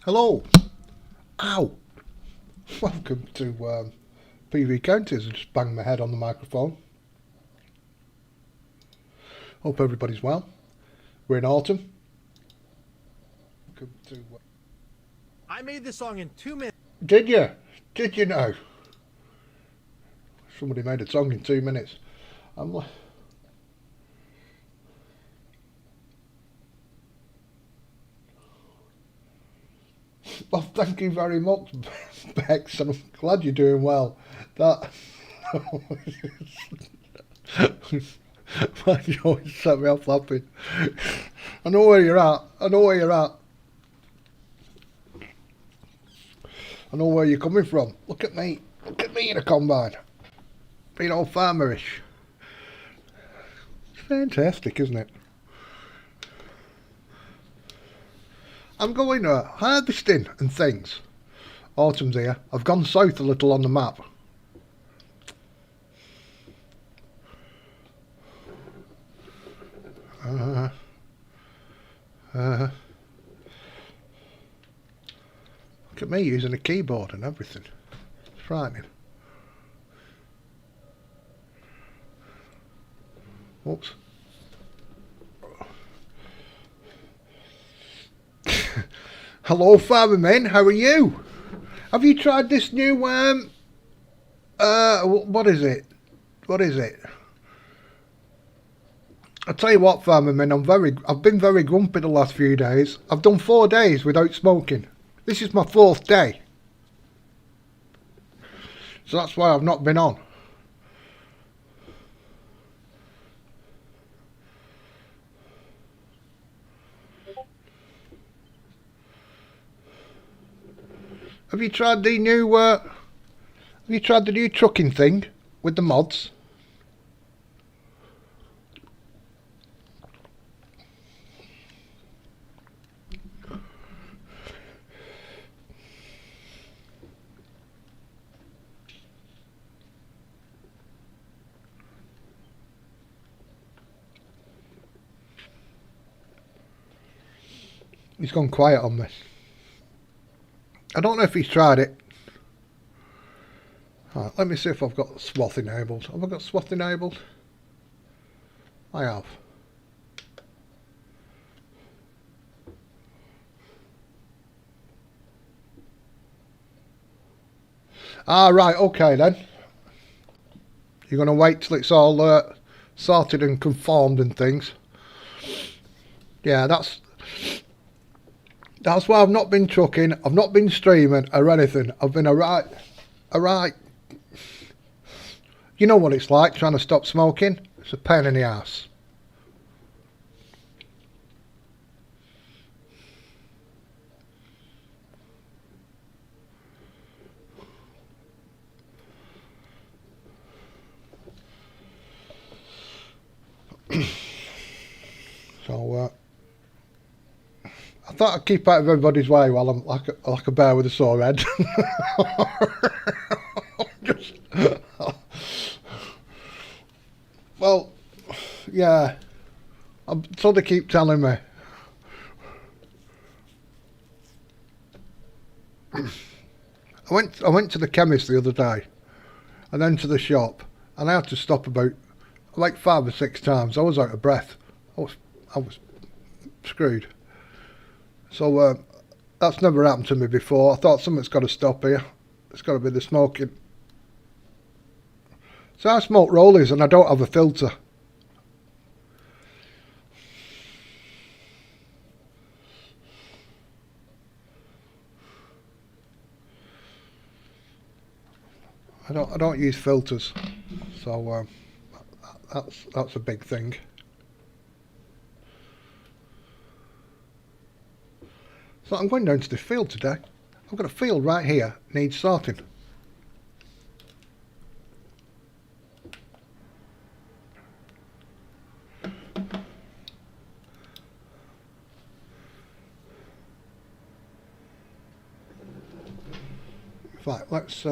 Hello. Ow. Welcome to PV Counties. I just banged my head on the microphone. Hope everybody's well. We're in autumn. Welcome to, I made this song in 2 minutes. Did you? Did you know? Somebody made a song in 2 minutes. I'm like... Well, thank you very much, Bex, and I'm glad you're doing well. That... Man, you always set me off laughing. I know where you're at. I know where you're at. I know where you're coming from. Look at me. Look at me in a combine. Being all farmerish. It's fantastic, isn't it? I'm going harvesting and things. Autumn's here. I've gone south a little on the map. Look at me using a keyboard and everything. It's frightening. Whoops. Hello, farmermen. How are you? Have you tried this new what is it? What is it? I tell you what, farmermen, I've been very grumpy the last few days. I've done 4 days without smoking. This is my 4th day. So that's why I've not been on. Have you tried the new trucking thing with the mods? He's gone quiet on me. I don't know if he's tried it. Right, let me see if I've got swath enabled. Have I got swath enabled? I have. Ah, right, okay then. You're going to wait till it's all sorted and conformed and things. Yeah, that's why I've not been trucking, I've not been streaming or anything. I've been a right. You know what it's like trying to stop smoking? It's a pain in the ass. So, I thought I'd keep out of everybody's way while I'm like a bear with a sore head. Well, yeah. So they keep telling me. I went to the chemist the other day, and then to the shop, and I had to stop about like 5 or 6 times. I was out of breath. I was screwed. So that's never happened to me before. I thought something's got to stop here. It's got to be the smoking. So I smoke rollies and I don't have a filter. I don't use filters. So that's a big thing. So I'm going down to the field today. I've got a field right here, needs sorting. Right, let's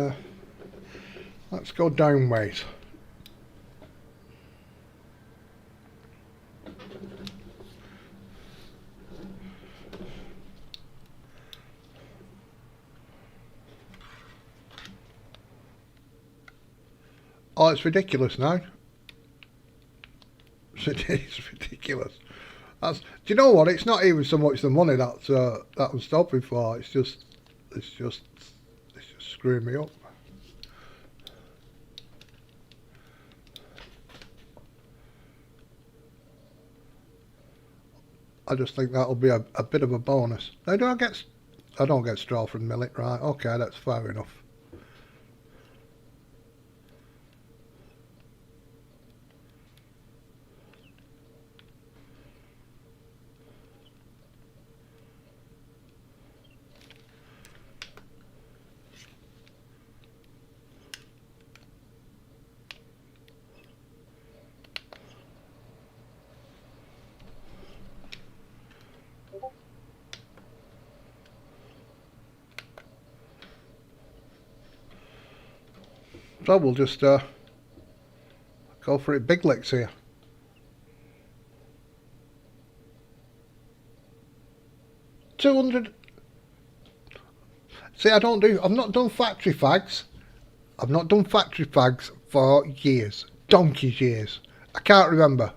go down ways. Oh, it's ridiculous now. It's ridiculous. Do you know what? It's not even so much the money that I'm stopping for. It's just screwing me up. I just think that'll be a bit of a bonus. Now, I don't get straw from millet, right? Okay, that's fair enough. So we'll just go for it big licks here. $200. See, I've not done factory fags. I've not done factory fags for years. Donkey's years. I can't remember.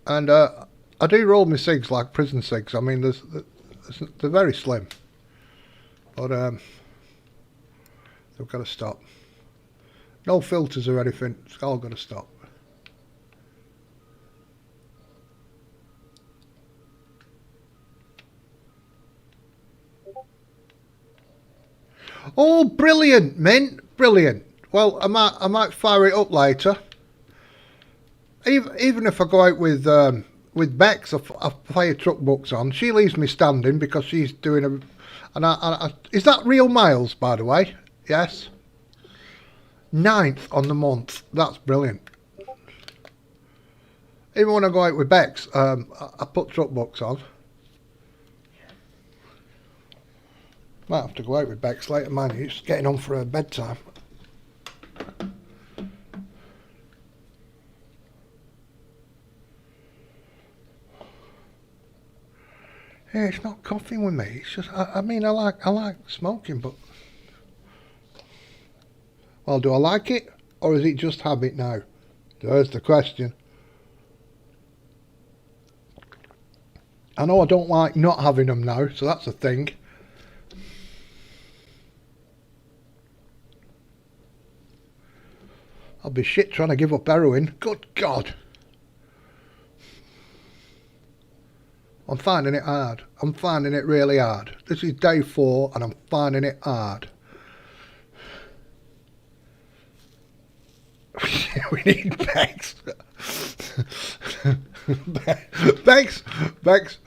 And I do roll my cigs like prison cigs. I mean, they're very slim, but they've got to stop. No filters or anything. It's all got to stop. Oh, brilliant, mint, brilliant. Well, I might fire it up later. Even if I go out with Bex, I play truck books on. She leaves me standing because she's doing a. And is that real miles, by the way? Yes. 9th on the month. That's brilliant. Even when I go out with Bex, I put truck books on. Might have to go out with Bex later, man. It's getting on for her bedtime. Yeah, it's not coughing with me. It's just, I mean, I like smoking, but well, do I like it or is it just habit now? There's the question. I know I don't like not having them now, so that's a thing. I'll be shit trying to give up heroin. Good God. I'm finding it hard. I'm finding it really hard. This is day 4 and I'm finding it hard. We need Bex. Bex.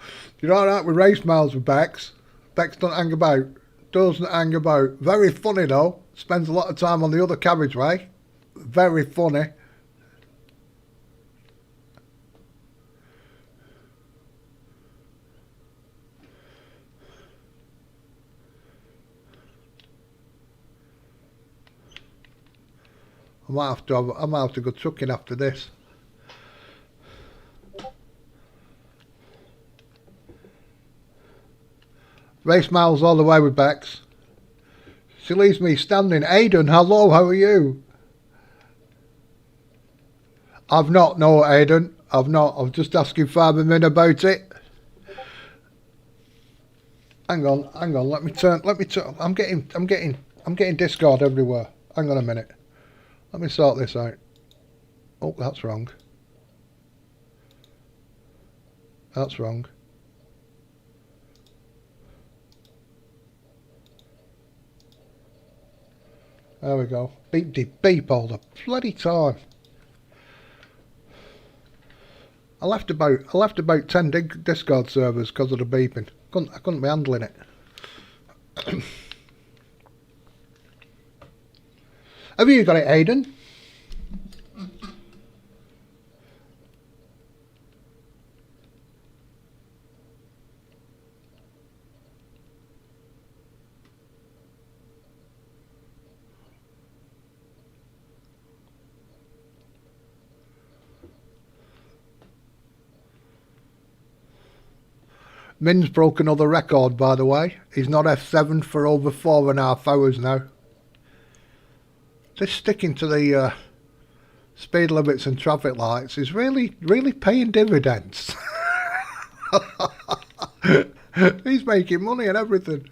You're alright with race miles with Bex. Bex don't hang about. Doesn't hang about. Very funny though. Spends a lot of time on the other carriageway. Very funny. I might have to go trucking after this. Race miles all the way with Bex. She leaves me standing. Aidan, hello, how are you? I've not, no, Aidan. I've not. I'm just asking Fireman about it. Hang on. Let me turn. I'm getting Discord everywhere. Hang on a minute. Let me sort this out. Oh, that's wrong. That's wrong. There we go. Beep all the bloody time. I left about 10 Discord servers because of the beeping. I couldn't be handling it. Have you got it, Aidan? Min's broke another record, by the way. He's not F7 for over 4.5 hours now. Just sticking to the speed limits and traffic lights is really paying dividends. He's making money and everything.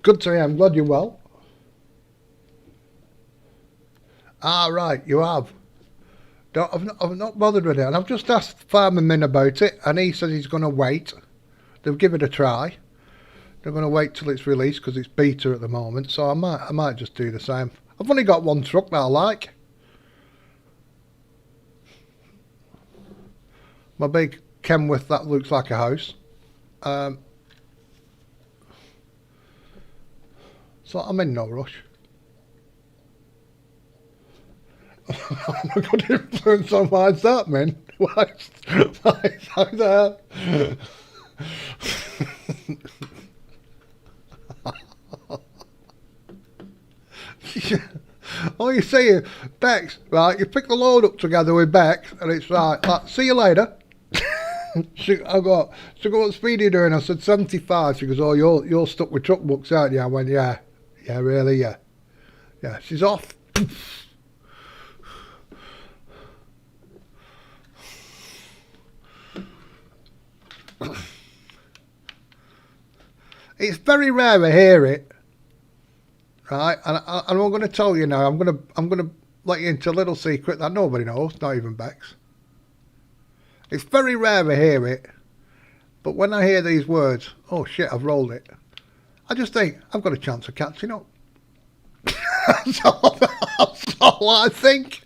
Good to hear. I'm glad you're well. Ah, right, you have. I've not bothered with it, and I've just asked Farmer Min about it, and he says he's going to wait. They'll give it a try. They're going to wait till it's released because it's beta at the moment, so I might just do the same. I've only got one truck that I like. My big Kenworth that looks like a house. So I'm in no rush. I'm a good influence on why's that, man? Why that? Oh, you see, Bex, right, you pick the load up together with Bex, and it's right, like, see you later. She go, what speed are you doing? I said 75. She goes, oh, you're stuck with truck books, aren't you? I went, yeah, really, yeah. Yeah, she's off. It's very rare I hear it, right? And I'm going to tell you now. I'm going to let you into a little secret that nobody knows, not even Bex. It's very rare I hear it, but when I hear these words, oh shit, I've rolled it, I just think I've got a chance of catching up. That's all I think.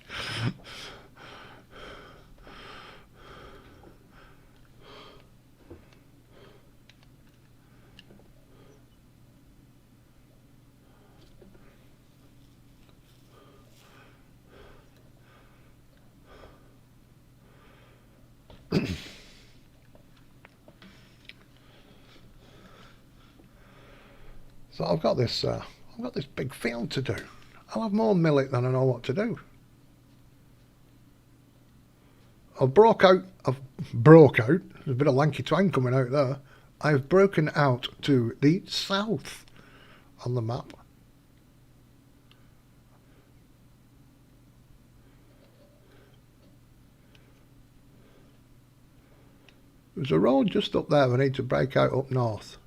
So I've got this big field to do. I'll have more millet than I know what to do. I've broke out. There's a bit of lanky twang coming out there. I've broken out to the south on the map. There's a road just up there I need to break out up north.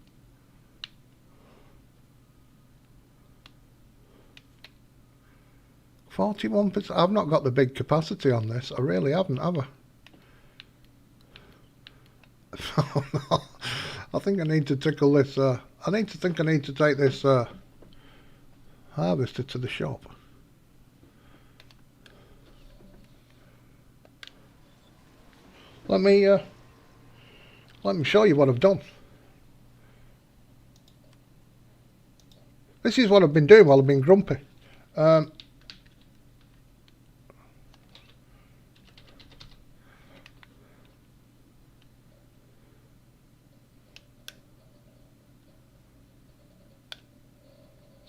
%. I've not got the big capacity on this. I really haven't, have I? I think I need to tickle this. I need to take this harvester to the shop. Let me show you what I've done. This is what I've been doing while I've been grumpy.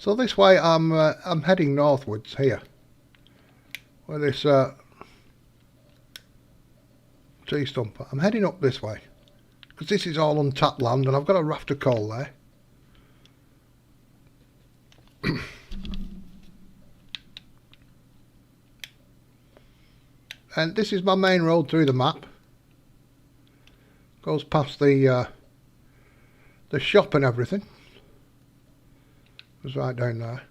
So this way I'm heading northwards here, where this tree stump. I'm heading up this way because this is all untapped land, and I've got a raft of coal there. And this is my main road through the map. Goes past the shop and everything. Goes right down there.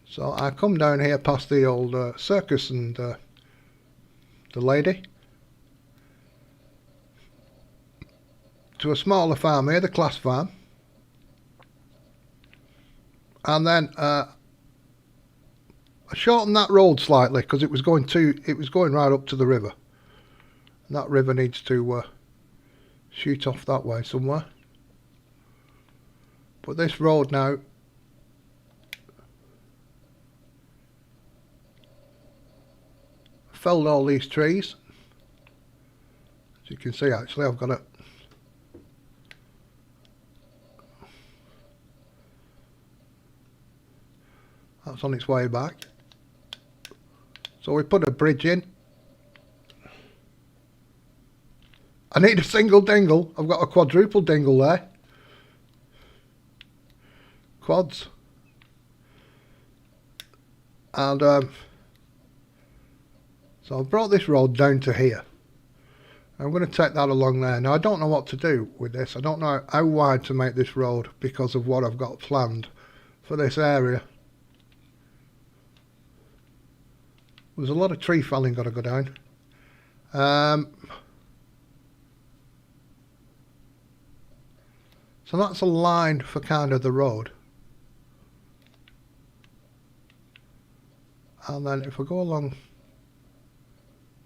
So I come down here past the old circus and the lady to a smaller farm here, the class farm, and then I shortened that road slightly because it was going right up to the river, and that river needs to shoot off that way somewhere. But this road now felled all these trees. As you can see, actually, I've got it. That's on its way back. So we put a bridge in. I need a single dingle. I've got a quadruple dingle there. Quads. And so I've brought this road down to here. I'm going to take that along there. Now I don't know what to do with this. I don't know how wide to make this road because of what I've got planned for this area. There's a lot of tree felling got to go down. So that's a line for kind of the road. And then if I go along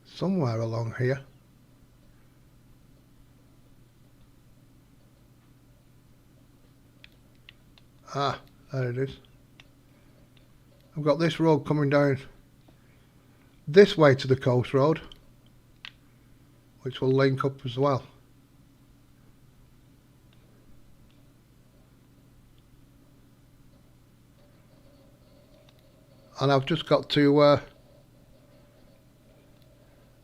somewhere along here. Ah, there it is. I've got this road coming down this way to the coast road, which will link up as well. And I've just got to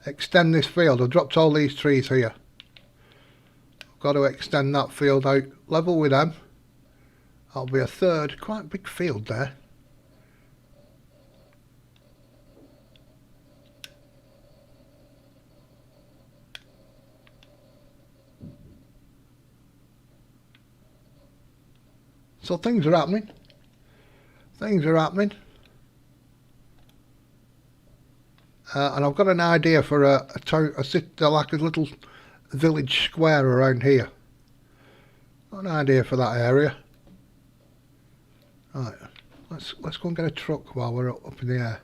extend this field. I've dropped all these trees here. I've got to extend that field out level with them. That'll be a third, quite big field there. So things are happening. Things are happening. And I've got an idea for a town, like a little village square around here. Got an idea for that area. Right, let's go and get a truck while we're up in the air.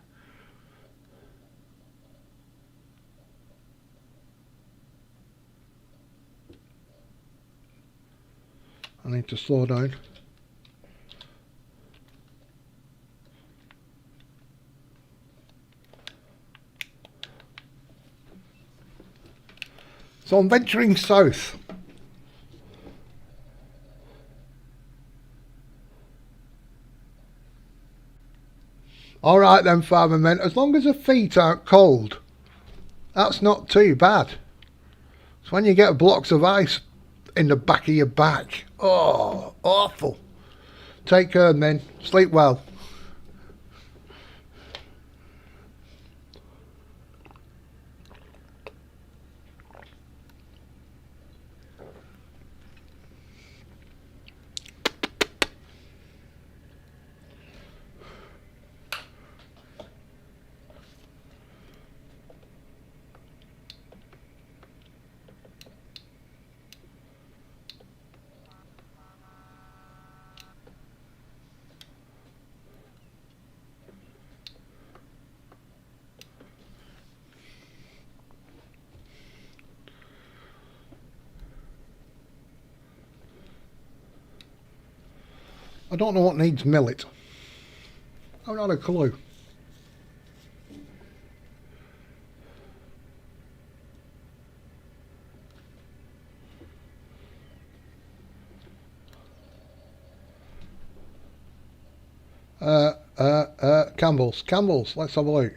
I need to slow down. So I'm venturing south. Alright then, farmer men, as long as the feet aren't cold, that's not too bad. It's when you get blocks of ice in the back of your back. Oh, awful. Take care, men. Sleep well. I don't know what needs millet. I've not a clue. Campbell's, let's have a look.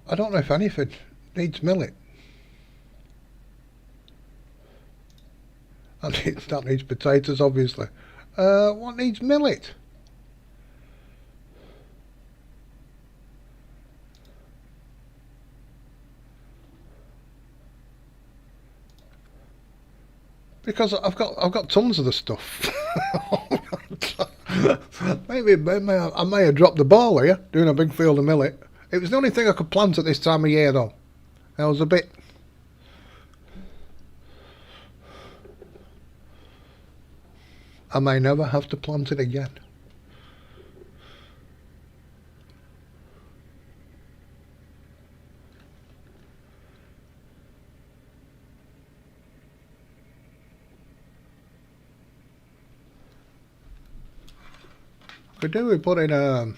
I don't know if anything needs millet. That needs potatoes, obviously. What needs millet? Because I've got tons of the stuff. maybe I may have dropped the ball here doing a big field of millet. It was the only thing I could plant at this time of year, though. I was a bit. I may never have to plant it again. Could do with putting a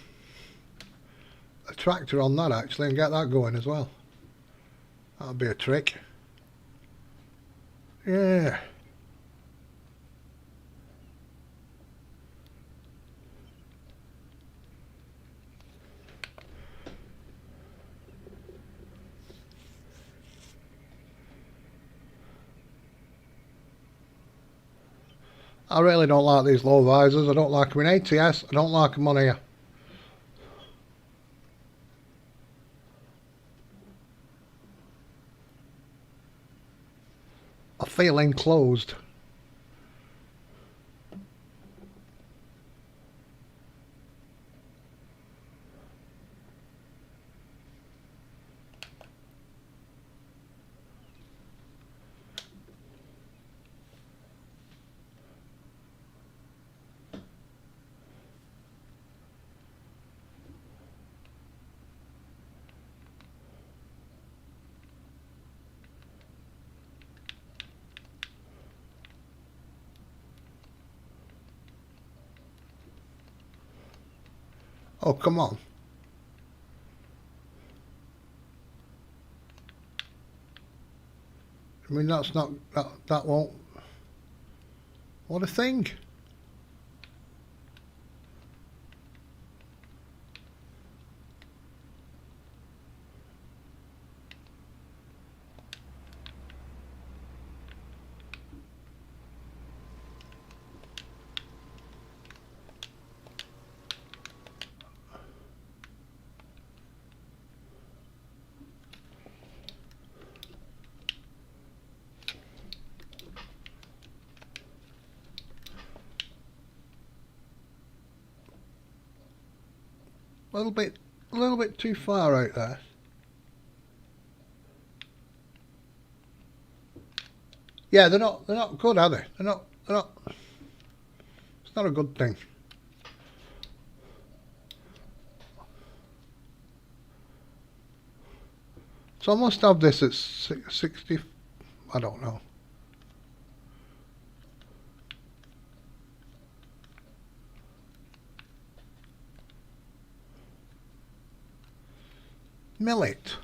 tractor on that actually and get that going as well. That'll be a trick. Yeah. I really don't like these low visors. I don't like them in ATS. I don't like them on here. I feel enclosed. Oh, come on. I mean, that's not, that won't, what a thing. A little bit too far out there. Yeah, they're not good, are they? They're not, it's not a good thing. So I must have this at 60, I don't know. Millet.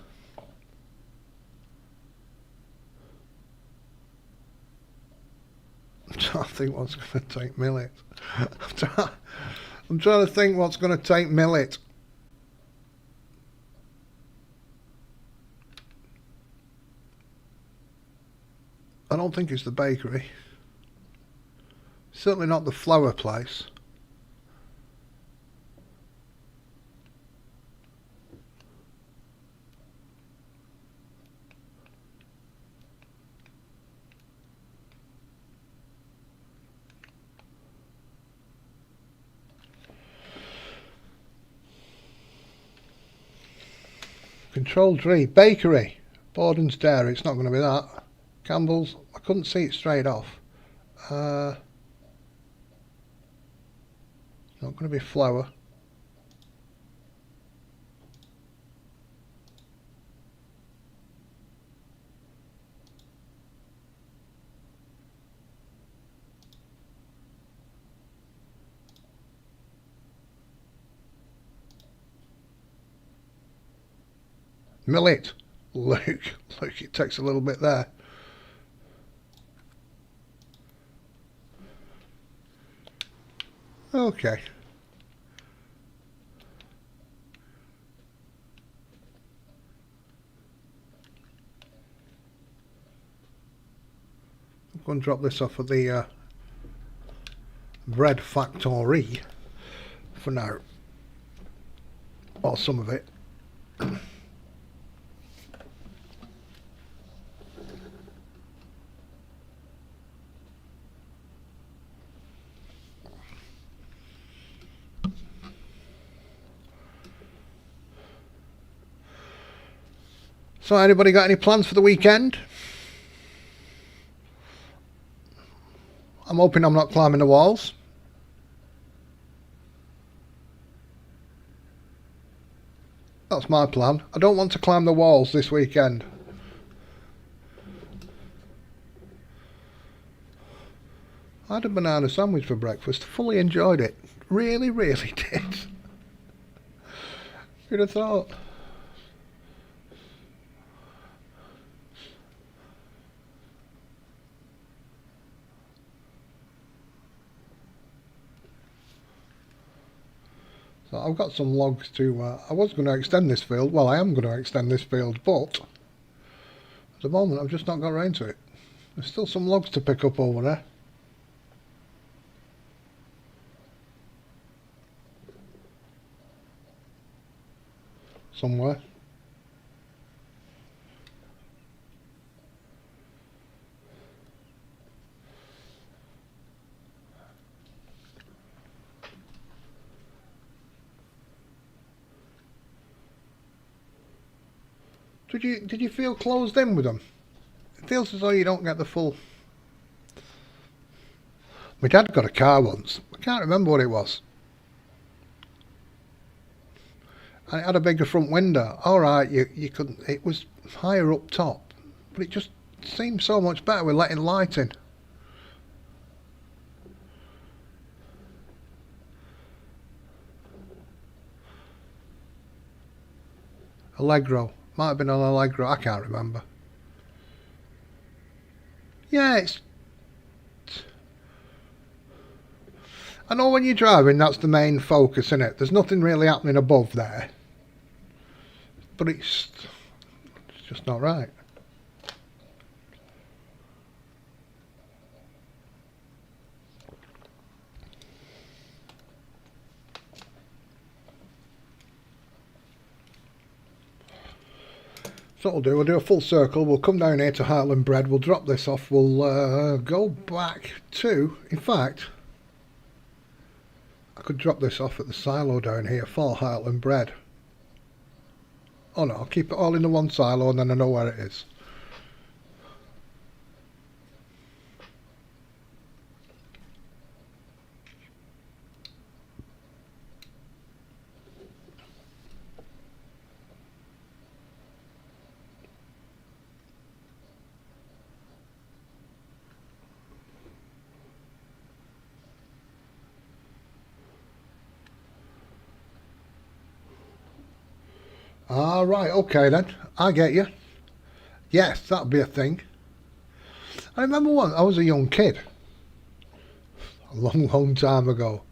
I'm trying to think what's going to take millet. I'm trying to think what's going to take millet. I don't think it's the bakery. Certainly not the flour place. Control 3, bakery, Borden's Dairy, it's not going to be that. Campbell's, I couldn't see it straight off. Not going to be flour. Millet. Look, it takes a little bit there. Okay. I'm going to drop this off at the bread factory for now. Or some of it. So anybody got any plans for the weekend? I'm hoping I'm not climbing the walls. That's my plan. I don't want to climb the walls this weekend. I had a banana sandwich for breakfast. Fully enjoyed it. Really, really did. Who'd have thought? So I've got some logs to, I was going to extend this field, well I am going to extend this field, but at the moment I've just not got around to it. There's still some logs to pick up over there. Somewhere. Did you feel closed in with them? It feels as though you don't get the full. My dad got a car once. I can't remember what it was. And it had a bigger front window. Alright, you couldn't, it was higher up top. But it just seemed so much better with letting light in. Allegro. Might have been an Allegro, I can't remember. Yeah, it's... I know when you're driving, that's the main focus, isn't it? There's nothing really happening above there. But it's just not right. So what we'll do a full circle, we'll come down here to Heartland Bread, we'll drop this off, we'll go back to, in fact, I could drop this off at the silo down here for Heartland Bread. Oh no, I'll keep it all in the one silo and then I know where it is. Ah, right, okay then. I get you. Yes, that'd be a thing. I remember once, I was a young kid. A long, long time ago.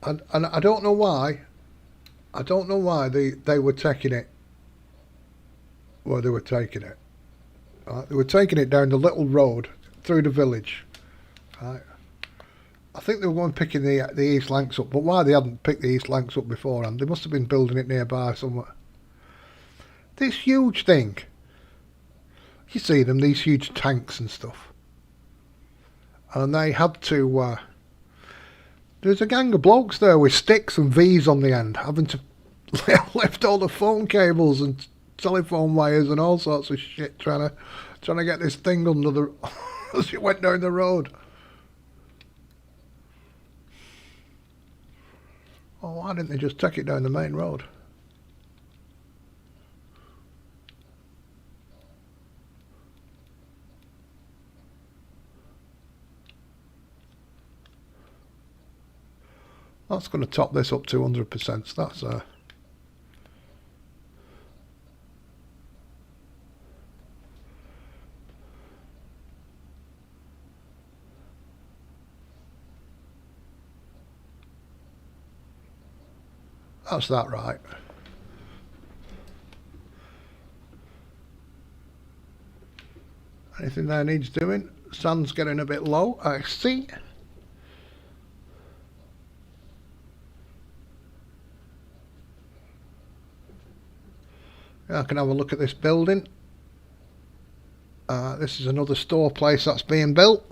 And I don't know why. I don't know why they were taking it where they were taking it. They were taking it down the little road through the village. Right. I think they were going picking the East Lancs up, but why they hadn't picked the East Lancs up beforehand, they must have been building it nearby somewhere. This huge thing, you see them, these huge tanks and stuff, and they had to. There's a gang of blokes there with sticks and V's on the end, having to lift all the phone cables and telephone wires and all sorts of shit, trying to get this thing under the as it went down the road. Oh, why didn't they just take it down the main road? That's going to top this up 200%. So that's that right. Anything there needs doing? Sun's getting a bit low, I see. I can have a look at this building. This is another store place that's being built.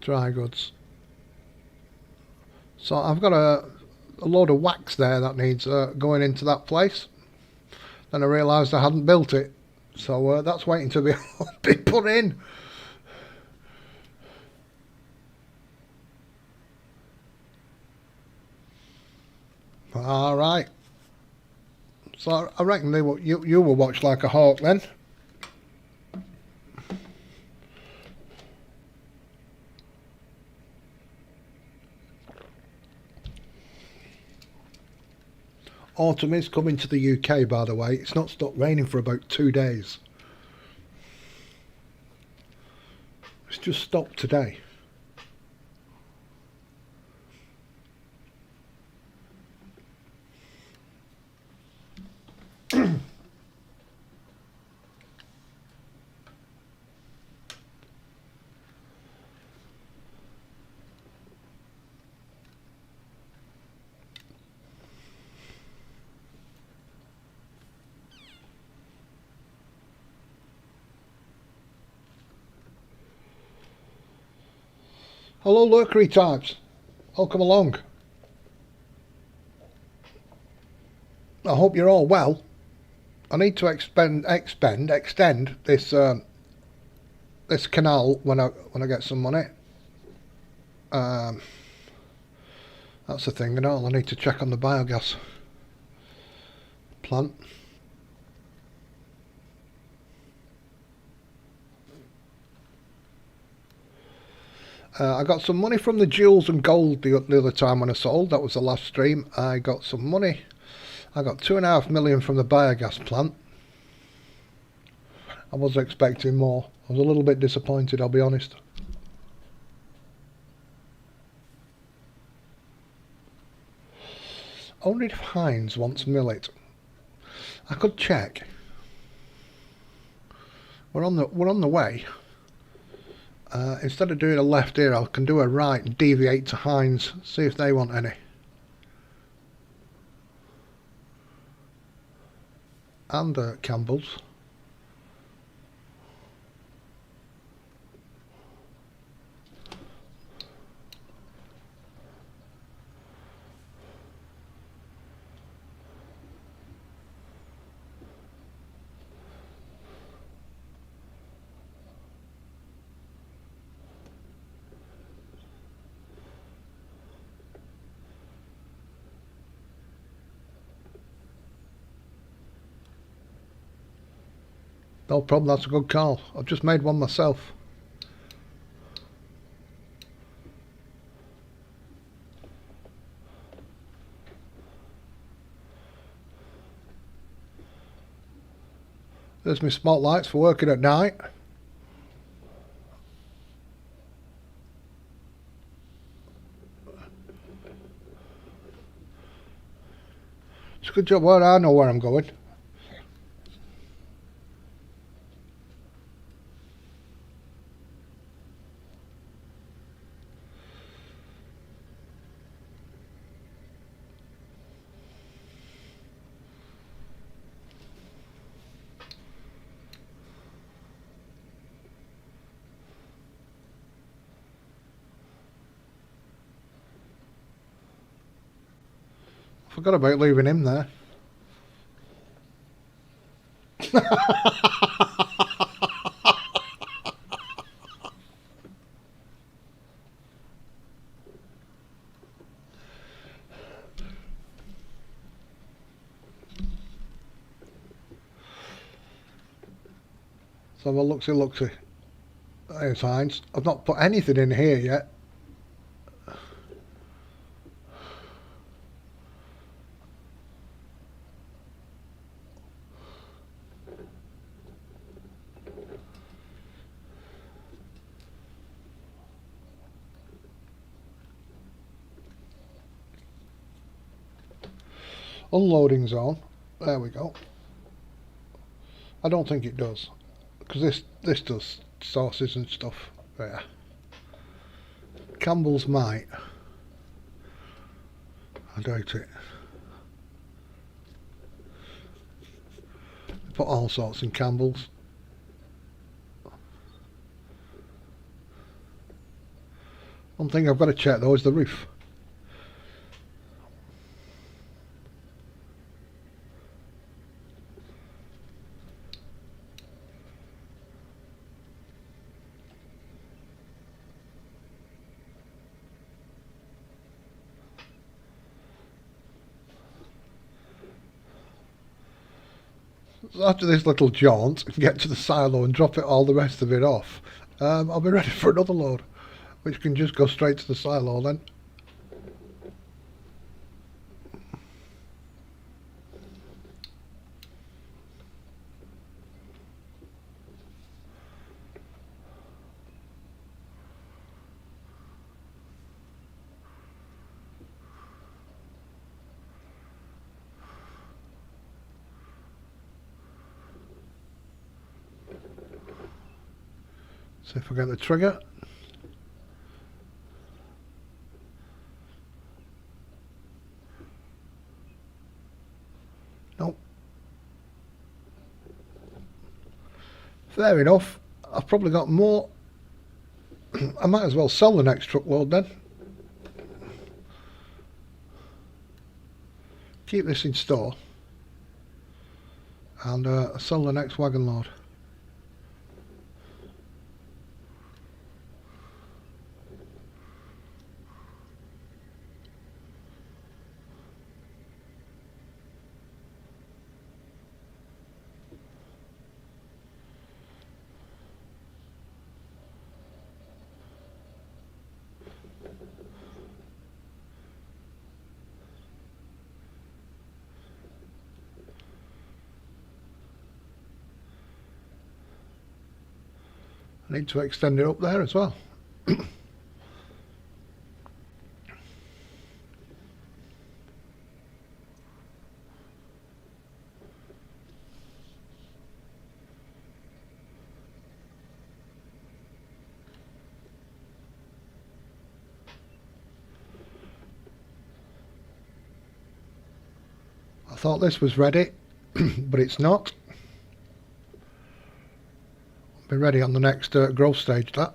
Dry goods. So I've got a load of wax there that needs going into that place. Then I realised I hadn't built it. So that's waiting to be put in. All right. So I reckon you will watch like a hawk then. Autumn is coming to the UK, by the way. It's not stopped raining for about 2 days. It's just stopped today. Hello, lurkery types. Welcome along. I hope you're all well. I need to extend this this canal when I get some money. That's the thing, and all. I need to check on the biogas plant. I got some money from the jewels and gold the other time when I sold. That was the last stream. I got some money. I got 2.5 million from the biogas plant. I was expecting more. I was a little bit disappointed, I'll be honest. I wonder if Heinz wants millet. I could check. We're on the way. Instead of doing a left here, I can do a right and deviate to Heinz, see if they want any. And Campbell's. No problem, that's a good call. I've just made one myself. There's my spotlights for working at night. It's a good job where I know where I'm going. Forgot about leaving him there. So have a look-see. There's Heinz. I've not put anything in here yet. Unloading zone. There we go. I don't think it does, because this does sauces and stuff. There. Campbell's might. I doubt it. Put all sorts in Campbell's. One thing I've got to check though is the roof. After this little jaunt, get to the silo and drop all the rest of it off, I'll be ready for another load, which can just go straight to the silo then. See if I get the trigger. Nope. Fair enough. I've probably got more. I might as well sell the next truckload then. Keep this in store and sell the next wagon load. I need to extend it up there as well. I thought this was ready, but it's not. Be ready on the next growth stage, that.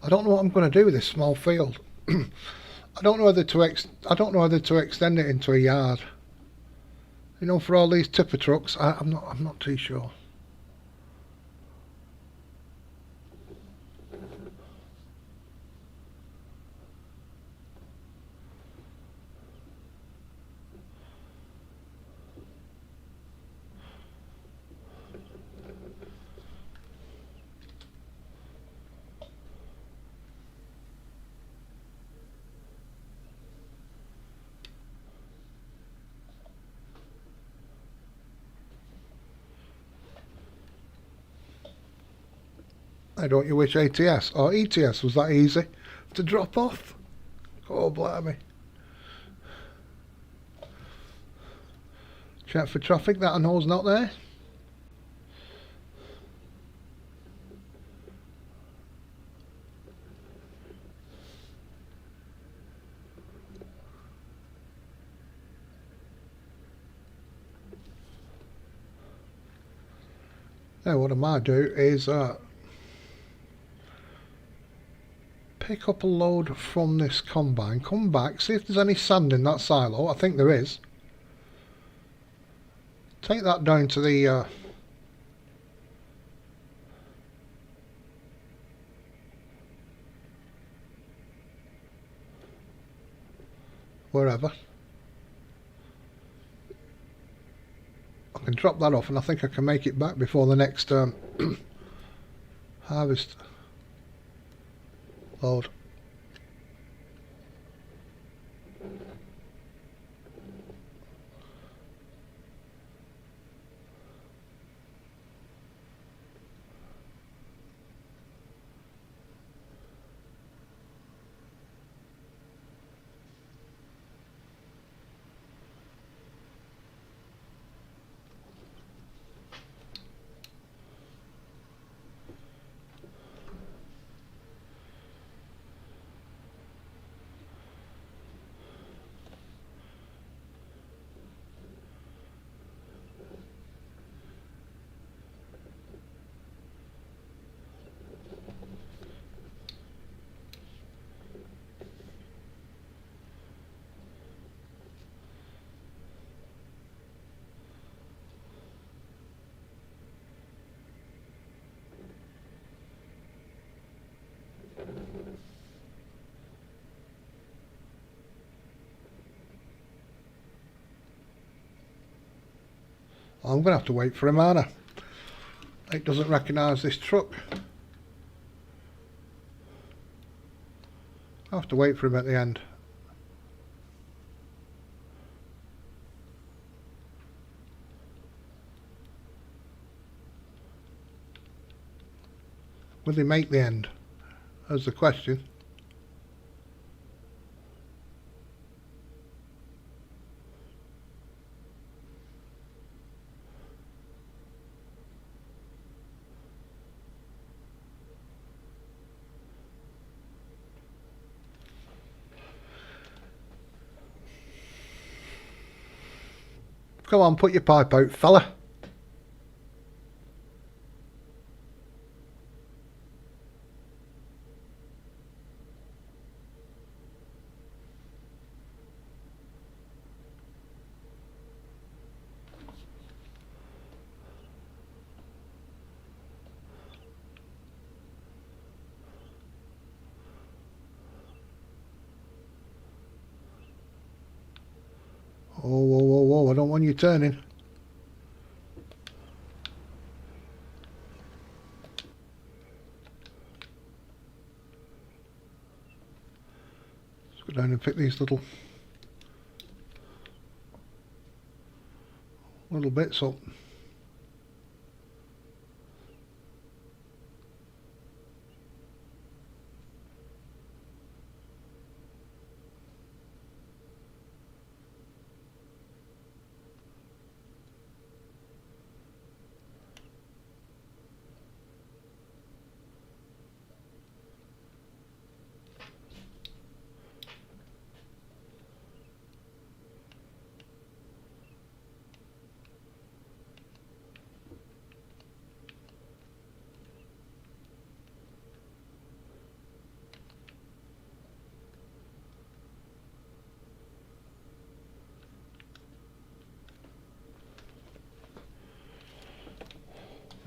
I don't know what I'm going to do with this small field. I don't know whether to extend it into a yard. You know, for all these tipper trucks, I'm not too sure. I don't you wish ATS or ETS was that easy to drop off? Oh, blimey. Check for traffic, that I know's not there. Now what I might do is pick up a load from this combine, come back, see if there's any sand in that silo. I think there is. Take that down to the wherever. I can drop that off and I think I can make it back before the next harvest load. I'm going to have to wait for him, aren't I? It doesn't recognise this truck. I'll have to wait for him at the end. Will he make the end? That's the question. Come on, put your pipe out, fella. Oh, whoa, whoa, whoa, I don't want you turning. Let's go down and pick these little bits up.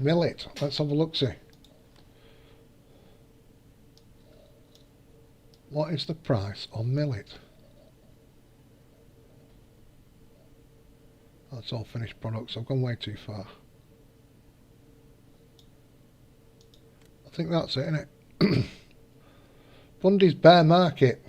Millet. Let's have a look-see. What is the price on millet? That's all finished products. I've gone way too far. I think that's it, isn't it? Bundy's Bear Market.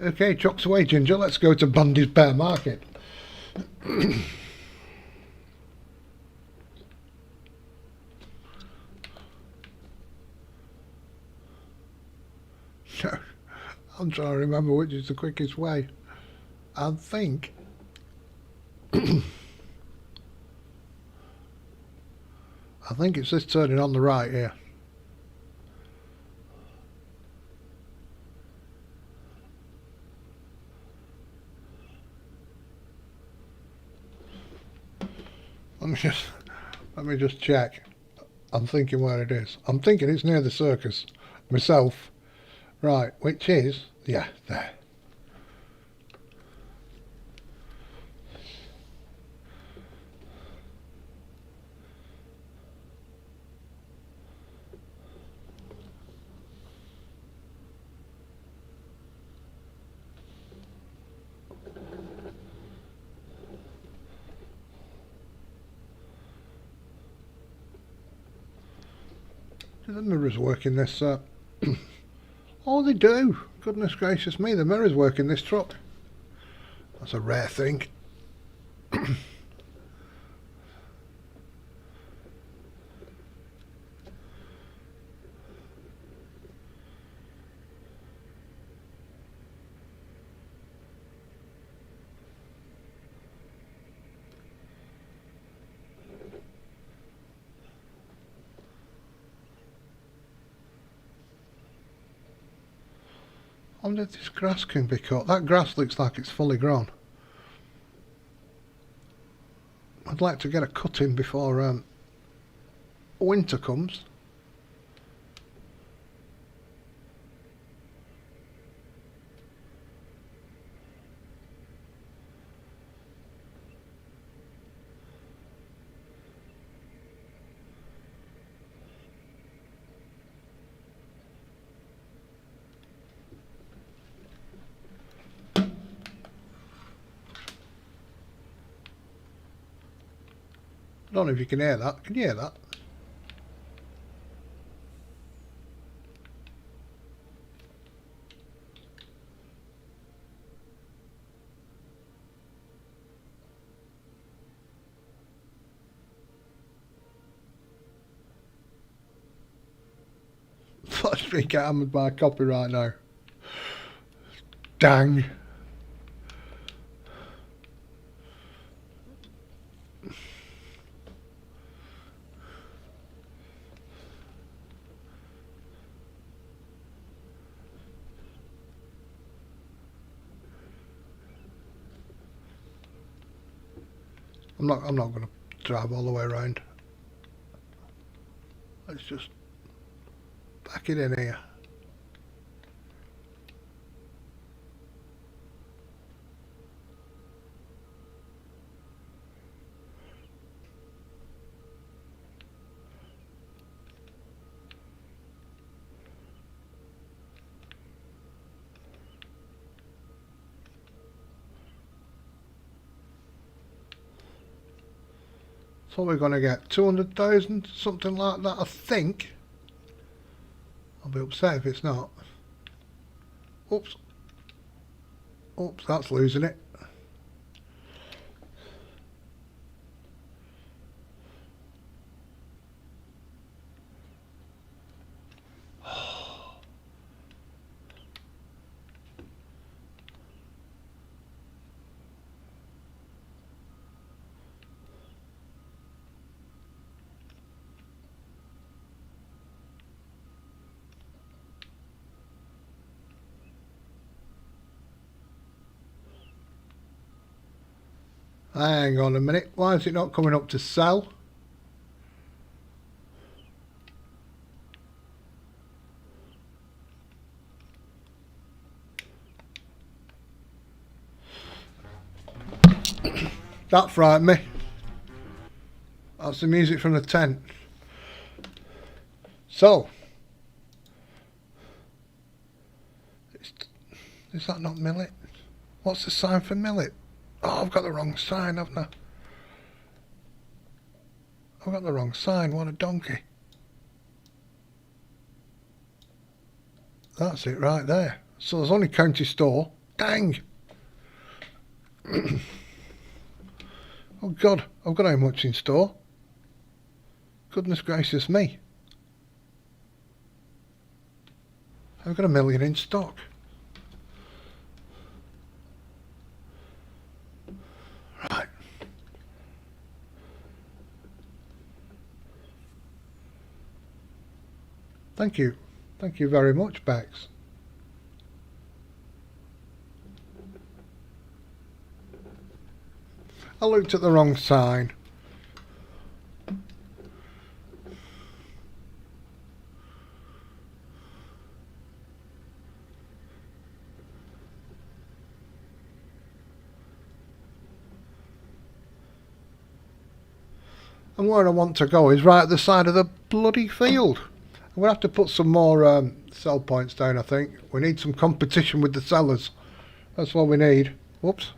Okay, chucks away, Ginger. Let's go to Bundy's Bear Market. I'm trying to remember which is the quickest way. I think I think it's this turning on the right here. Let me just check. I'm thinking where it is. I'm thinking it's near the circus myself. Right, which is, yeah, there. The mirrors work in this. Oh, they do. Goodness gracious me, the mirrors work in this truck. That's a rare thing. I wonder if this grass can be cut. That grass looks like it's fully grown. I'd like to get a cut in before winter comes. I don't know if you can hear that. Can you hear that? Let's me get hammered by copyright now. Dang. I'm not going to drive all the way around. Let's just back it in here. So we're going to get 200,000, something like that, I think. I'll be upset if it's not. Oops. Oops, that's losing it. Hang on a minute, why is it not coming up to sell? That frightened me. That's the music from the tent. So, is that not millet? What's the sign for millet? Oh, I've got the wrong sign, haven't I? I've got the wrong sign, what a donkey. That's it right there. So there's only county store. Dang! Oh God, I've got how much in store? Goodness gracious me. I've got 1 million in stock. Right. Thank you. Thank you very much, Bex. I looked at the wrong sign. And where I want to go is right at the side of the bloody field. I'm going to have to put some more sell points down, I think. We need some competition with the sellers. That's what we need. Whoops.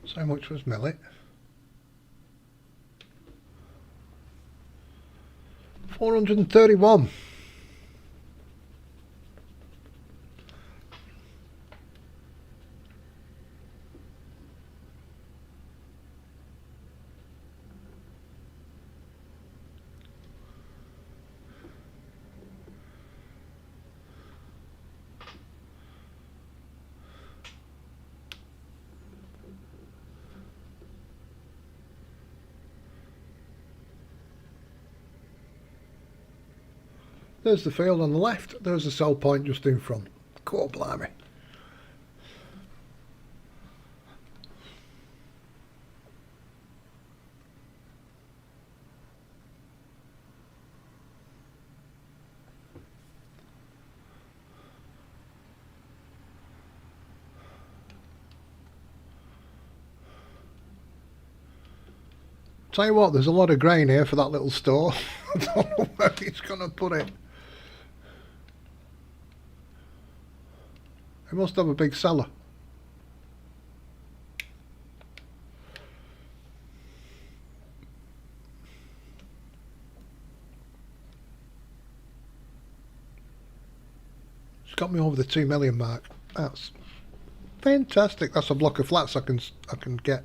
So how much was millet? 431. There's the field on the left. There's the cell point just in front. Cool, blimey. Tell you what, there's a lot of grain here for that little store. I don't know where he's going to put it. He must have a big cellar. It's got me over the 2 million mark. That's fantastic. That's a block of flats I can get.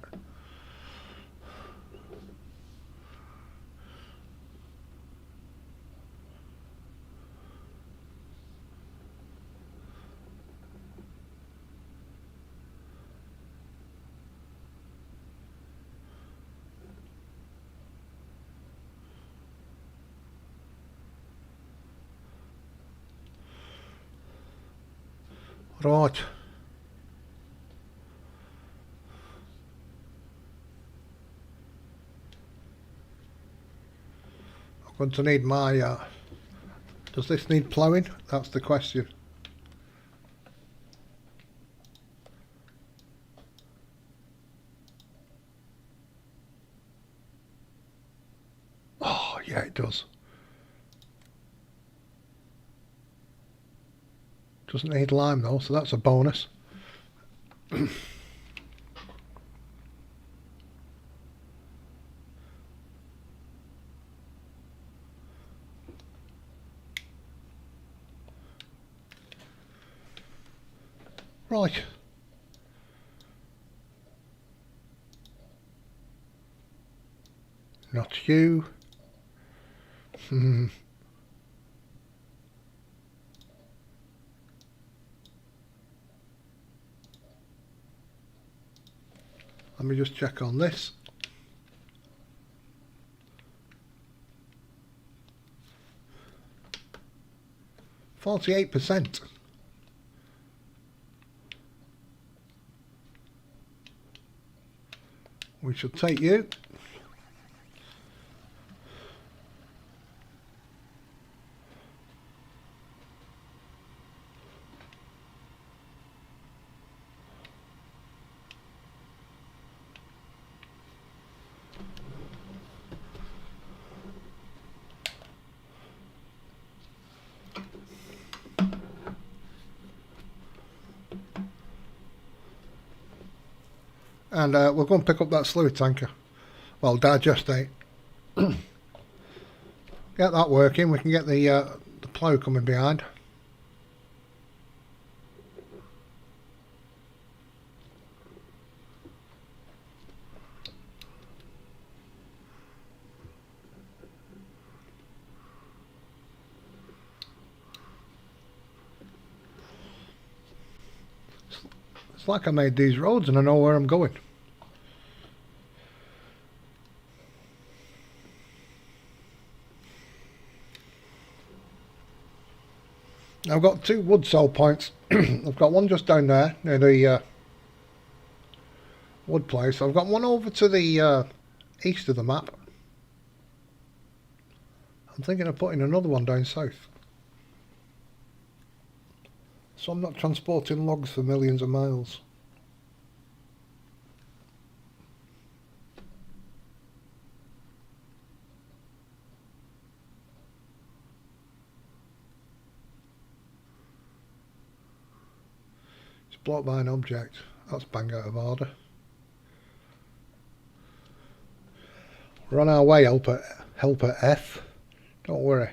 Right. I'm going to need my... does this need ploughing? That's the question. Oh, yeah, it does. Doesn't need lime though, so that's a bonus. Right. Not you. Let me just check on this. %48. We shall take you. And we're going to pick up that sluice tanker. Well, digestate. Get that working. We can get the plough coming behind. It's like I made these roads and I know where I'm going. I've got 2 wood cell points. I've got one just down there near the wood place. I've got one over to the east of the map. I'm thinking of putting another one down south. So I'm not transporting logs for millions of miles. Blocked by an object. That's bang out of order. We're on our way, helper F. Don't worry.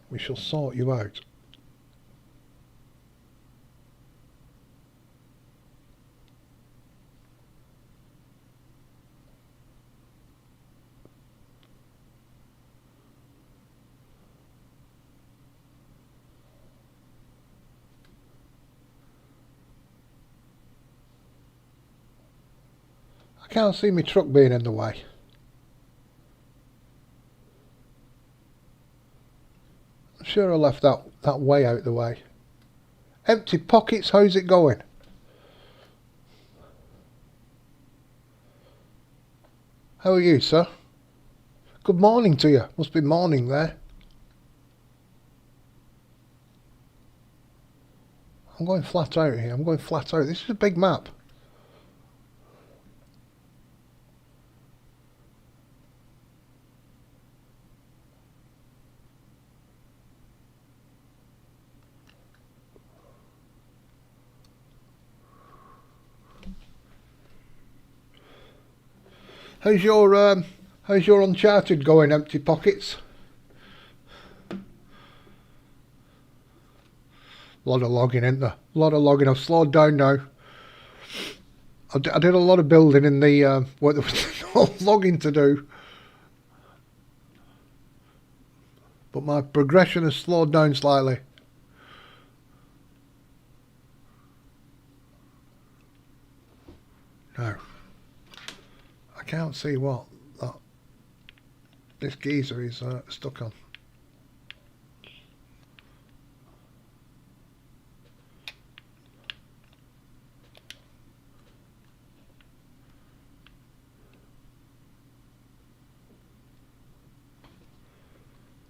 We shall sort you out. I can't see my truck being in the way. sure I left that way out the way. Empty pockets, how's it going? How are you, sir? Good morning to you. Must be morning there. I'm going flat out here. I'm going flat out. This is a big map. How's your Uncharted going, Empty Pockets? A lot of logging, isn't there? A lot of logging. I've slowed down now. I did a lot of building in the where there was no logging to do, but my progression has slowed down slightly. No, I can't see what this geezer is stuck on.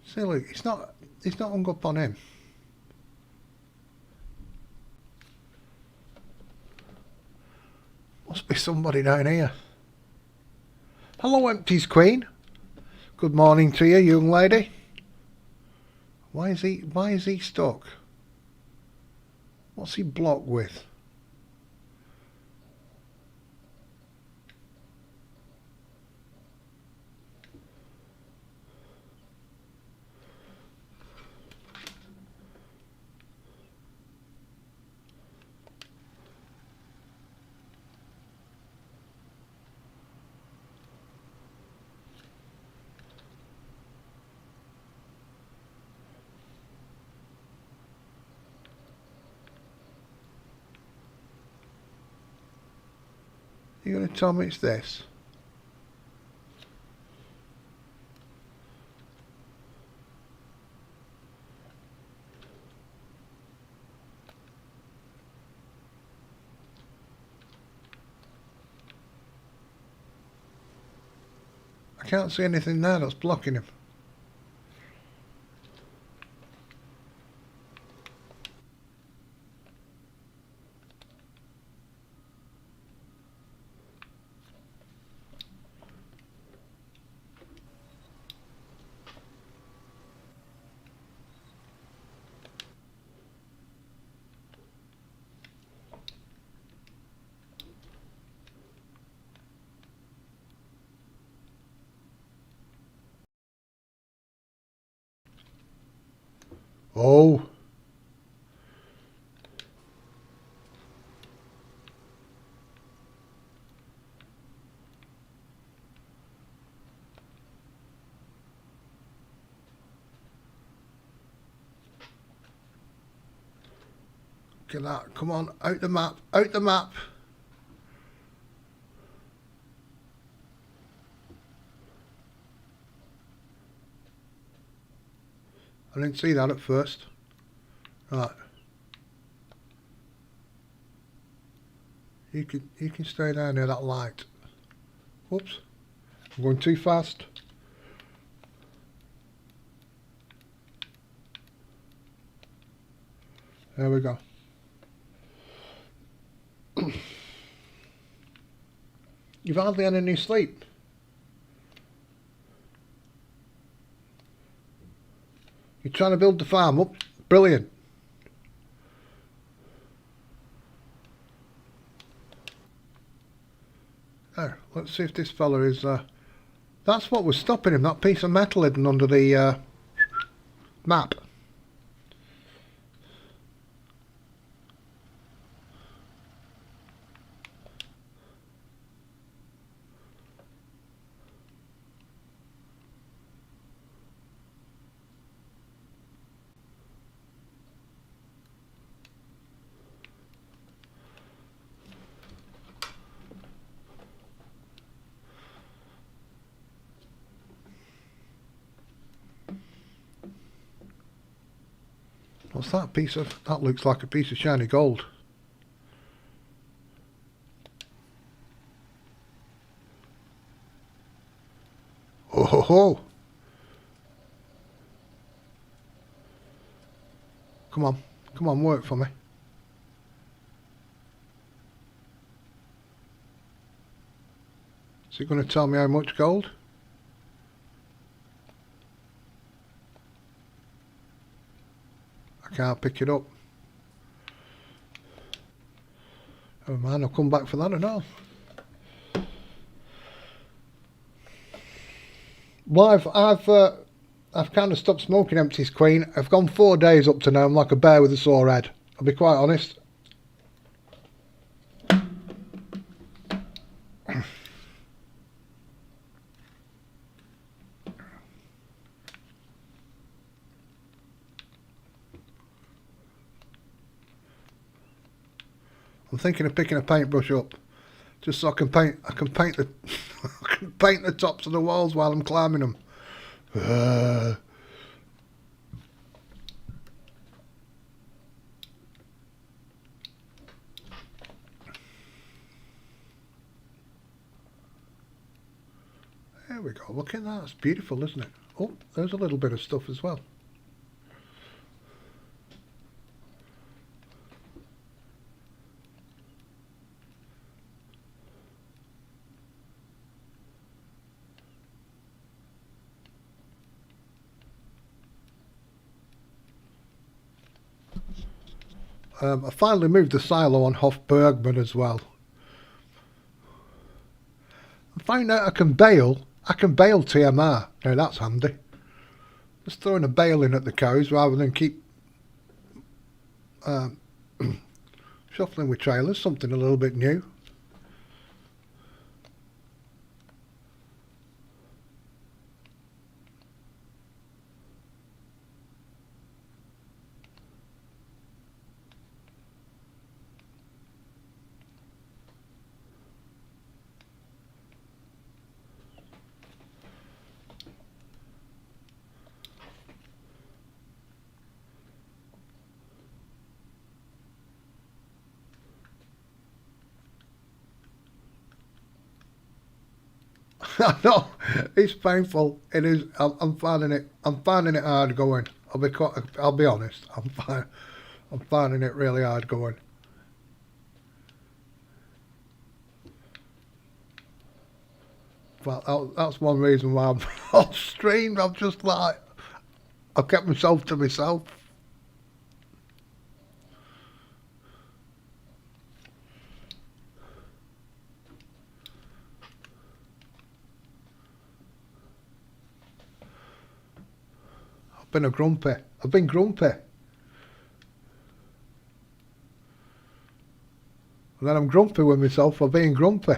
See, look, it's not hung up on him. Must be somebody down here. Hello, Empty's Queen. Good morning to you, young lady. Why is he stuck? What's he blocked with? You're going to tell me it's this? I can't see anything there that's blocking him. Oh. Look at that. Come on, out the map, out the map. I didn't see that at first. Right. You can stay down near that light. Whoops. I'm going too fast. There we go. You've hardly had any sleep. You're trying to build the farm up. Brilliant. There, let's see if this fella is... that's what was stopping him, that piece of metal hidden under the map. What's that piece of... That looks like a piece of shiny gold. Oh ho ho! Come on. Come on, work for me. Is it going to tell me how much gold? I can't pick it up. Oh man, I'll come back for that and all. Well, I've kind of stopped smoking Empty's Queen. I've gone 4 days up to now. I'm like a bear with a sore head. I'll be quite honest. I'm thinking of picking a paintbrush up, just so I can paint the I can paint the tops of the walls while I'm climbing them. There we go. Look at that. It's beautiful, isn't it? Oh, there's a little bit of stuff as well. I finally moved the silo on Hofbergman as well. I found out I can bale TMR. Now that's handy. Just throwing a bale in at the cows rather than keep shuffling with trailers. Something a little bit new. I know it's painful. It is. I'm finding it. I'm finding it hard going. I'll be honest. I'm finding it really hard going. Well, that's one reason why I'm on stream. I'm just like, I've kept myself to myself. I've been grumpy. And then I'm grumpy with myself for being grumpy.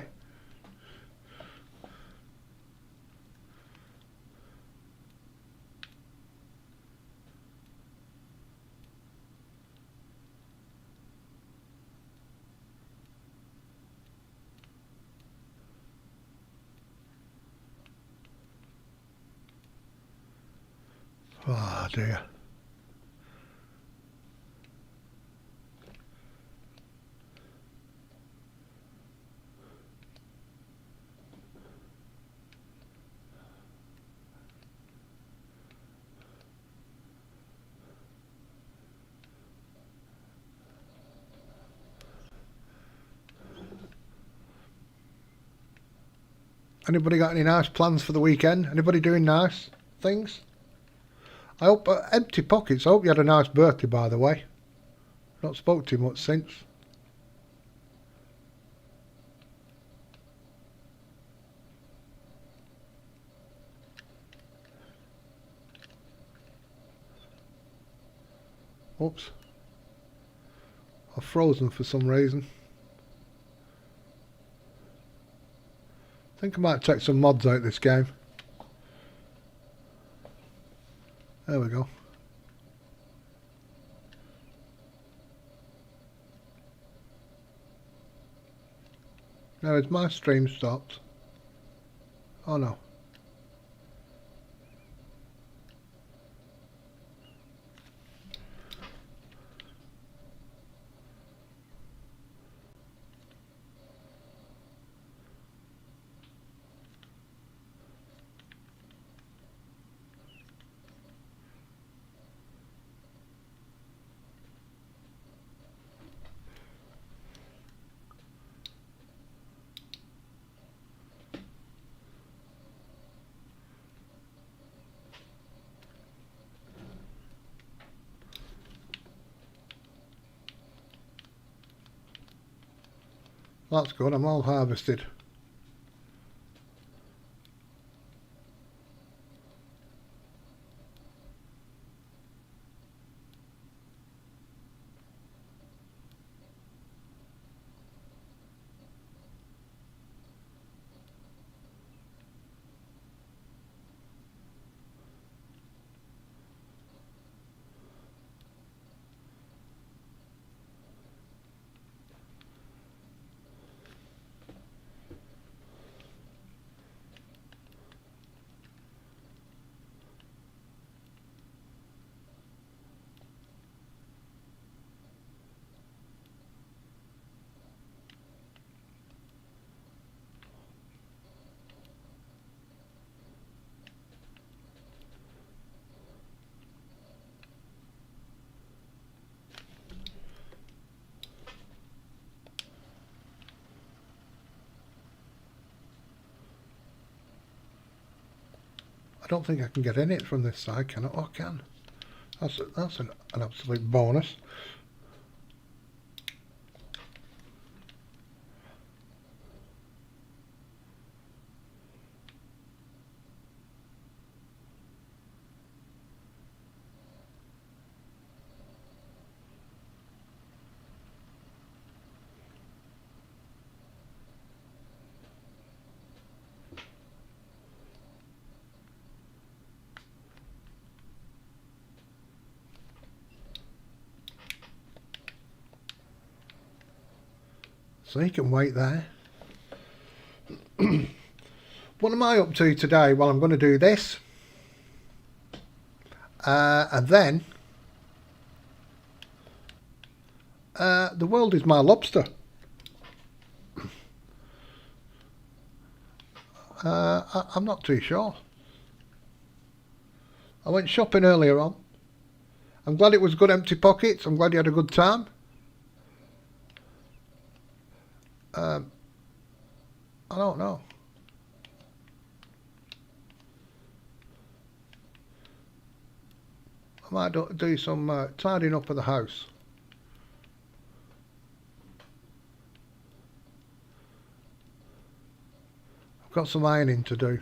Oh dear. Anybody got any nice plans for the weekend? Anybody doing nice things? I hope, empty pockets, I hope you had a nice birthday, by the way. Not spoke to you much since. Oops. I've frozen for some reason. I think I might check some mods out this game. There we go. Now is my stream stopped? Oh no. That's good, I'm all harvested. I don't think I can get in it from this side, can I? Oh, I can. That's an absolute bonus. So you can wait there. What am I up to today? Well, I'm going to do this. And then the world is my lobster. I'm not too sure. I went shopping earlier on. I'm glad it was good empty pockets. I'm glad you had a good time. I don't know. I might do some tidying up of the house. I've got some ironing to do.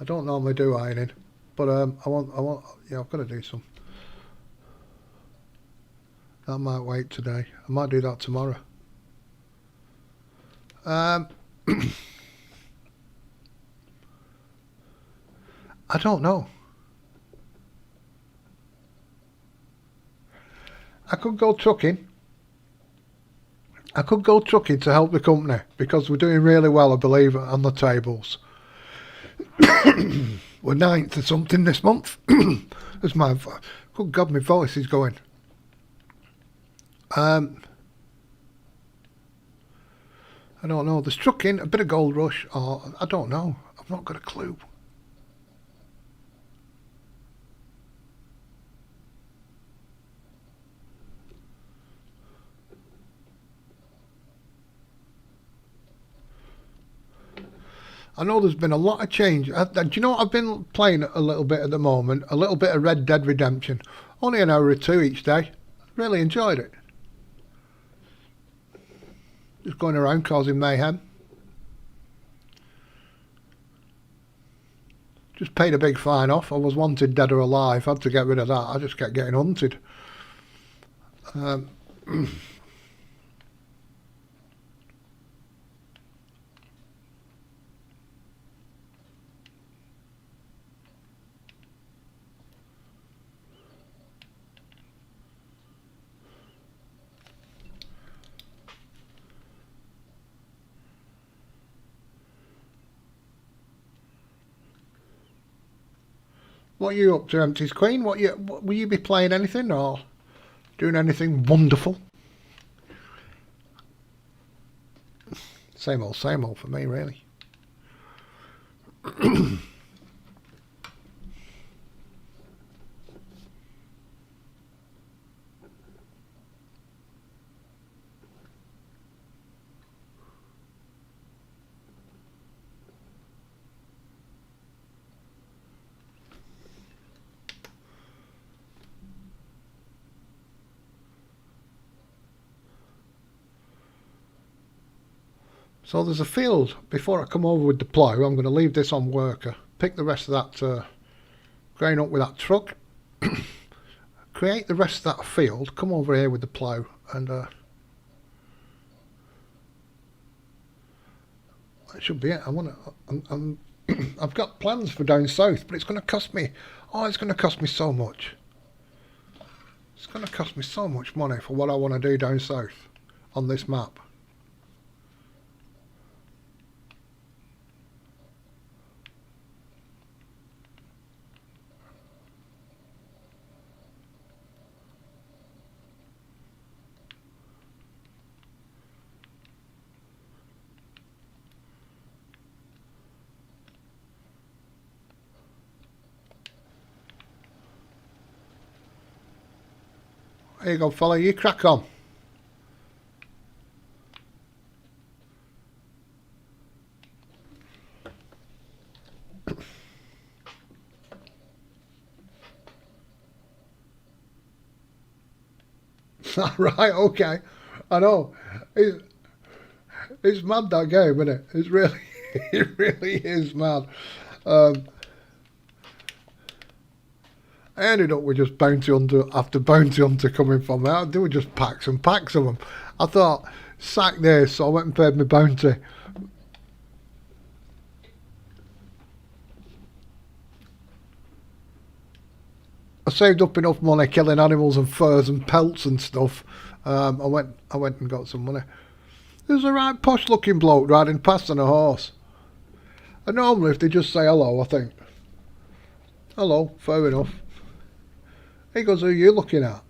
I don't normally do ironing, but yeah, I've got to do some. That might wait today. I might do that tomorrow. I don't know. I could go trucking. I could go trucking to help the company because we're doing really well, I believe, on the tables. We're 9th or something this month. As my good God, my voice is going. I don't know. There's trucking, a bit of gold rush, or I don't know. I've not got a clue. I know there's been a lot of change. Do you know what I've been playing a little bit at the moment? A little bit of Red Dead Redemption. Only an hour or two each day. Really enjoyed it. Just going around causing mayhem. Just paid a big fine off. I was wanted dead or alive. Had to get rid of that. I just kept getting hunted. What are you up to, Empty's Queen? Will you be playing anything or doing anything wonderful? Same old for me, really. So there's a field. Before I come over with the plough, I'm going to leave this on worker, pick the rest of that grain up with that truck, create the rest of that field, come over here with the plough, and that should be it. I've got plans for down south, but it's going to cost me, it's going to cost me so much. It's going to cost me so much money for what I want to do down south on this map. There you go, fella, you crack on. Right, okay. I know. It's mad, that game, isn't it? It's really, it really is mad. I ended up with just bounty hunter after bounty hunter coming from there. There were just packs and packs of them. I thought, sack this, so I went and paid my bounty. I saved up enough money killing animals and furs and pelts and stuff. I went and got some money. There's a right posh looking bloke riding past on a horse. And normally if they just say hello, I think, hello, fair enough. He goes, who are you looking at?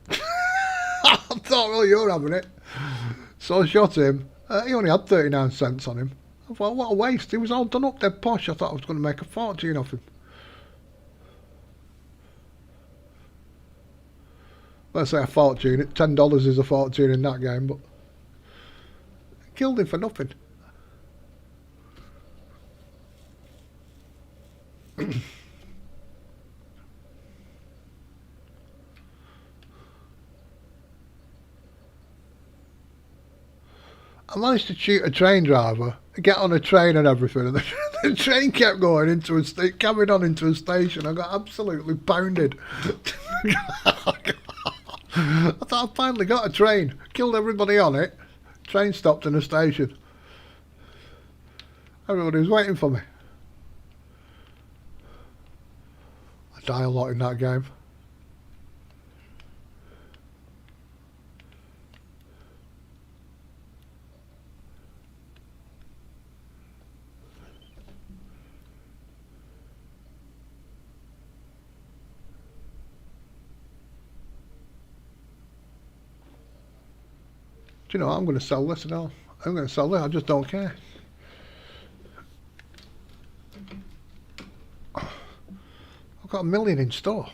I thought, well, you're having it. So I shot him. He only had 39 cents on him. I thought, what a waste. He was all done up dead posh. I thought I was going to make a fortune off him. Let's say a fortune. $10 is a fortune in that game, but I killed him for nothing. I managed to shoot a train driver, get on a train and everything, and the train kept going into carried on into a station. I got absolutely pounded. I thought I finally got a train, killed everybody on it, train stopped in a station. Everybody was waiting for me. I die a lot in that game. Do you know, I'm going to sell this now. I'm going to sell it, I just don't care. I've got 1 million in store.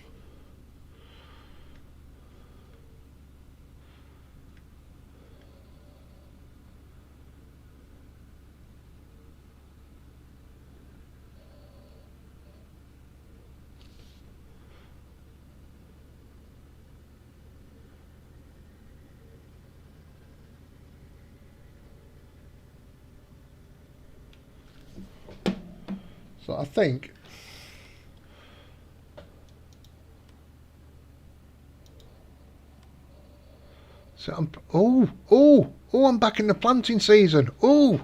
So I think so I'm back in the planting season. Oh,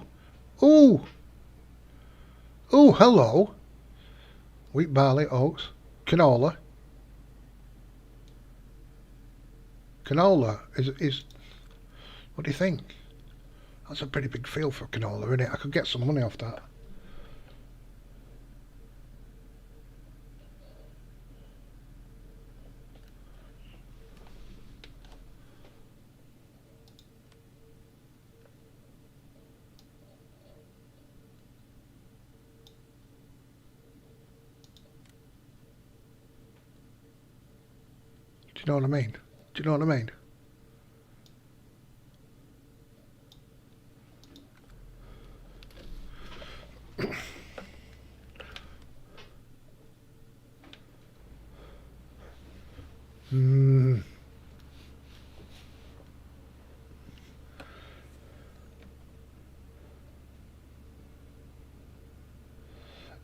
hello. Wheat, barley, oats, canola. Canola is what do you think? That's a pretty big field for canola, isn't it? I could get some money off that. Do you know what I mean? Do you know what I mean?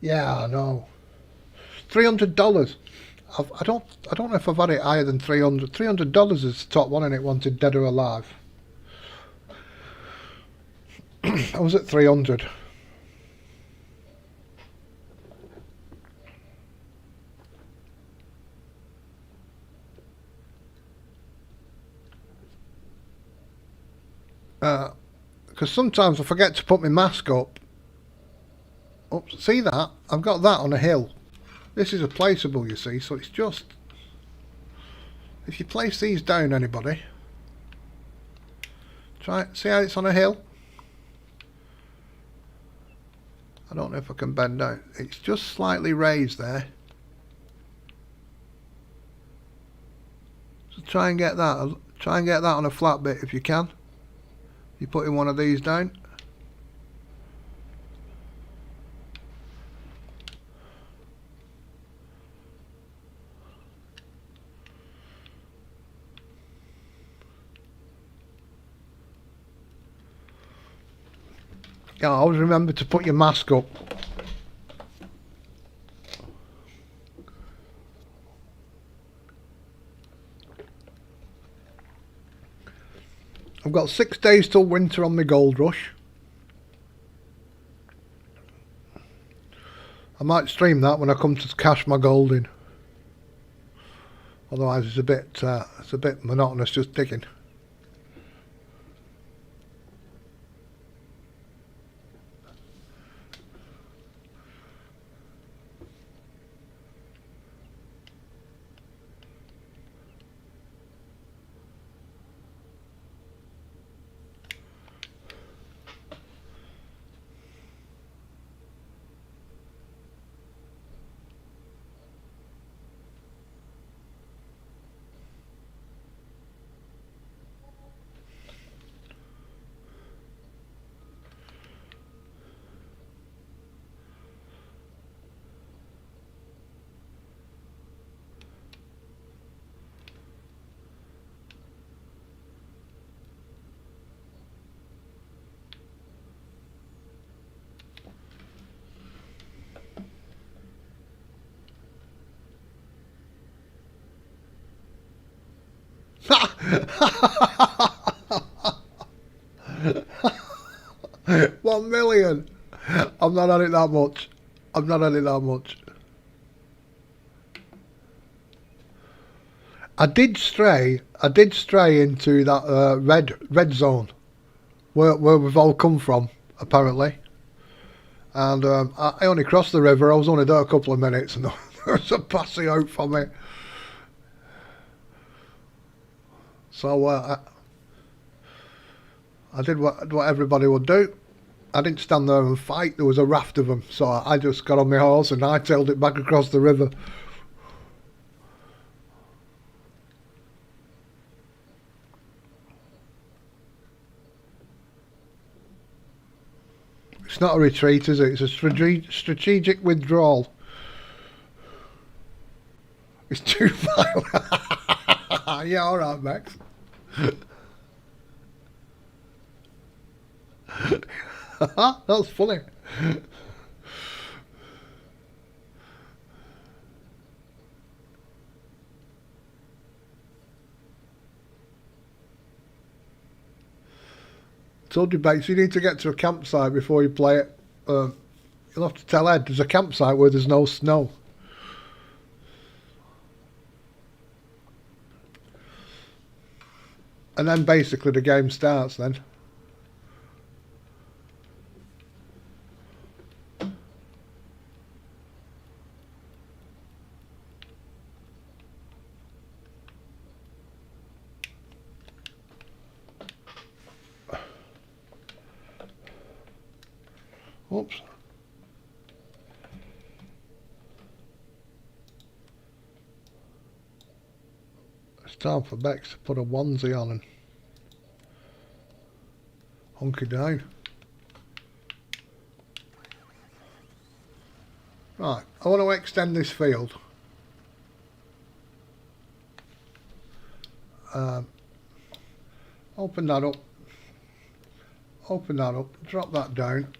Yeah, I know. $300. I don't know if I've had it higher than 300. $300 is the top one, and it wanted Dead or Alive. I was at 300. Because sometimes I forget to put my mask up. Oops, see that? I've got that on a hill. This is a placeable, you see, so it's just... If you place these down, anybody... Try it. See how it's on a hill? I don't know if I can bend down. It's just slightly raised there. So try and get that. Try and get that on a flat bit if you can. You're putting one of these down. Yeah, always remember to put your mask up. I've got 6 days till winter on my gold rush. I might stream that when I come to cash my gold in. Otherwise it's a bit monotonous just digging. $1 million. I've not had it that much. I've not had it that much. I did stray into that red zone where we've all come from, apparently. And I only crossed the river. I was only there a couple of minutes, and there was a passing out for me. So I did what everybody would do. I didn't stand there and fight. There was a raft of them, so I just got on my horse and I tailed it back across the river. It's not a retreat, is it? It's a strategic withdrawal. It's too violent. Yeah, all right, Max. That's funny. Told you, Bates, you need to get to a campsite before you play it. You'll have to tell Ed there's a campsite where there's no snow. And then basically the game starts then. Oops. It's time for Bex to put a onesie on and hunker down. Right, I want to extend this field. Open that up. Open that up. Drop that down.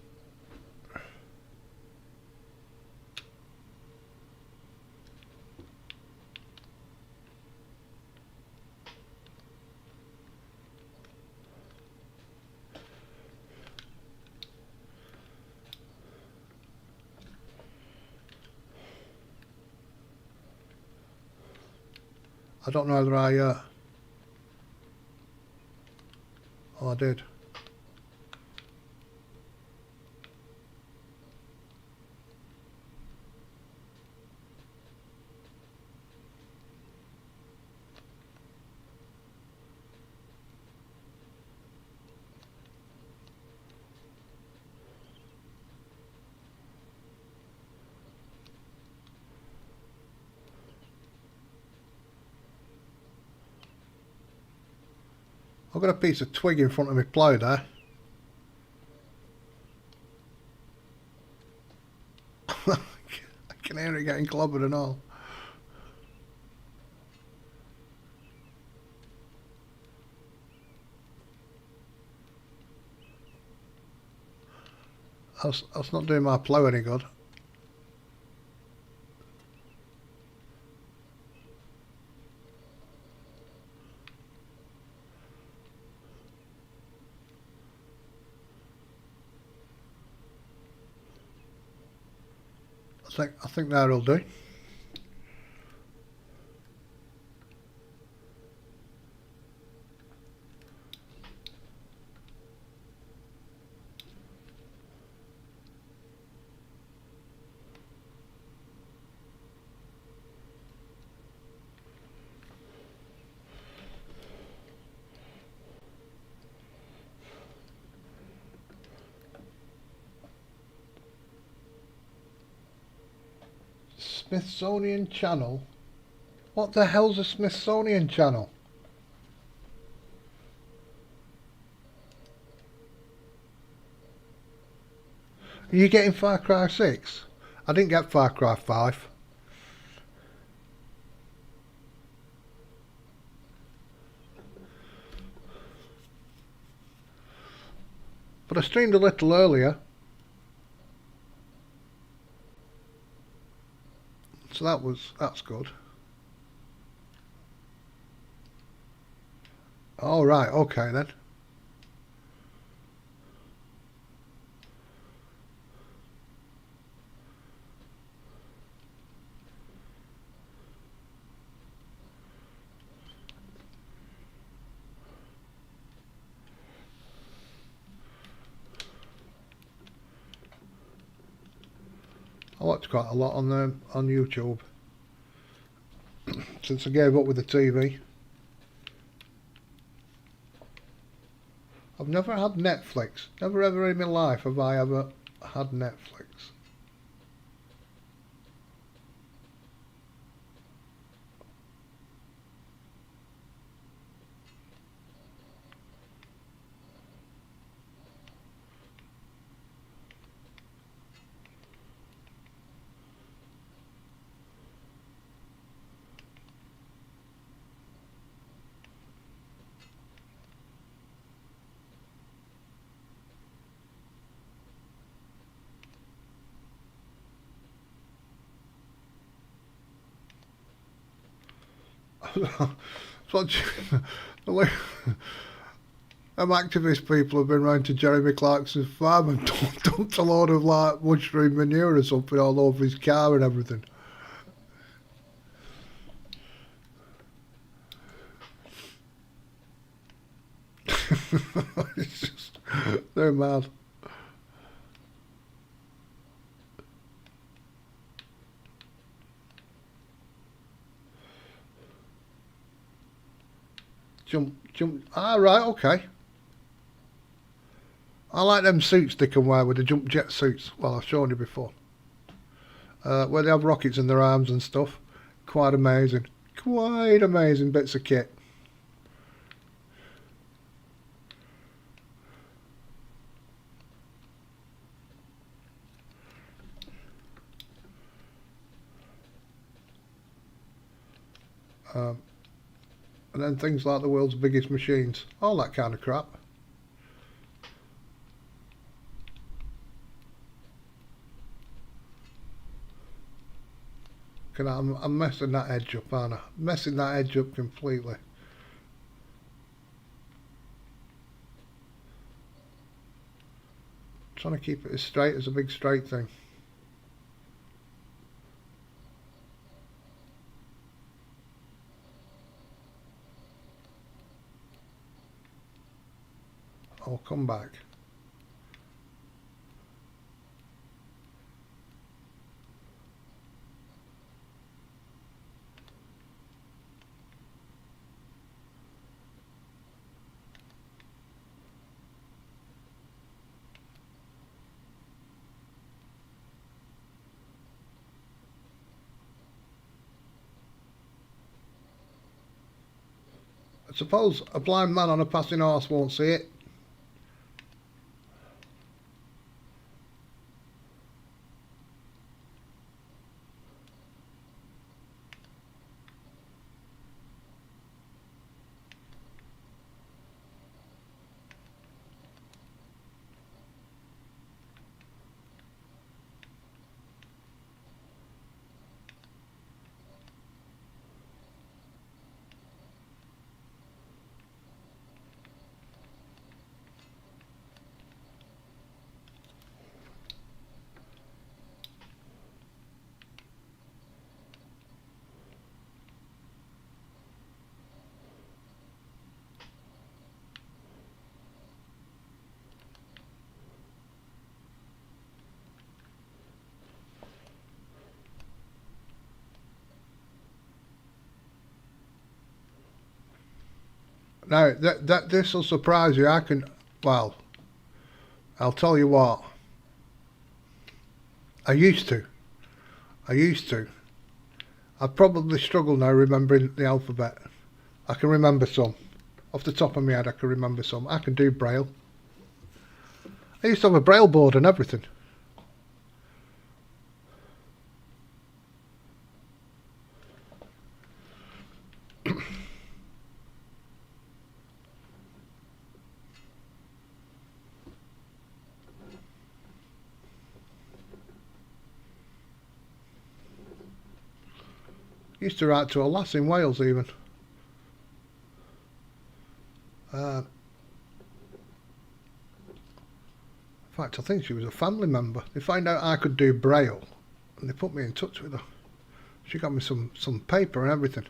I don't know whether I... Oh, I did. I've got a piece of twig in front of my plough there. I can hear it getting clobbered and all. That's not doing my plough any good. I think that'll do. Smithsonian Channel? What the hell's a Smithsonian Channel? Are you getting Far Cry 6? I didn't get Far Cry 5. But I streamed a little earlier. So that's good. All right, okay then. I watch quite a lot on YouTube since I gave up with the TV. I've never had Netflix. Never ever in my life have I ever had Netflix. Them activist people have been round to Jeremy Clarkson's farm and dumped a load of like mushroom manure or something all over his car and everything. It's just, they're mad. Jump. Ah, right, okay. I like them suits they can wear with the jump jet suits. Well, I've shown you before. Where they have rockets in their arms and stuff. Quite amazing. Quite amazing bits of kit. And then things like the world's biggest machines. All that kind of crap. I'm messing that edge up, aren't I? Messing that edge up completely. Trying to keep it as straight as a big straight thing. I'll come back. I suppose a blind man on a passing horse won't see it. Now, this will surprise you. Well, I'll tell you what. I used to. I probably struggle now remembering the alphabet. I can remember some. Off the top of my head, I can remember some. I can do Braille. I used to have a Braille board and everything. Used to write to a lass in Wales even. In fact, I think she was a family member. They found out I could do Braille and they put me in touch with her. She got me some paper and everything,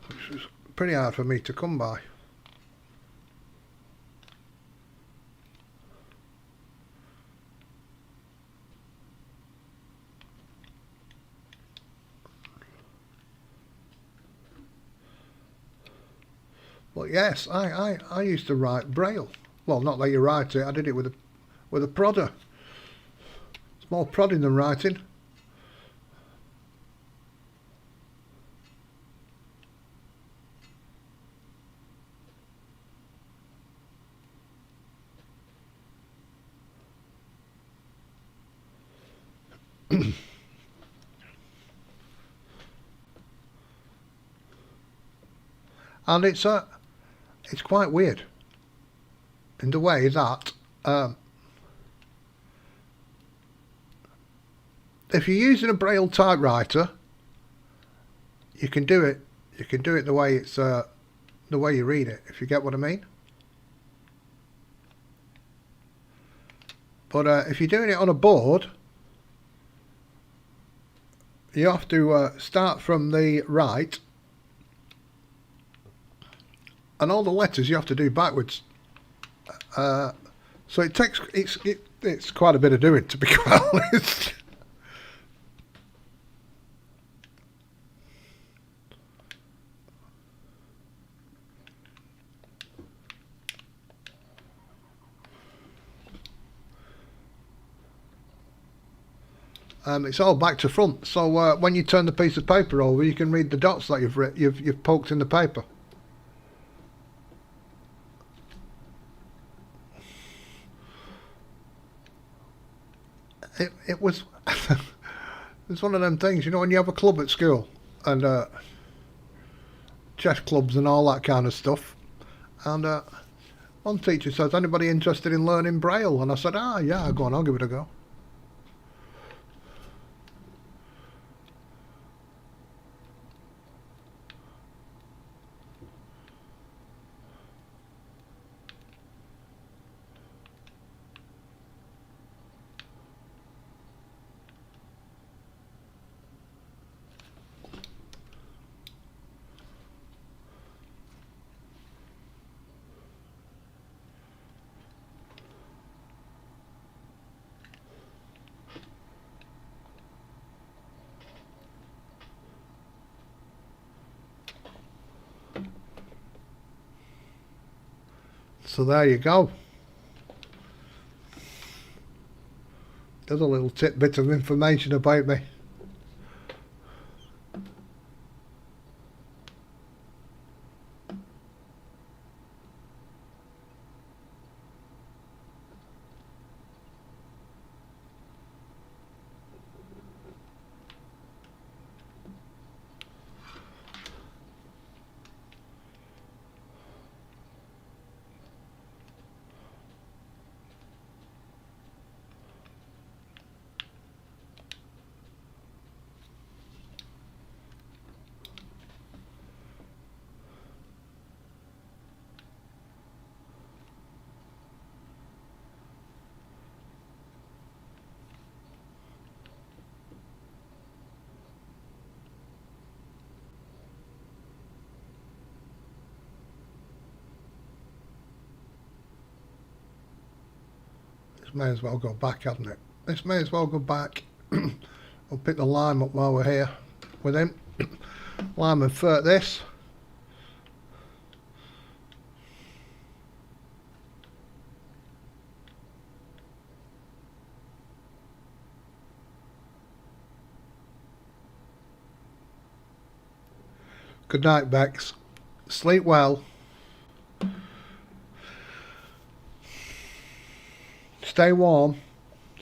which was pretty hard for me to come by. But yes, I used to write Braille. Well, not that you write it. I did it with a prodder. It's more prodding than writing. And it's quite weird in the way that if you're using a Braille typewriter, you can do it. You can do it the way it's the way you read it. If you get what I mean. But if you're doing it on a board, you have to start from the right, and all the letters you have to do backwards. So it takes it's quite a bit of doing, to be quite honest. It's all back to front, so when you turn the piece of paper over, you can read the dots that you've poked in the paper. It was it's one of them things, you know, when you have a club at school and chess clubs and all that kind of stuff, and one teacher says, anybody interested in learning Braille? And I said, yeah, go on, I'll give it a go. So there you go. There's a little tidbit of information about me. This may as well go back, hasn't it? This may as well go back. I'll pick the lime up while we're here with him. Lime and fert this. Good night, Bex. Sleep well. Stay warm.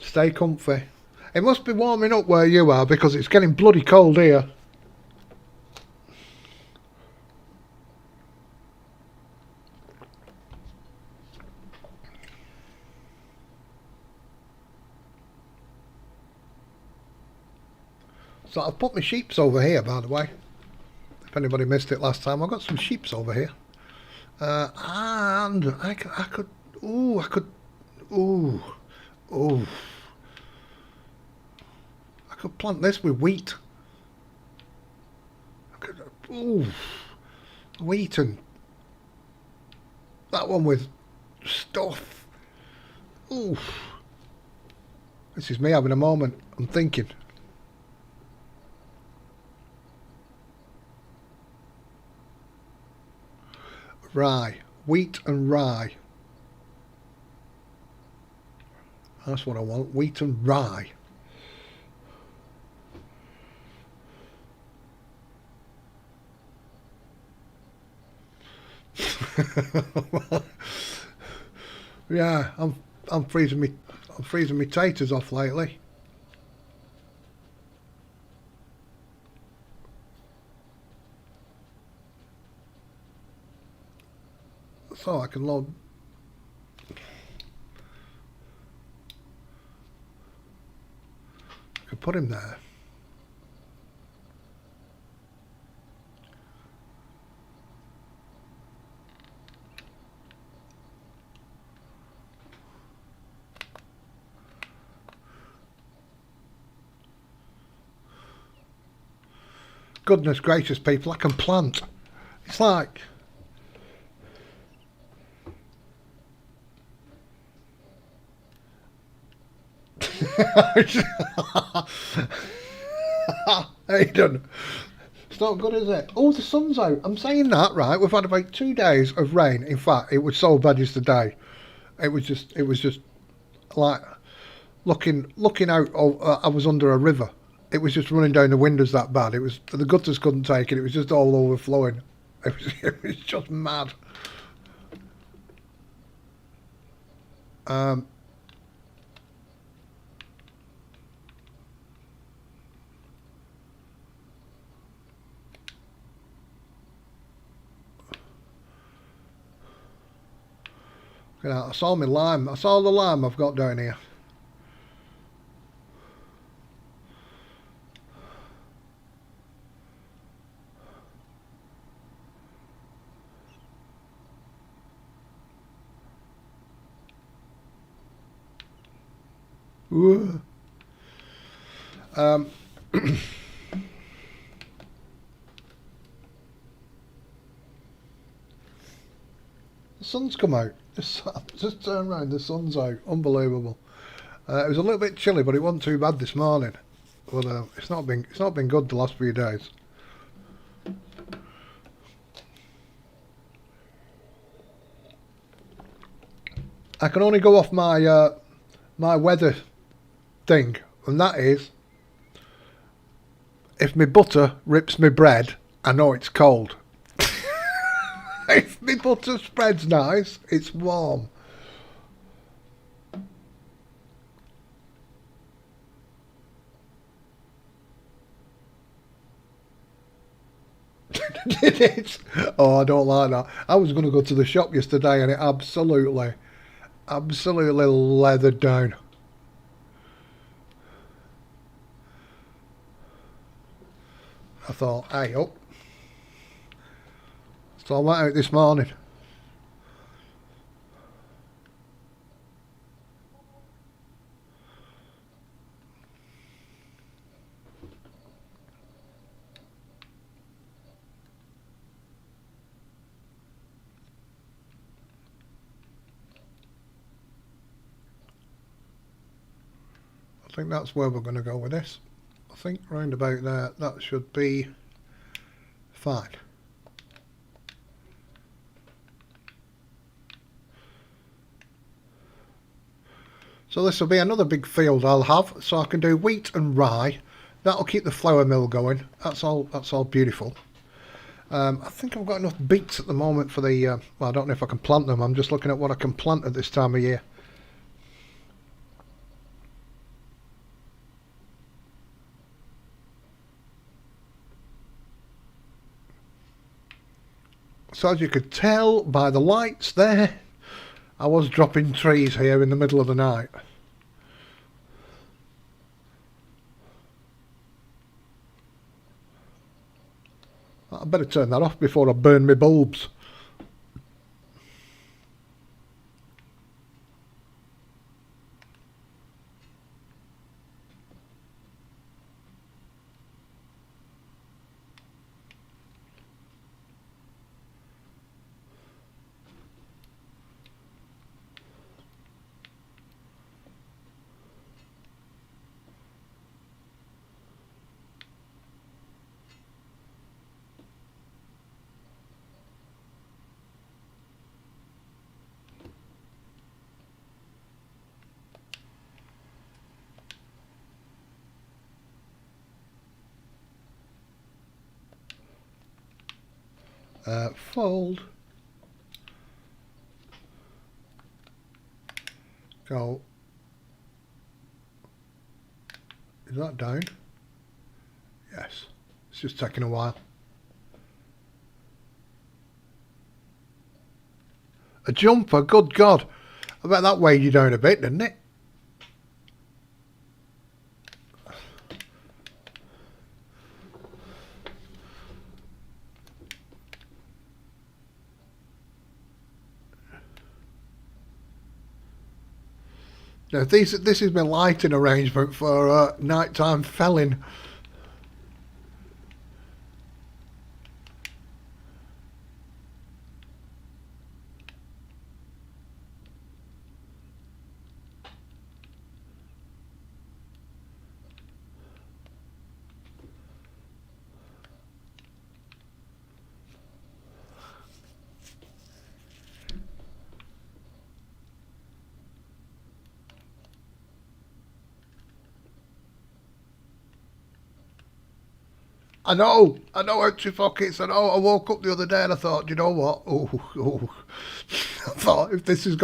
Stay comfy. It must be warming up where you are because it's getting bloody cold here. So I've put my sheeps over here, by the way. If anybody missed it last time, I've got some sheeps over here. And I could, I could plant this with wheat. I could, wheat, and that one with stuff. Ooh. This is me having a moment. I'm thinking. Rye. Wheat and rye. That's what I want. Wheat and rye. Yeah, I'm freezing me taters off lately. So I can load. I can put him there. Goodness gracious, people, I can plant. It's like... Aidan, it's not good, is it? Oh, the sun's out. I'm saying that, right? We've had about 2 days of rain. In fact, it was so bad yesterday. It was just like looking out. I was under a river. It was just running down the windows that bad. It was, the gutters couldn't take it. It was just all overflowing. It was just mad. I saw my lime. I saw the lime I've got down here. Ooh. The sun's come out. Just turn around, the sun's out. Unbelievable. It was a little bit chilly, but it wasn't too bad this morning. But it's not been good the last few days. I can only go off my my weather thing, and that is, if my butter rips my bread, I know it's cold. If my butter spreads nice, it's warm. Did it? Oh, I don't like that. I was going to go to the shop yesterday and it absolutely leathered down. I thought, hey up. So I went out this morning. I think that's where we're going to go with this. I think round about there, that should be fine. So this will be another big field I'll have, so I can do wheat and rye. That'll keep the flour mill going. That's all beautiful. I think I've got enough beets at the moment for the, well, I don't know if I can plant them. I'm just looking at what I can plant at this time of year. So as you could tell by the lights there, I was dropping trees here in the middle of the night. I better turn that off before I burn my bulbs. Fold. Go. Is that down? Yes. It's just taking a while. A jumper? Good God. I bet that weighed you down a bit, didn't it? Now this is my lighting arrangement for nighttime felling. I know empty pockets. I know. I woke up the other day and I thought, you know what? Oh. I thought if this is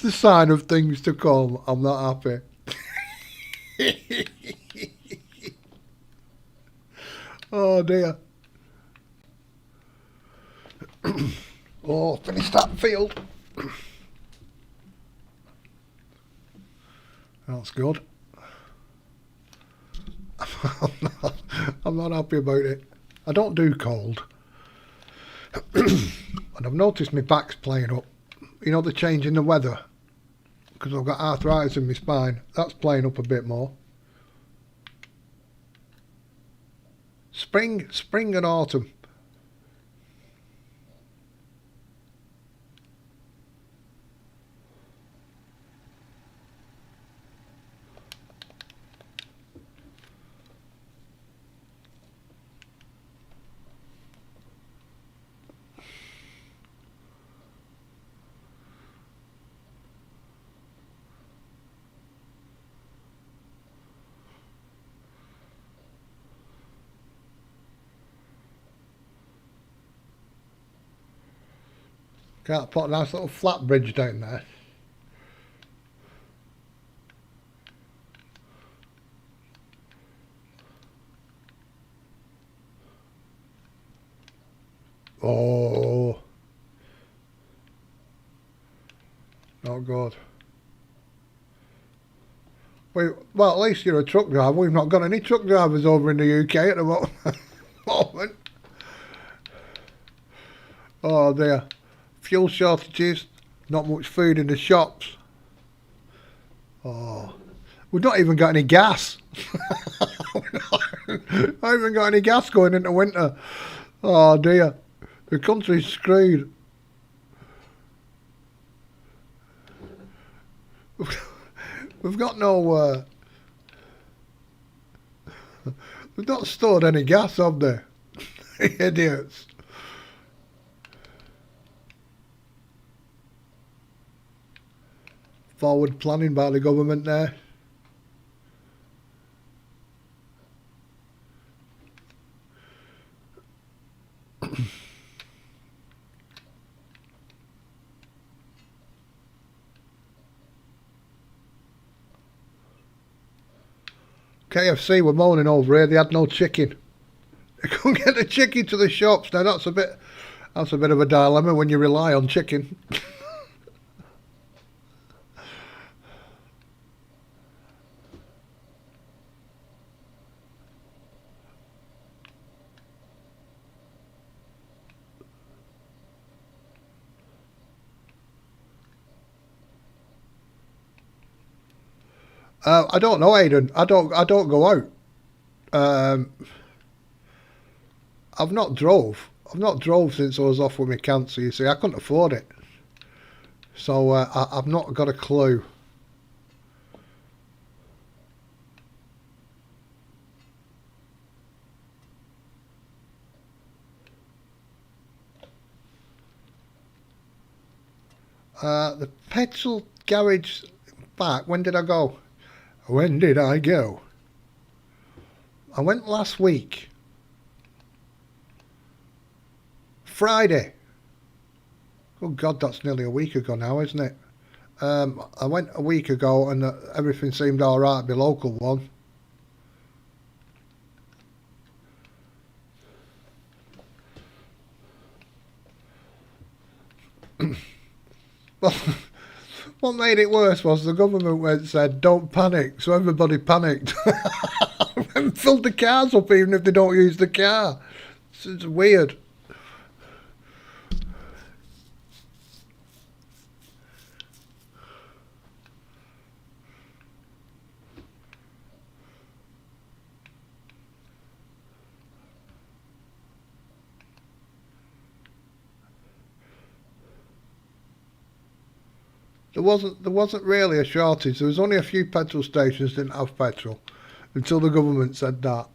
the sign of things to come, I'm not happy. Oh dear. Oh, finished that field. That's good. I'm not happy about it. I don't do cold. And I've noticed my back's playing up. You know, the change in the weather. Because I've got arthritis in my spine. That's playing up a bit more. Spring and autumn. Can't put a nice little flat bridge down there. Oh, not good. Well, at least you're a truck driver. We've not got any truck drivers over in the UK at the moment. Oh dear. Fuel shortages, not much food in the shops. Oh, we've not even got any gas. I haven't got any gas going into winter. Oh dear. The country's screwed. We've got no... we've not stored any gas, have they? Idiots. Forward planning by the government there. KFC were moaning over here. They had no chicken. They couldn't get the chicken to the shops. Now that's a bit of a dilemma when you rely on chicken. I don't know, Aidan. I don't go out. I've not drove since I was off with my cancer. You see, I couldn't afford it, so I've not got a clue. The petrol garage back. When did I go? When did I go? I went last week. Friday. Oh God, that's nearly a week ago now, isn't it? I went a week ago and everything seemed alright, the local one. Well, what made it worse was the government went and said, don't panic, so everybody panicked. And filled the cars up even if they don't use the car. It's weird. There wasn't really a shortage. There was only a few petrol stations didn't have petrol until the government said that.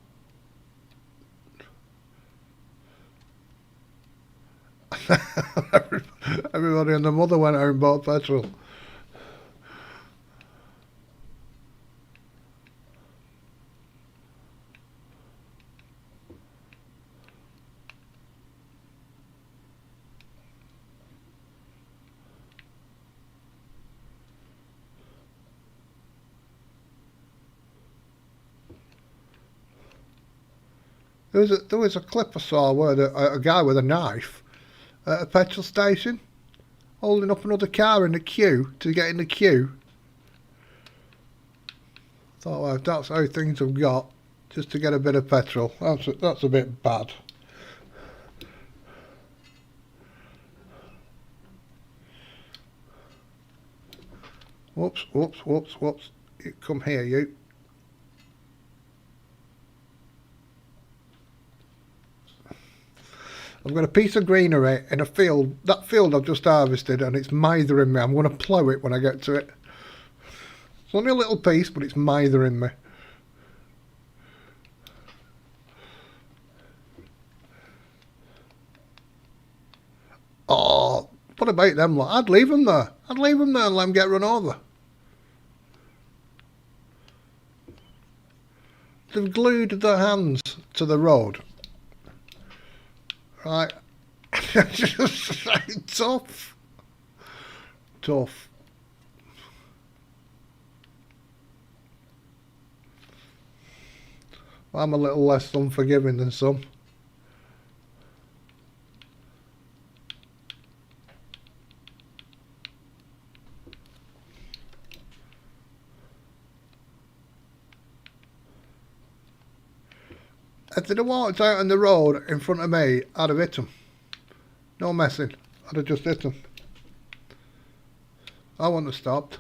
Everybody and their mother went out and bought petrol. There was a clip I saw where a guy with a knife at a petrol station holding up another car in the queue to get in the queue. I thought, well, if that's how things have got, just to get a bit of petrol, that's a bit bad. Whoops, whoops, whoops, whoops. You come here, you. I've got a piece of greenery in a field. That field I've just harvested and it's mithering me. I'm going to plough it when I get to it. It's only a little piece, but it's mithering me. Oh, what about them lot? I'd leave them there. I'd leave them there and let them get run over. They've glued their hands to the road. Right. Just tough. tough. I'm a little less unforgiving than some. If they'd have walked out on the road in front of me, I'd have hit them. No messing. I'd have just hit them. I wouldn't have stopped.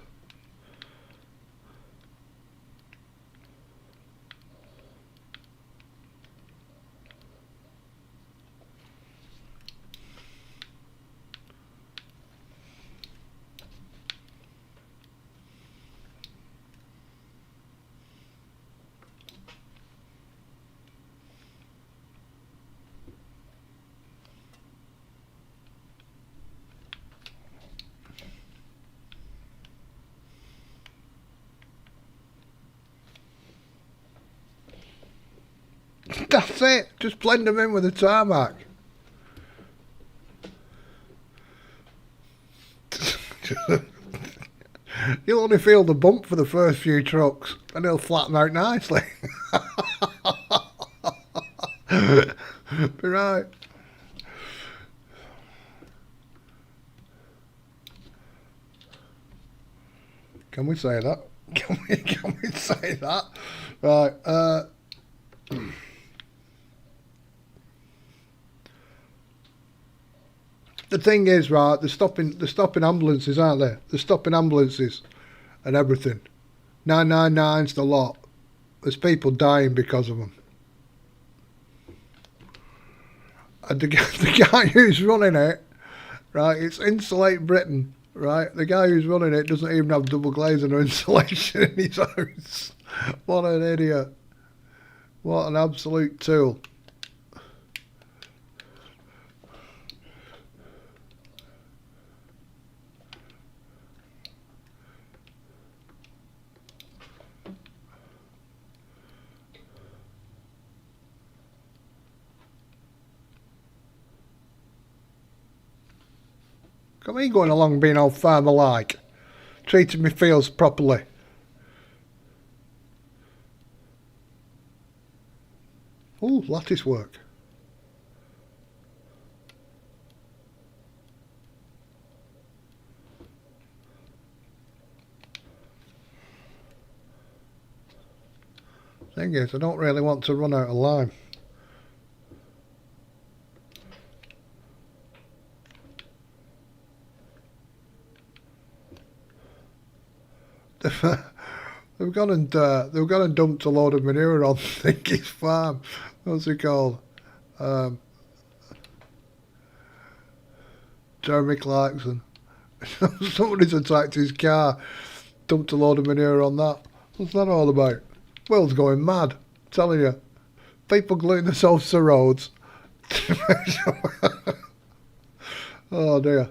That's it. Just blend them in with the tarmac. You'll only feel the bump for the first few trucks, and they'll flatten out nicely. Be right. Can we say that? Can we say that? Right. The thing is, right, they're stopping ambulances, aren't they? They're stopping ambulances and everything. 999's the lot. There's people dying because of them. And the guy who's running it, right, it's Insulate Britain, right? The guy who's running it doesn't even have double glazing or insulation in his house. What an idiot. What an absolute tool. Got me going along being all farmer-like, treating me fields properly. Ooh, lattice work. Thing is, I don't really want to run out of lime. They've gone and dumped a load of manure on Thinky's farm. What's it called? Jeremy Clarkson. Somebody's attacked his car, dumped a load of manure on that. What's that all about? World's going mad. I'm telling you. People gluing themselves to roads. Oh dear.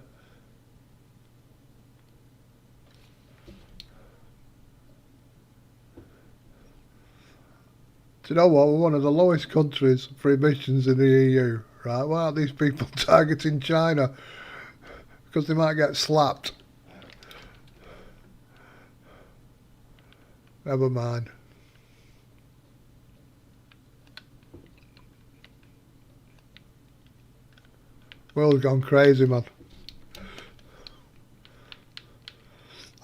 Do you know what? We're one of the lowest countries for emissions in the EU, right? Why aren't these people targeting China? Because they might get slapped. Never mind. World's gone crazy, man.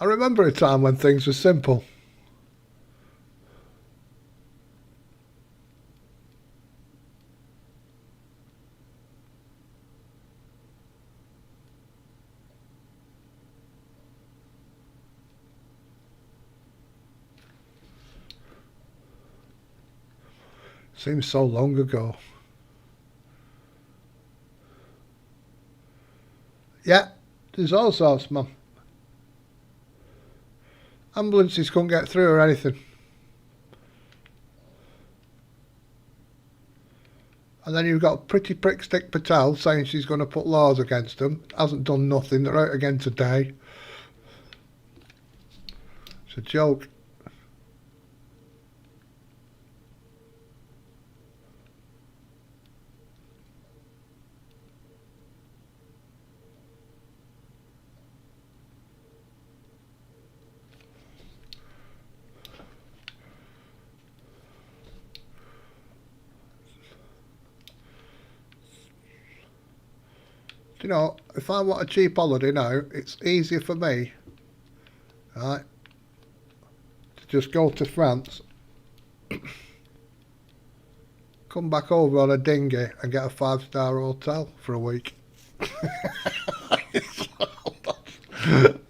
I remember a time when things were simple. Seems so long ago. Yeah, there's all sorts, man. Ambulances couldn't get through or anything. And then you've got Pretty Prickstick Patel saying she's going to put laws against them. Hasn't done nothing. They're out again today. It's a joke. Do you know, if I want a cheap holiday now, it's easier for me, right, to just go to France, come back over on a dinghy and get a 5-star hotel for a week.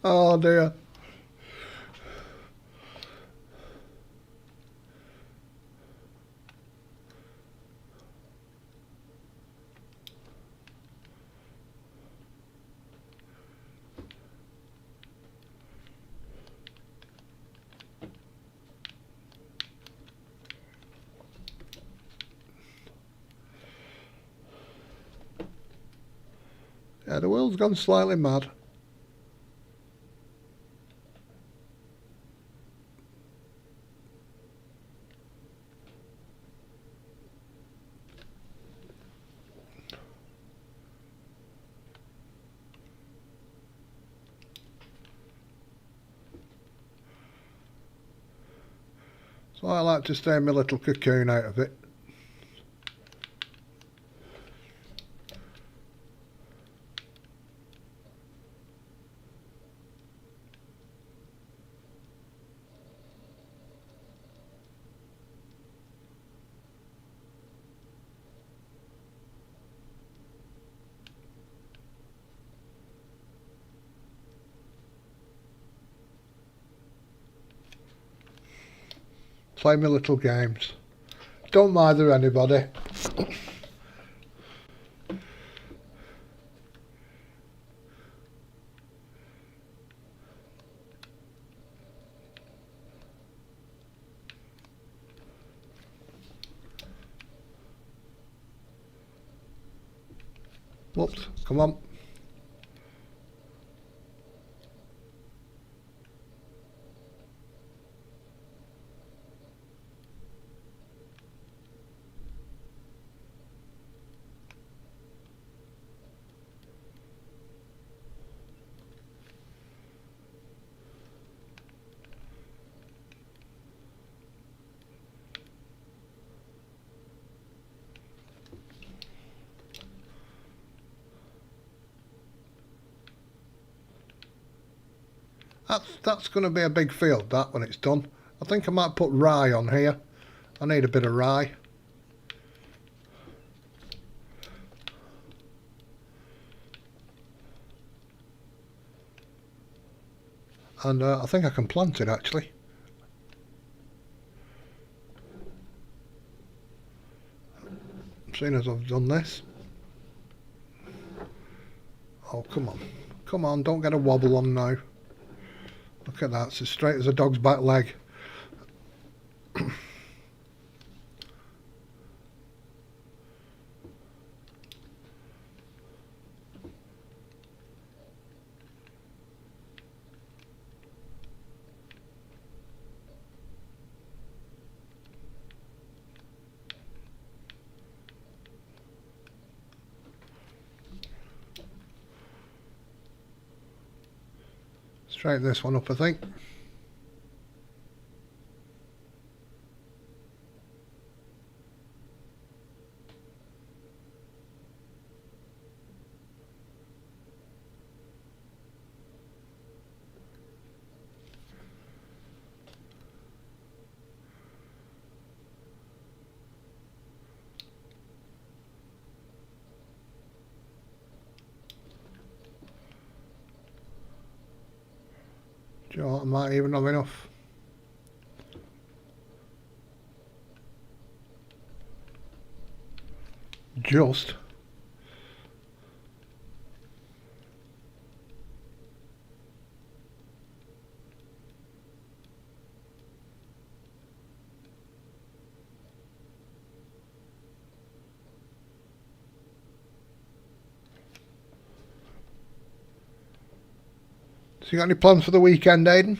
Oh dear. Yeah, the world's gone slightly mad. So I like to stay in my little cocoon out of it. Play my little games. Don't bother anybody. Whoops, come on. That's going to be a big field, that, when it's done. I think I might put rye on here. I need a bit of rye. And I think I can plant it, actually. Seeing as I've done this. Oh, come on. Come on, don't get a wobble on now. Look at that, it's as straight as a dog's back leg. Straighten this one up, I think. Do you know what, I might even have enough. Just. So you got any plans for the weekend, Aidan?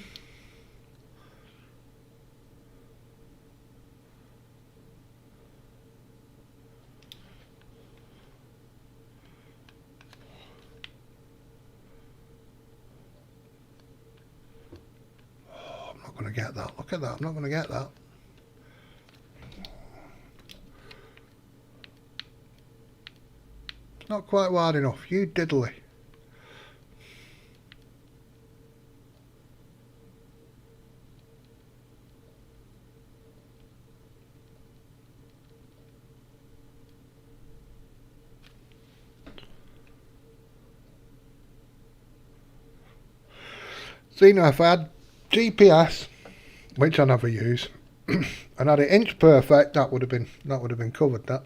Oh, I'm not going to get that. Look at that. I'm not going to get that. Not quite wide enough. You diddly. See now, if I had GPS, which I never use, and had it inch perfect, that would have been covered. That.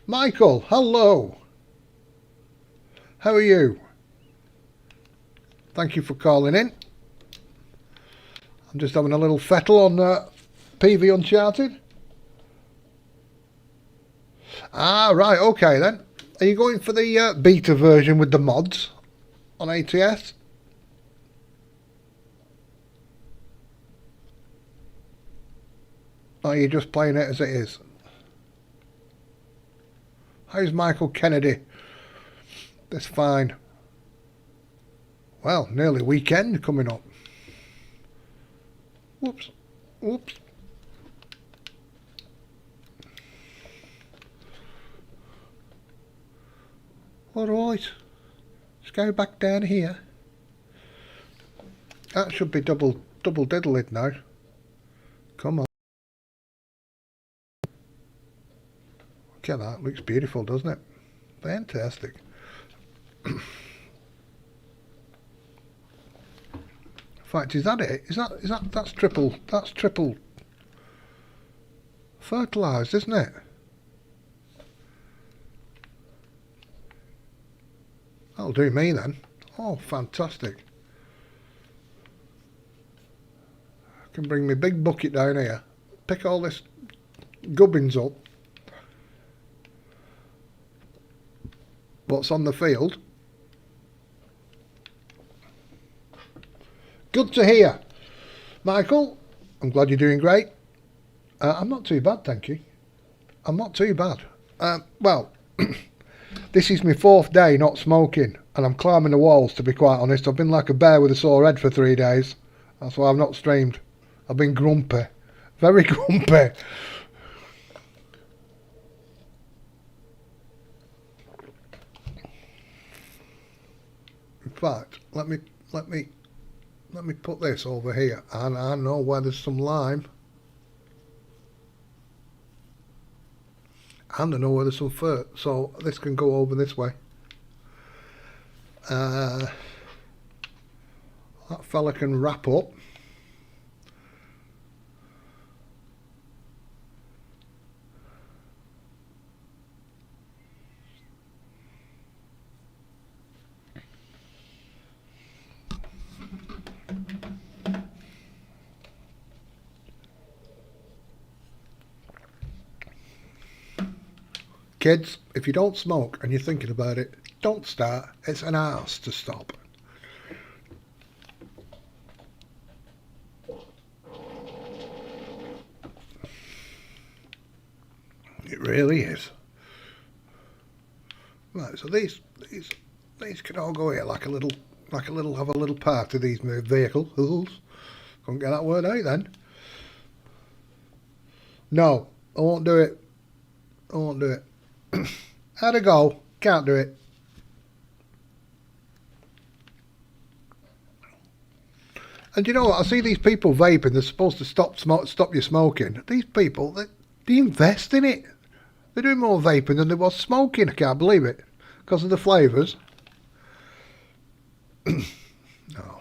Michael, hello. How are you? Thank you for calling in. I'm just having a little fettle on PV Uncharted. Ah, right, okay then. Are you going for the beta version with the mods on ATS? Or are you just playing it as it is? How's Michael Kennedy? That's fine. Well, nearly weekend coming up. Whoops. Whoops. Alright. Let's go back down here. That should be double diddled now. Come on. Look at that. Looks beautiful, doesn't it? Fantastic. In fact, is that it? That's triple fertilised, isn't it? That'll do me then. Oh, fantastic. I can bring my big bucket down here, pick all this gubbins up. What's on the field? Good to hear. Michael, I'm glad you're doing great. I'm not too bad, thank you. I'm not too bad. Well, this is my 4th day not smoking, and I'm climbing the walls, to be quite honest. I've been like a bear with a sore head for 3 days. That's why I've not streamed. I've been grumpy. Very grumpy. In fact, let me put this over here, and I know where there's some lime. And I know where there's some fur, so this can go over this way. That fella can wrap up. Kids, if you don't smoke and you're thinking about it, don't start. It's an arse to stop. It really is. Right, so these can all go here like a little have a little part of these vehicles. Couldn't get that word out then. No, I won't do it. I won't do it. How'd it go? Can't do it. And you know what? I see these people vaping. They're supposed to stop you smoking. These people, they invest in it. They're doing more vaping than they was smoking. I can't believe it. Because of the flavours. No.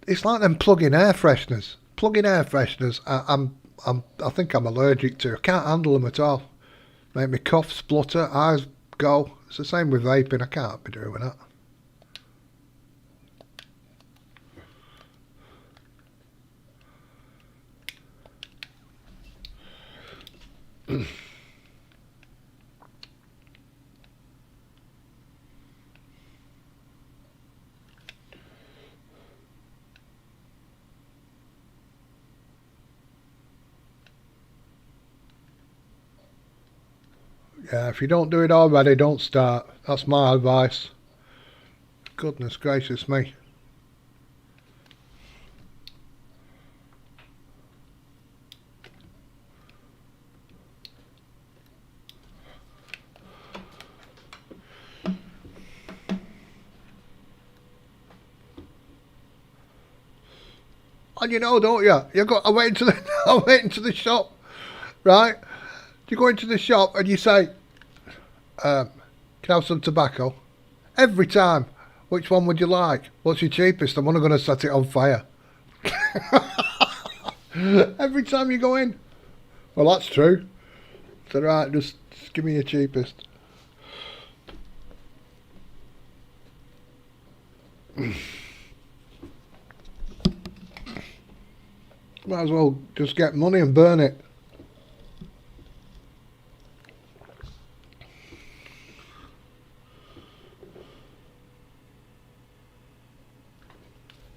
It's like them plug-in air fresheners. Plug-in air fresheners. I think I'm allergic to. I can't handle them at all. Make me cough, splutter, eyes go. It's the same with vaping. I can't be doing that. Yeah, if you don't do it already, don't start. That's my advice. Goodness gracious me. And you know, don't you? I went into the I went into the shop, right? You go into the shop and you say, "Can I have some tobacco?" Every time. Which one would you like? What's your cheapest? I'm only going to set it on fire. Every time you go in. Well, that's true. So right, just give me your cheapest. Might as well just get money and burn it.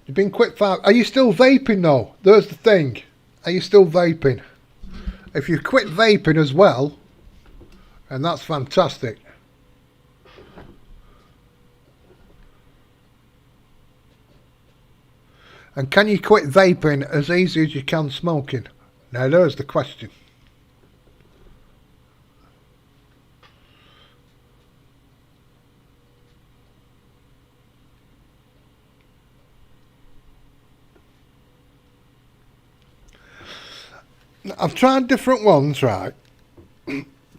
You've been quick fire. Are you still vaping though? There's the thing. Are you still vaping? If you quit vaping as well, and that's fantastic. And can you quit vaping as easy as you can smoking? Now there's the question. I've tried different ones, right?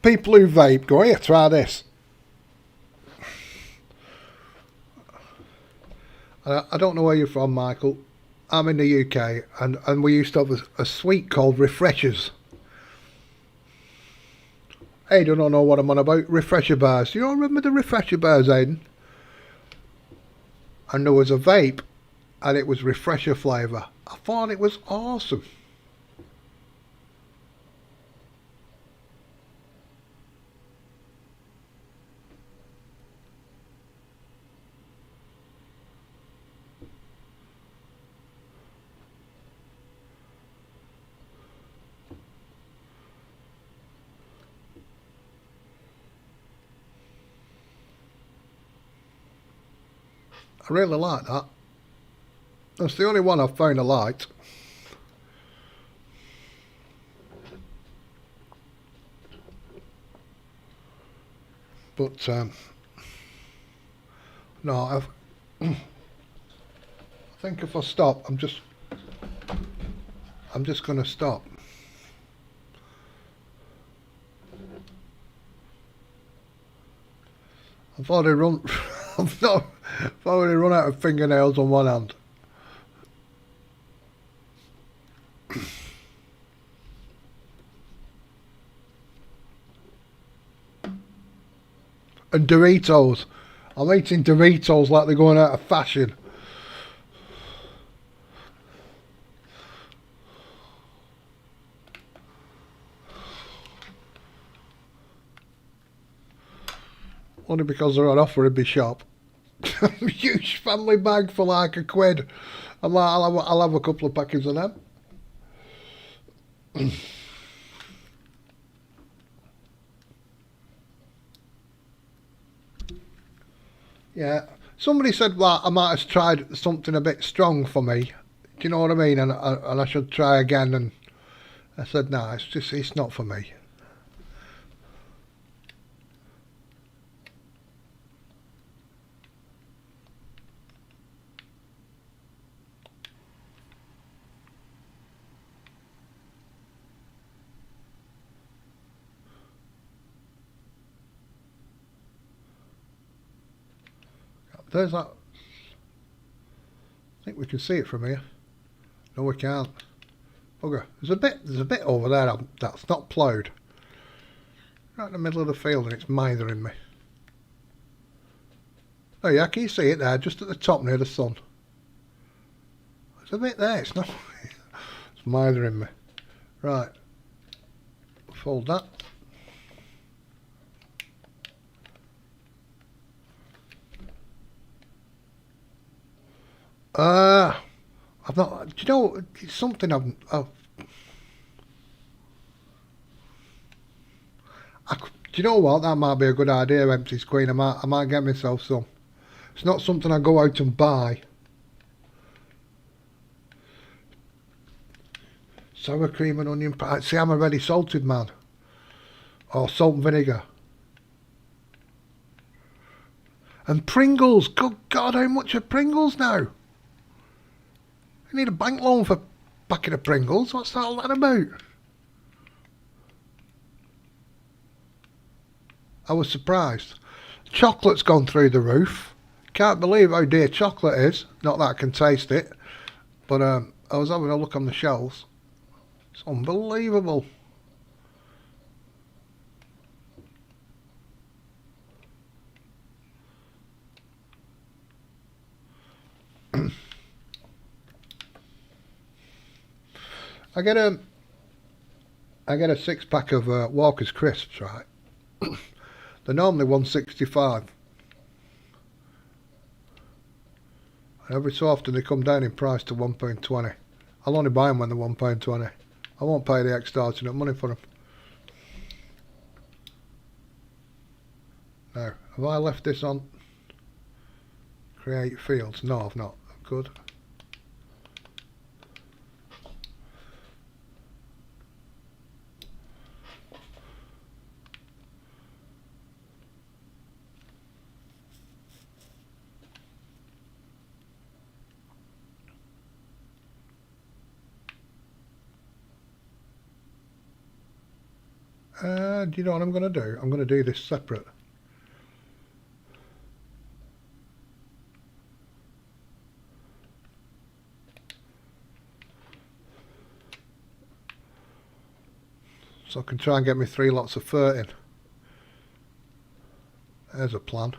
People who vape go, here, try this. I don't know where you're from, Michael. I'm in the UK, and we used to have a sweet called Refreshers. Aidan don't know what I'm on about. Refresher bars. You all remember the Refresher bars, Aidan? And there was a vape, and it was Refresher flavour. I thought it was awesome. I really like that. That's the only one I've found I liked. But no, I think if I stop, I'm just going to stop. I've already run. I've already run out of fingernails on one hand. And Doritos. I'm eating Doritos like they're going out of fashion. Only because they're on offer in my shop. Huge family bag for like £1. I'm like, I'll have a couple of packets of them. Yeah. Somebody said, well, I might have tried something a bit strong for me. Do you know what I mean? And I should try again. And I said, no, it's not for me. There's that. I think we can see it from here. No, we can't. Bugger. There's a bit over there that's not ploughed. Right in the middle of the field, and it's mithering me. Oh yeah, can you see it there, just at the top near the sun? There's a bit there. It's not. It's mithering me. Right. Fold that. I've not. Do you know? It's something do you know what? That might be a good idea. Empty screen. I might get myself some. It's not something I go out and buy. Sour cream and onion pie. See, I'm a ready salted man. Or salt and vinegar. And Pringles. Good God, how much are Pringles now? I need a bank loan for packet of Pringles. What's that all that about? I was surprised. Chocolate's gone through the roof. Can't believe how dear chocolate is. Not that I can taste it. But I was having a look on the shelves. It's unbelievable. I get a 6-pack of Walker's crisps, right? They're normally $1.65. And every so often they come down in price to £1.20. I'll only buy them when they're £1.20. I won't pay the extortionate money for them. Now, have I left this on? Create fields? No, I've not. Good. Do you know what I'm going to do? I'm going to do this separate. So I can try and get me 3 lots of fur in. There's a plan.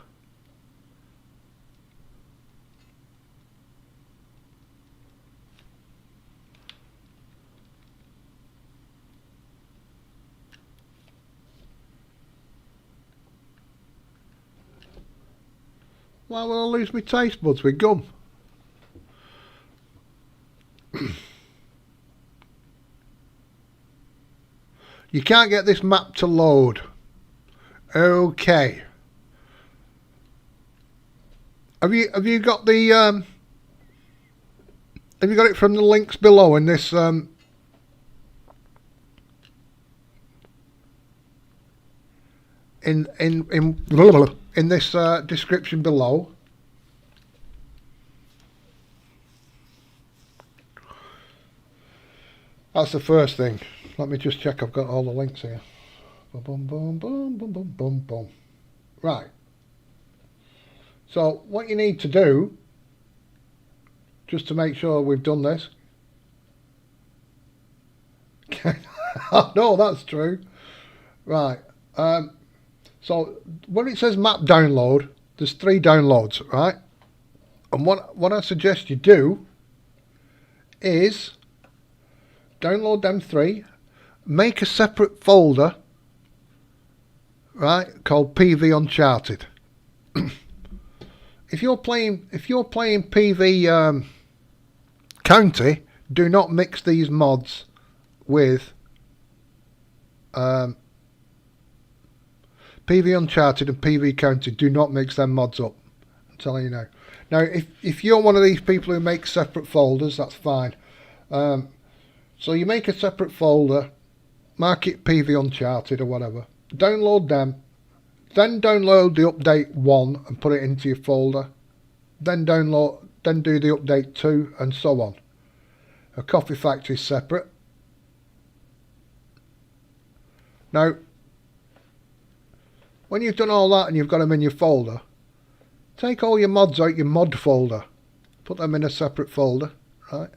Why will I lose my taste buds with gum? You can't get this map to load. Okay. Have you got the have you got it from the links below in this in this description below? That's the first thing. Let me just check I've got all the links here. Boom, boom, boom, boom, boom, boom, boom. Right. So what you need to do, just to make sure we've done this. No, that's true. Right. So when it says map download, there's 3 downloads, right? And what I suggest you do is download them 3, make a separate folder, right, called PV Uncharted. If you're playing PV County, do not mix these mods with PV Uncharted and PV County. Do not mix them mods up. I'm telling you now. Now, if you're one of these people who make separate folders, that's fine. So you make a separate folder, mark it PV Uncharted or whatever, download them, then download the update 1 and put it into your folder, then do the update 2 and so on. A Coffee Factory is separate. Now, when you've done all that and you've got them in your folder, take all your mods out your mod folder, put them in a separate folder, right?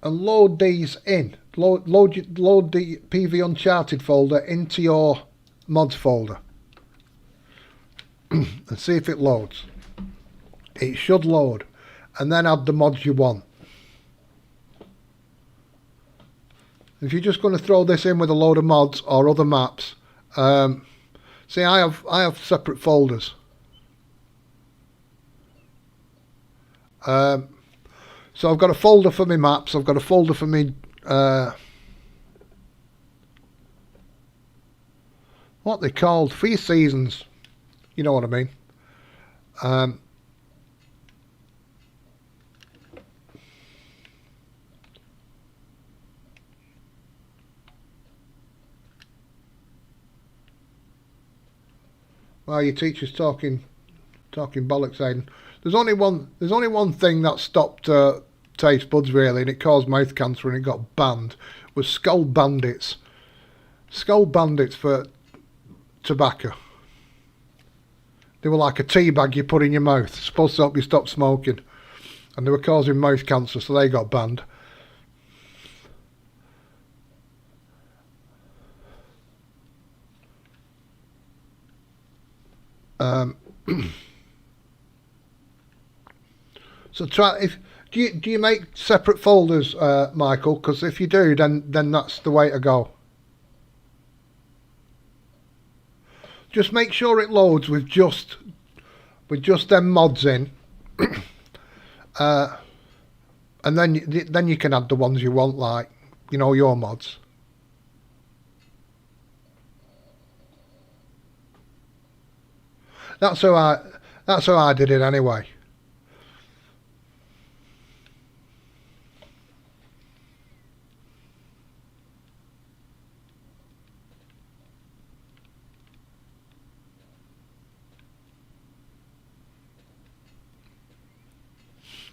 And load these in. Load the PV Uncharted folder into your mods folder and see if it loads. It should load, and then add the mods you want. If you're just going to throw this in with a load of mods or other maps, see, I have separate folders. So I've got a folder for my maps. I've got a folder for me. What they called for your seasons. You know what I mean. Well, your teacher's talking bollocks, Aiden. There's only one thing that stopped taste buds really, and it caused mouth cancer and it got banned, was Skull Bandits. Skull Bandits for tobacco. They were like a tea bag you put in your mouth, supposed to help you stop smoking, and they were causing mouth cancer, so they got banned. So try do you make separate folders, Michael? Because if you do, then that's the way to go. Just make sure it loads with just them mods in, and then you can add the ones you want, like your mods. That's how I did it anyway.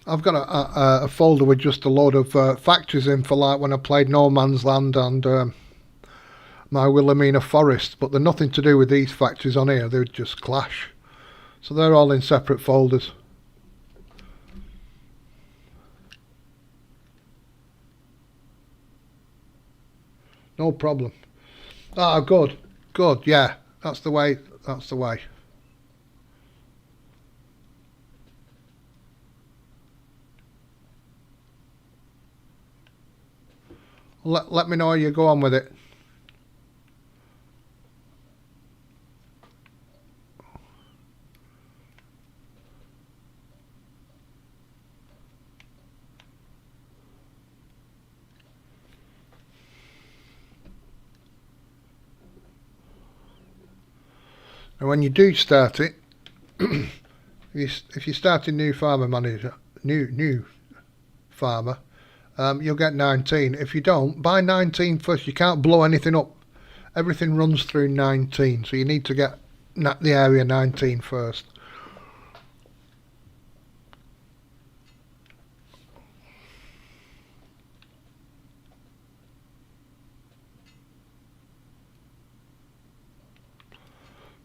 I've got a folder with just a load of factories in for, like, when I played No Man's Land and my Wilhelmina Forest, but they're nothing to do with these factories on here, they would just clash. So they're all in separate folders. No problem. Ah, good, yeah, that's the way. Let me know how you go on with it. And when you do start it, if you start a new farmer manager, new farmer, you'll get 19. If you don't, buy 19 first. You can't blow anything up. Everything runs through 19, so you need to get the area 19 first.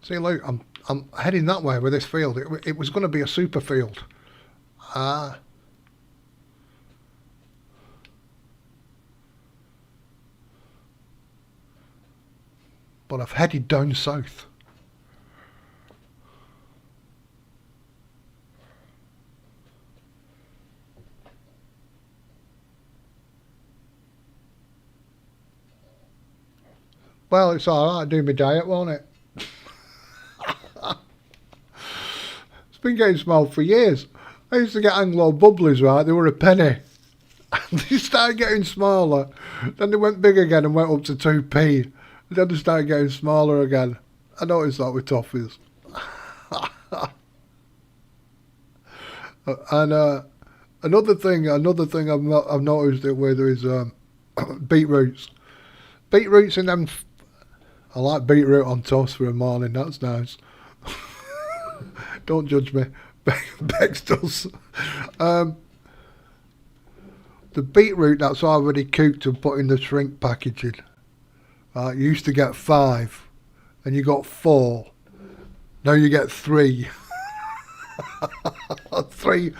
See, look, I'm heading that way with this field. It was going to be a super field. But I've headed down south. Well, it's alright, do my diet, won't it? It's been getting small for years. I used to get Anglo Bubblies, right? They were a penny. And they started getting smaller. Then they went big again and went up to 2p. And then they started getting smaller again. I noticed that with toffees. And another thing I've noticed it with is beetroots. Beetroots in them. I like beetroot on toast for a morning. That's nice. Don't judge me. Bex does. The beetroot that's already cooked and put in the shrink packaging. You used to get 5, and you got 4. Now you get 3. 3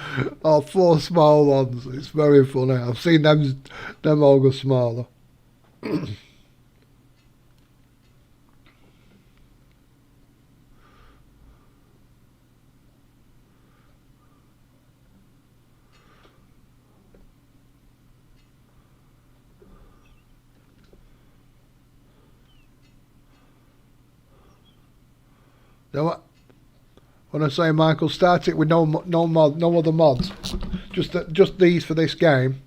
or 4 small ones. It's very funny. I've seen them all go smaller. Now, when I say, Michael, start it with no other mods, just these for this game.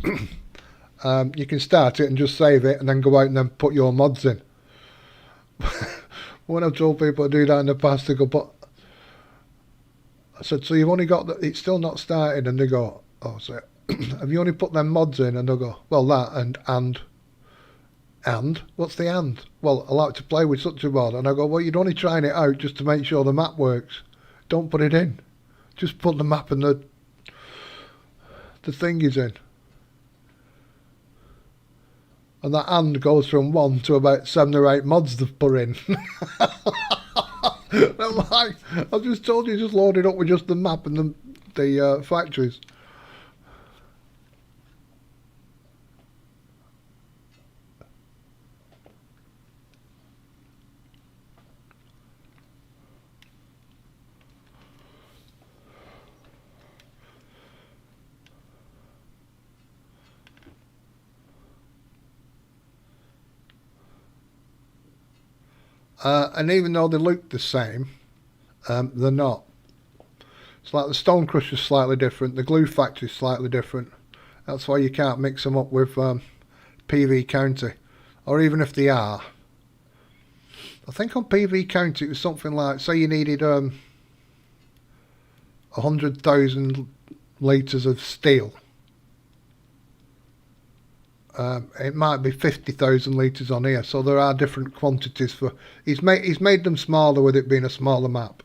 You can start it and just save it, and then go out and then put your mods in. When I've told people to do that in the past, they go, but I said, so you've only got it's still not started, and they go, oh, so have you only put them mods in? And they'll go, well, that and what's the and? Well, I like to play with such a mod. And I go, well, you're only trying it out just to make sure the map works. Don't put it in. Just put the map and the the thing is in. And that hand goes from 1 to about 7 or 8 mods they've put in. I'm like, I just told you, just load it up with just the map and the factories. And even though they look the same, they're not. It's like the Stone Crusher's slightly different, the Glue Factory's slightly different. That's why you can't mix them up with PV County. Or even if they are. I think on PV County it was something like, say you needed 100,000 litres of steel. It might be 50,000 litres on here, so there are different quantities for. He's made them smaller with it being a smaller map.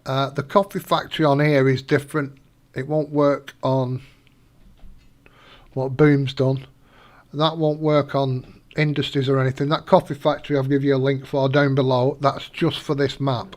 The coffee factory on here is different. It won't work on what Boom's done. That won't work on industries or anything. That coffee factory I'll give you a link for down below. That's just for this map.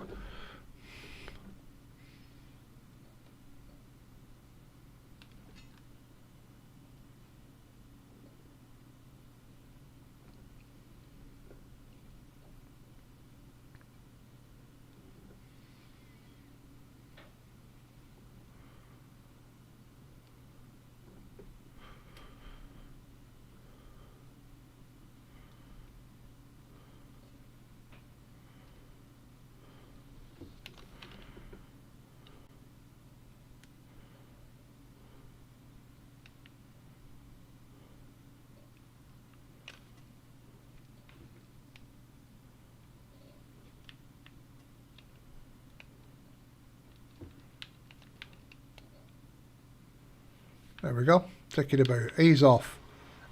There we go. Take it about. He's off.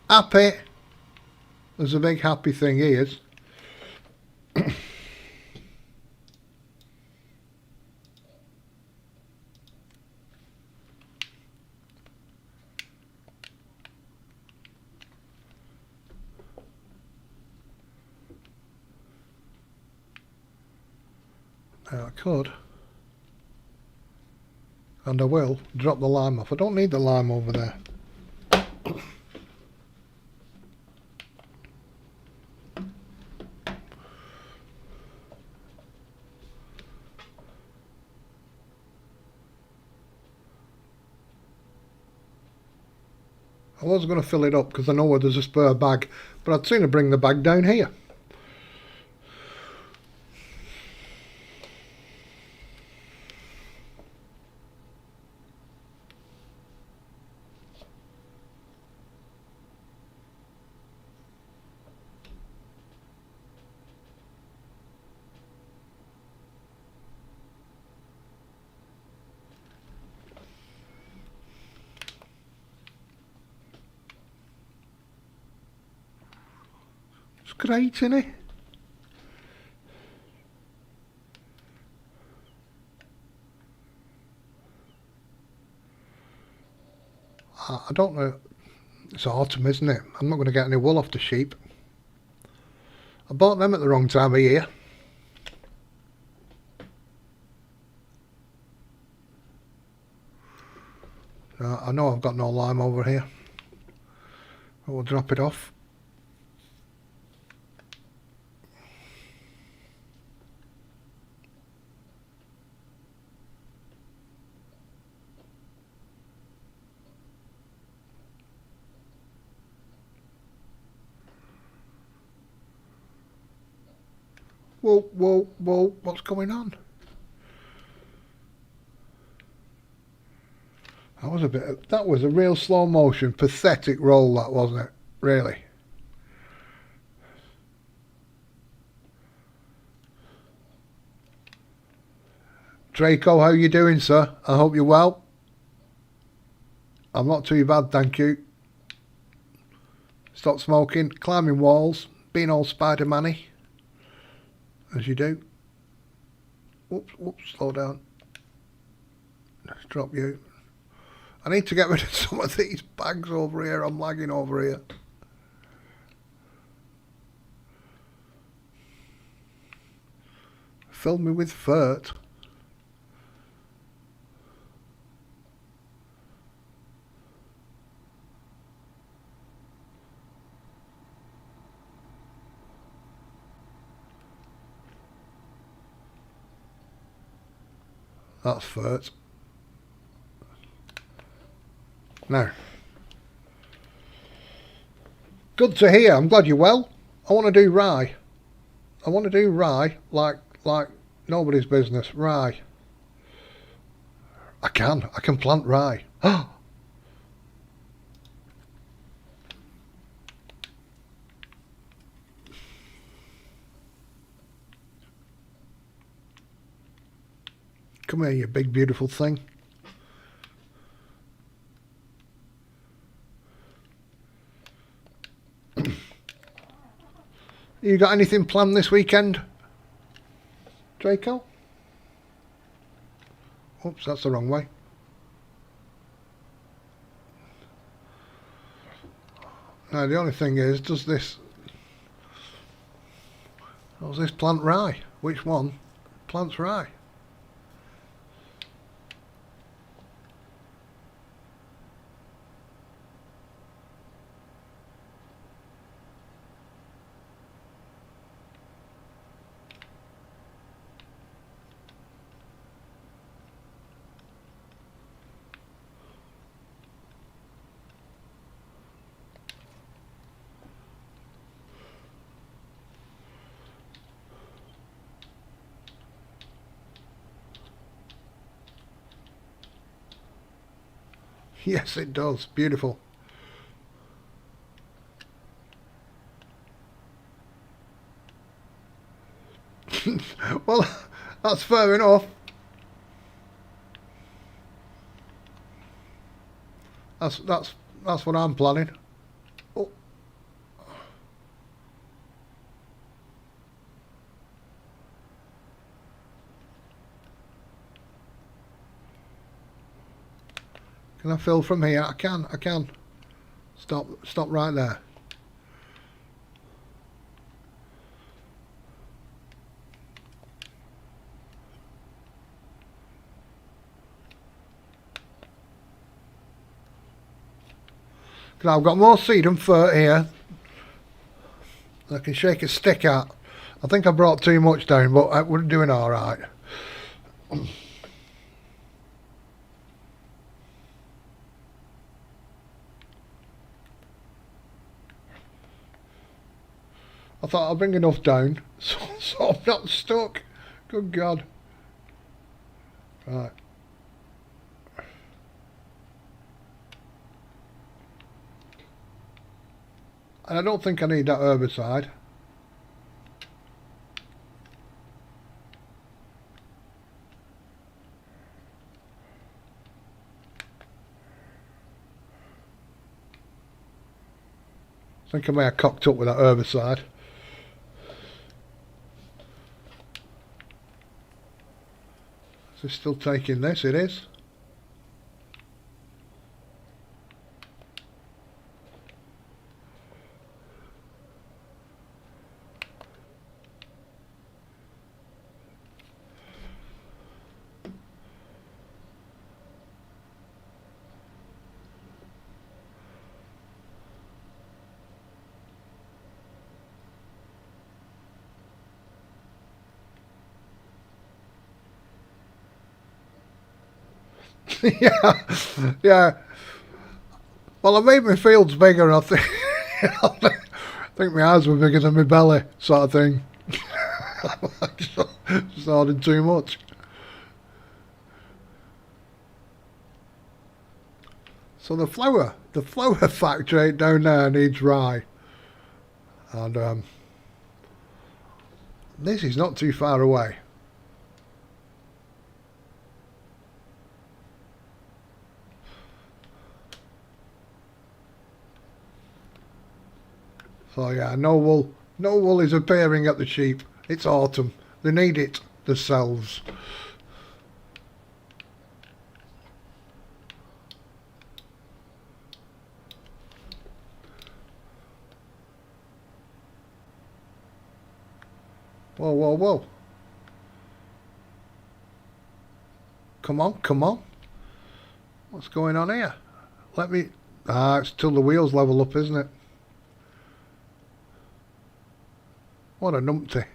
Happy. There's a big happy thing he is. Now I could. And I will drop the lime off. I don't need the lime over there. I was going to fill it up because I know where there's a spare bag, but I'd sooner bring the bag down here. It's great, isn't it? I don't know. It's autumn, isn't it? I'm not going to get any wool off the sheep. I bought them at the wrong time of year. I know I've got no lime over here. But we'll drop it off. Whoa, whoa, whoa, what's going on? That was a real slow motion, pathetic roll, that, wasn't it? Really. Draco, how you doing, sir? I hope you're well. I'm not too bad, thank you. Stop smoking, climbing walls, being all Spider-Man-y. As you do. Whoops, whoops, slow down. Drop you. I need to get rid of some of these bags over here. I'm lagging over here. Fill me with furt. That's furt. Now, good to hear. I'm glad you're well. I want to do rye. I want to do rye like nobody's business. Rye. I can plant rye. Oh. Come here, you big beautiful thing. You got anything planned this weekend, Draco? Oops, that's the wrong way. Now the only thing is, does this plant rye? Which one plants rye? Yes, it does. Beautiful. Well, that's fair enough. That's what I'm planning. Oh. Can I fill from here? I can. Stop right there. I've got more seed and fur here. I can shake a stick at. I think I brought too much down, but we're doing all right. I thought I'll bring enough down so I'm not stuck. Good God. Right. And I don't think I need that herbicide. I think I may have cocked up with that herbicide. Is it still taking this? It is. yeah. Well, I made my fields bigger. I think, I think my eyes were bigger than my belly, sort of thing. Just ordered too much. So the flour factory down there needs rye, and this is not too far away. So yeah, no wool is appearing at the sheep. It's autumn. They need it themselves. Whoa, whoa, whoa. Come on, come on. What's going on here? Let me... Ah, it's till the wheels level up, isn't it? What a numpty.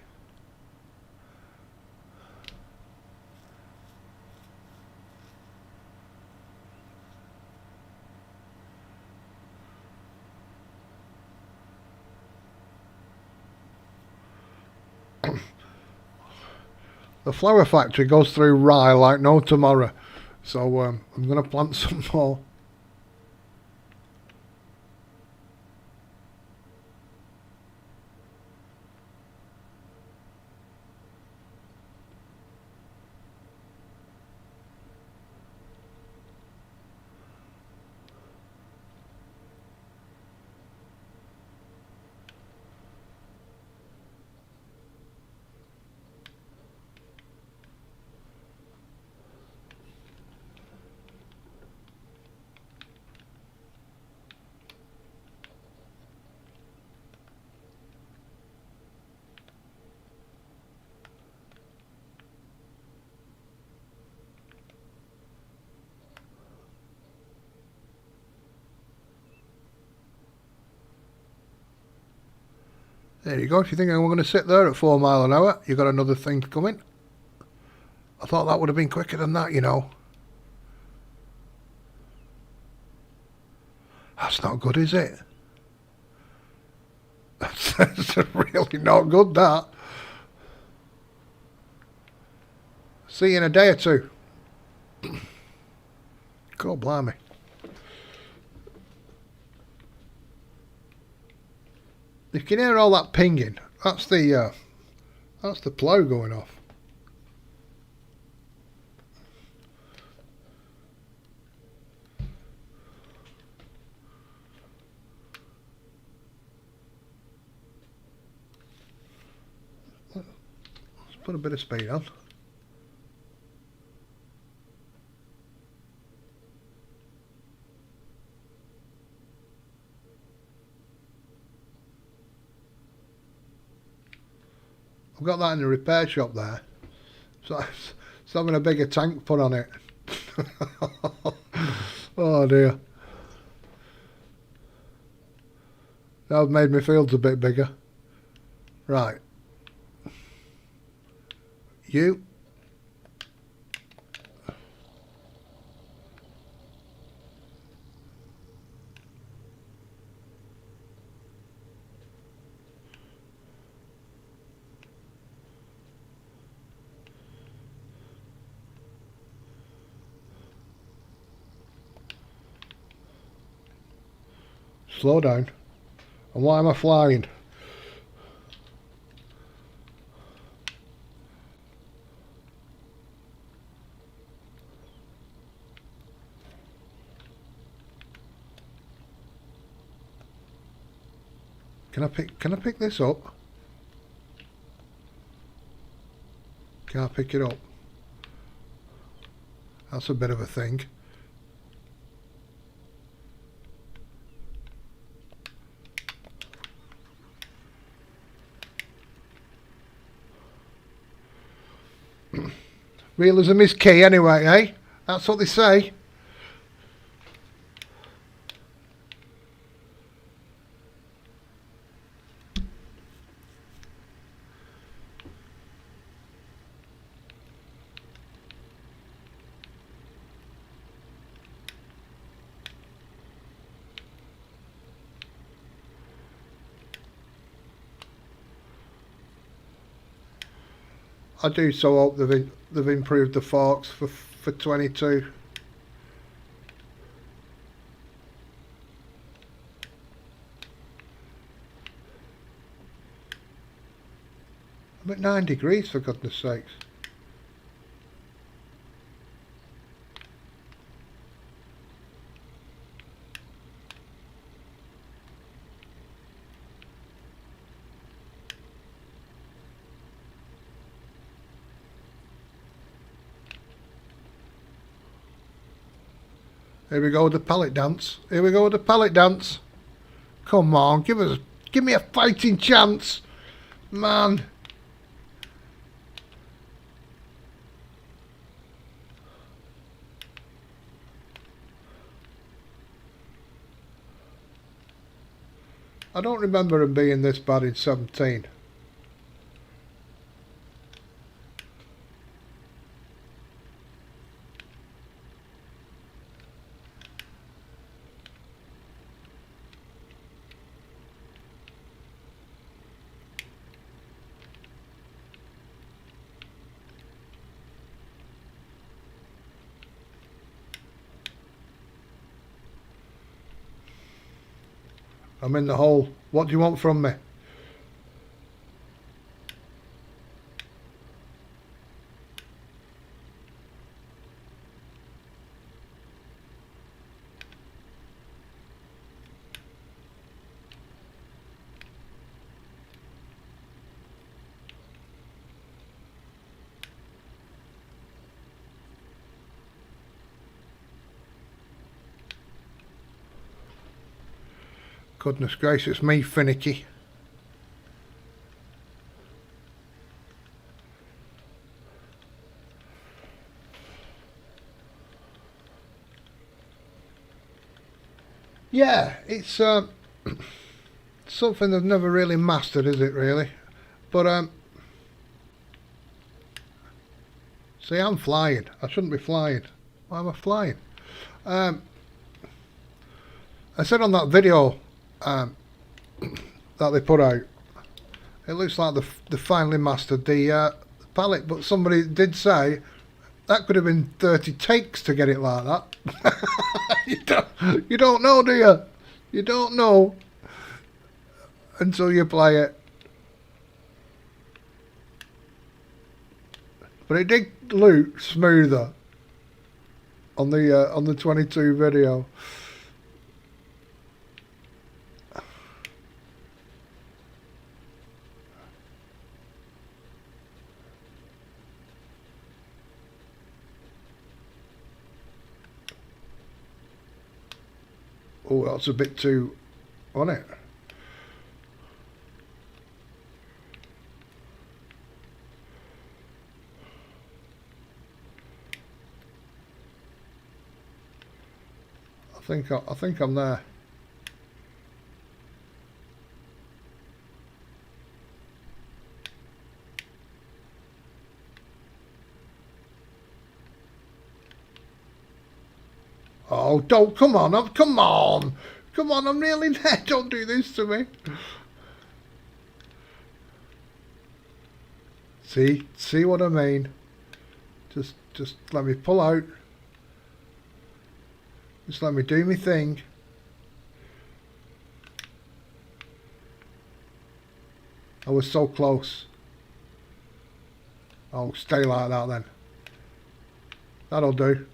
The flower factory goes through rye like no tomorrow. So I'm going to plant some more. There you go. If you think I'm going to sit there at 4 miles an hour, you've got another thing coming. I thought that would have been quicker than that, you know. That's not good, is it? That's really not good, that. See you in a day or two. God blimey. You can hear all that pinging. That's the plough going off. Let's put a bit of speed on. I've got that in the repair shop there, so it's having a bigger tank put on it. Oh dear. That made me feel a bit bigger. Right. You. Slow down. And why am I flying? Can I pick this up? Can't pick it up. That's a bit of a thing. Realism is key anyway, eh? That's what they say. I do so hope they've improved the forks for 22. I'm at 9 degrees, for goodness sakes. Here we go with the pallet dance. Here we go with the pallet dance. Come on, give me a fighting chance, man. I don't remember them being this bad in 17. I'm in the hole. What do you want from me? Goodness gracious me, finicky. Yeah, it's something I've never really mastered, is it really? But see, I'm flying. I shouldn't be flying. Why am I flying? I said on that video that they put out, it looks like they finally mastered the palette, but somebody did say that could have been 30 takes to get it like that. You don't know, do you? You don't know until you play it. But it did look smoother on the 22 video. Oh, that's a bit too on it. I think I'm there. Oh, don't, come on, come on, I'm nearly there, don't do this to me. See what I mean? Just let me pull out. Just let me do my thing. I was so close. Oh, stay like that then. That'll do.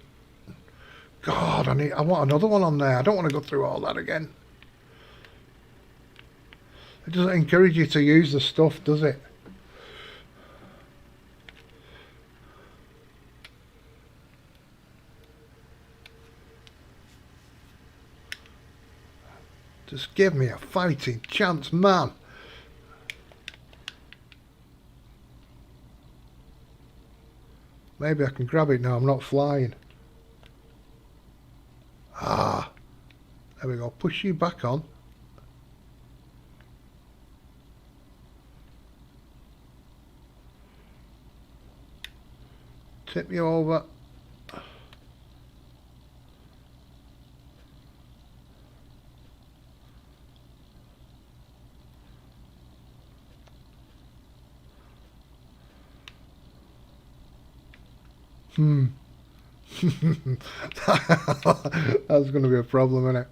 God, I want another one on there. I don't want to go through all that again. It doesn't encourage you to use the stuff, does it? Just give me a fighting chance, man. Maybe I can grab it now. I'm not flying. Ah, there we go. Push you back on. Tip you over. That's going to be a problem, isn't it?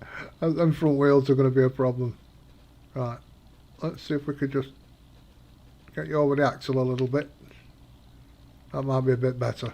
Them front wheels are going to be a problem. Right, let's see if we could just get you over the axle a little bit. That might be a bit better.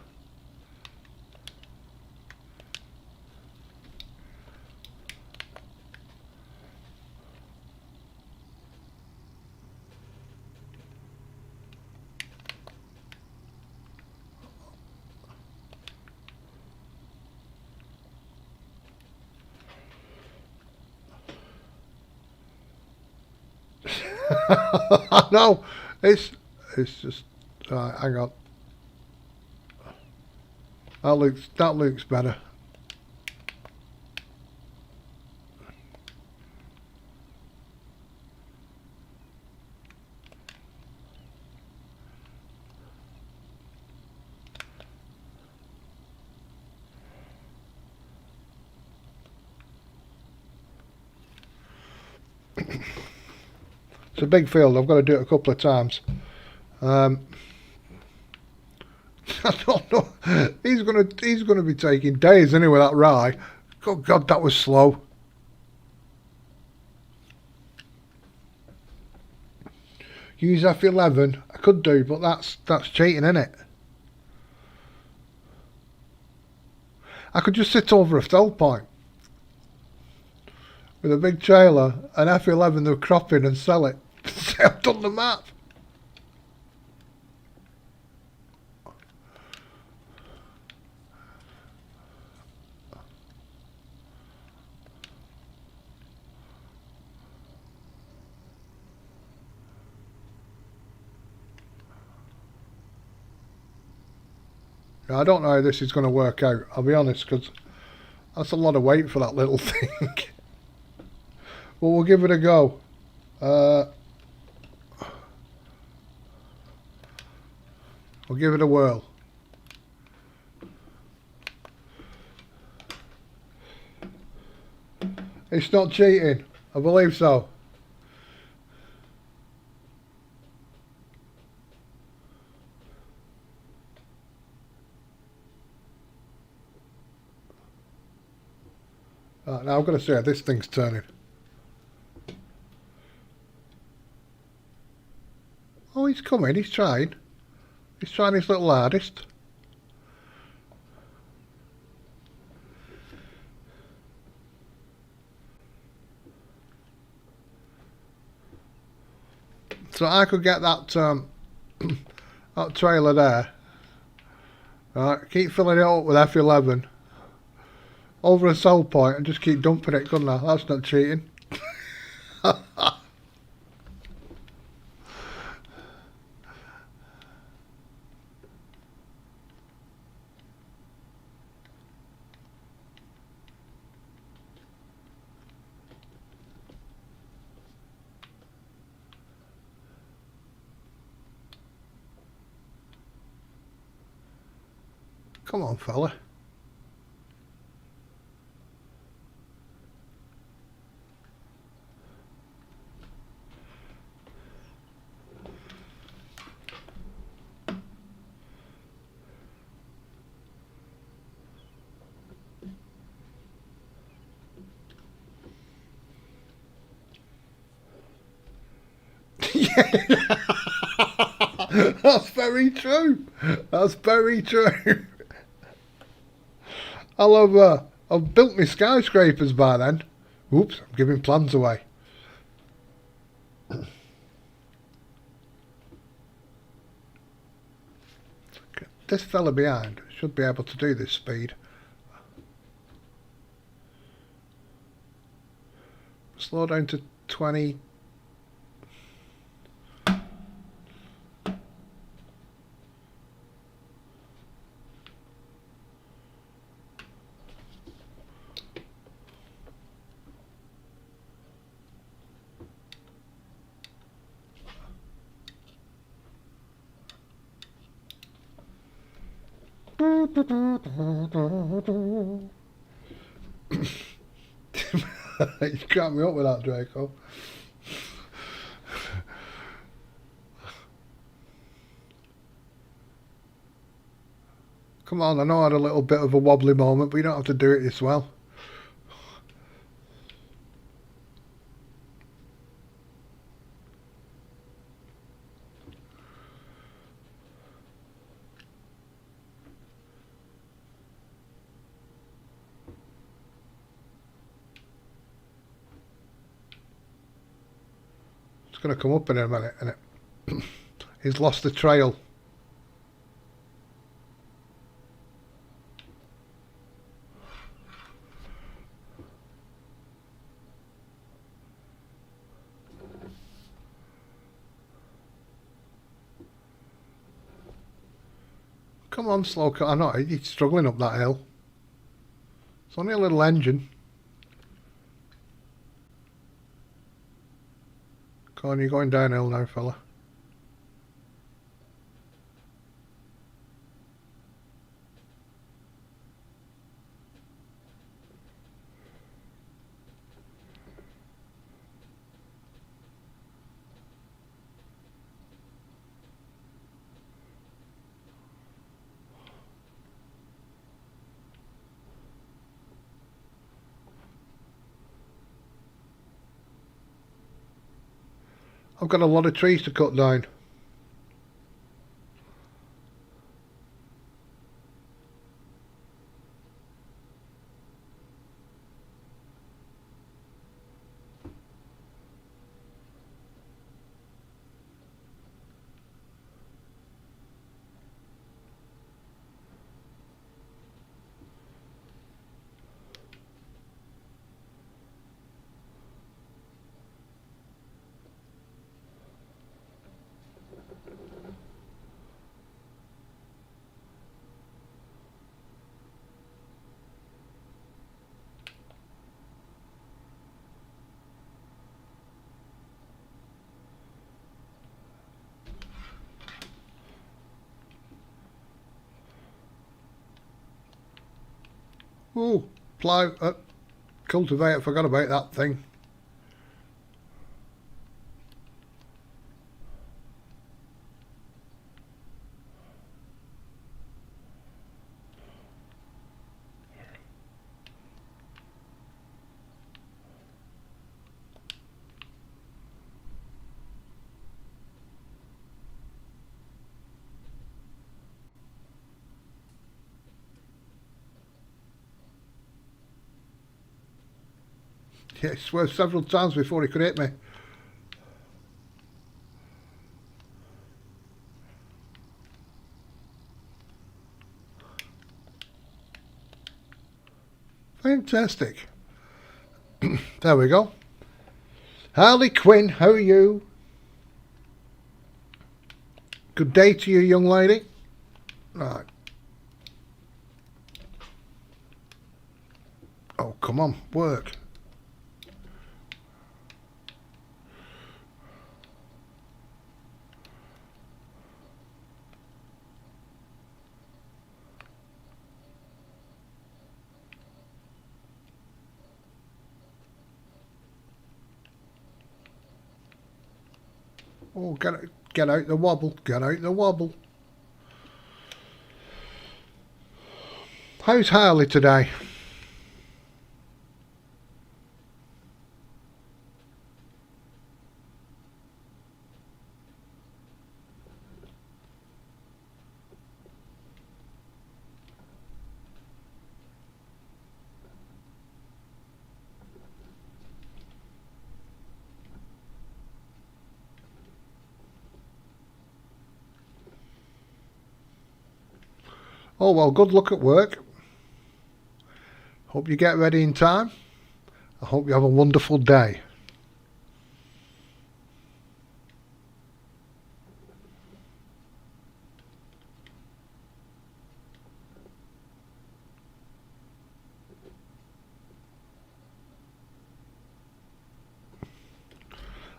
No, it's just hang on. That looks better. It's a big field. I've got to do it a couple of times. I don't know. He's gonna be taking days anyway. That rye. Good God, that was slow. Use F11. I could do, but that's cheating, isn't it? I could just sit over a fell point with a big trailer and F11 the cropping and sell it. Say I've done the map. I don't know how this is going to work out, I'll be honest, because that's a lot of weight for that little thing. Well, we'll give it a go. We'll give it a whirl. It's not cheating, I believe so. Right, now I've got to see how this thing's turning. Oh, he's coming, he's trying. He's trying his little hardest. So I could get that that trailer there. Right, keep filling it up with F11 over a sell point and just keep dumping it, couldn't I? That's not cheating. Come on, fella. That's very true. That's very true. I've built my skyscrapers by then. Oops, I'm giving plans away. This fella behind should be able to do this speed. Slow down to 20. You cracked me up with that, Draco. Come on, I know I had a little bit of a wobbly moment, but you don't have to do it this well. It's going to come up in a minute, isn't it? He's lost the trail. Come on, slow car. I know, he's struggling up that hill. It's only a little engine. Come on, you're going downhill now, fella. I've got a lot of trees to cut down. Oh, plough, cultivator, forgot about that thing. Yeah, he swerved several times before he could hit me. Fantastic. There we go. Harley Quinn, how are you? Good day to you, young lady. Right. Oh, come on, work. Oh, get out the wobble, get out the wobble. How's Harley today? Oh, well, good luck at work. Hope you get ready in time. I hope you have a wonderful day.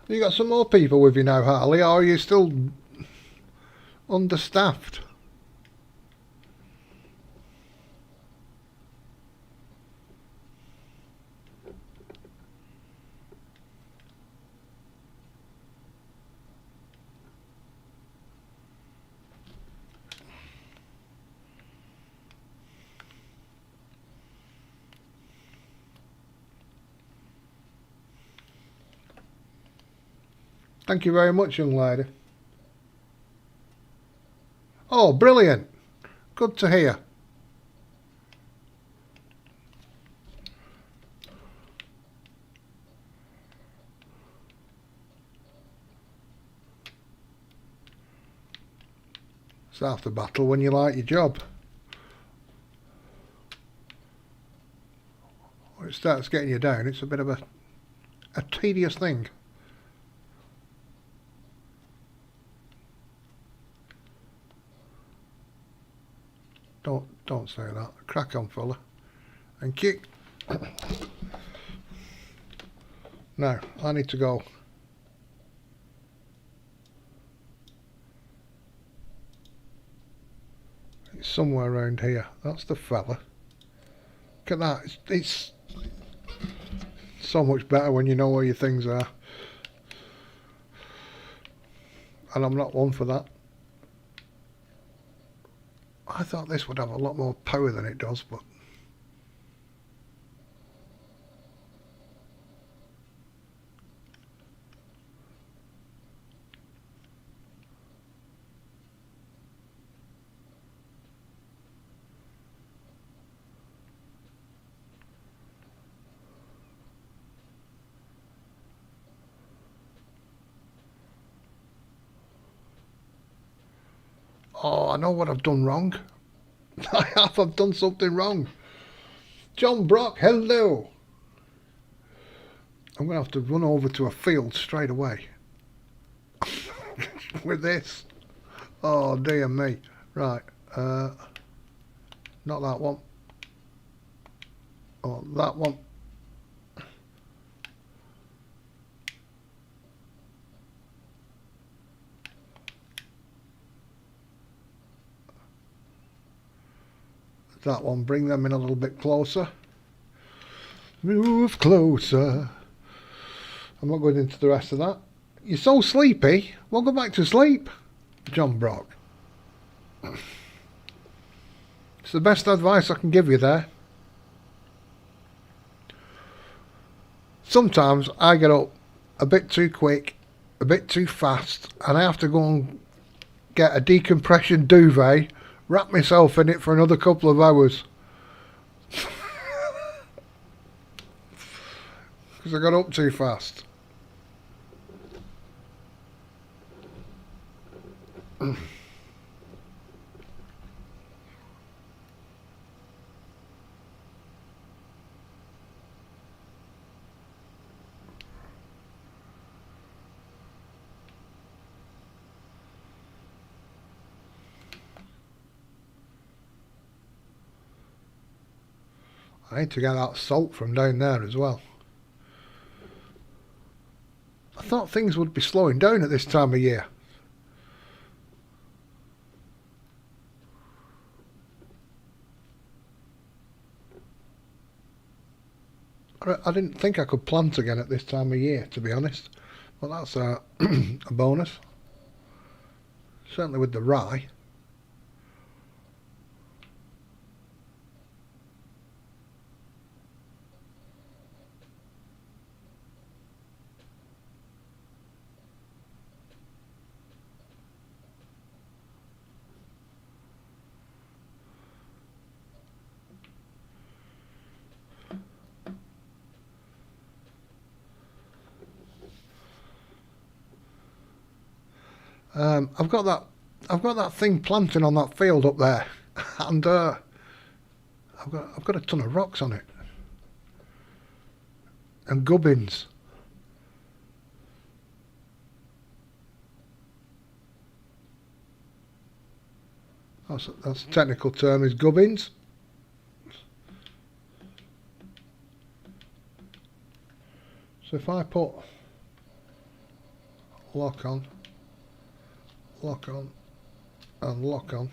You got some more people with you now, Harley, or are you still understaffed? Thank you very much, young lady. Oh, brilliant. Good to hear. It's half the battle when you like your job. When it starts getting you down, it's a bit of a tedious thing. Don't say that. Crack on, fella. Thank you. Now, I need to go. It's somewhere around here. That's the fella. Look at that. It's so much better when you know where your things are. And I'm not one for that. I thought this would have a lot more power than it does, but Oh, I know what I've done wrong. I've done something wrong. John Brock, hello. I'm going to have to run over to a field straight away. With this. Oh, dear me. Right. Not that one. Oh, that one. That one. Bring them in a little bit closer. Move closer. I'm not going into the rest of that. You're so sleepy. Well, go back to sleep, John Brock. It's the best advice I can give you there. Sometimes I get up a bit too quick, a bit too fast, and I have to go and get a decompression duvet, wrap myself in it for another couple of hours. Because I got up too fast. I need to get that salt from down there as well. I thought things would be slowing down at this time of year. I didn't think I could plant again at this time of year, to be honest. Well, that's a bonus. Certainly with the rye. I've got that thing planting on that field up there, and I've got a ton of rocks on it, and gubbins. That's the technical term, is gubbins. So if I put lock on, and lock on,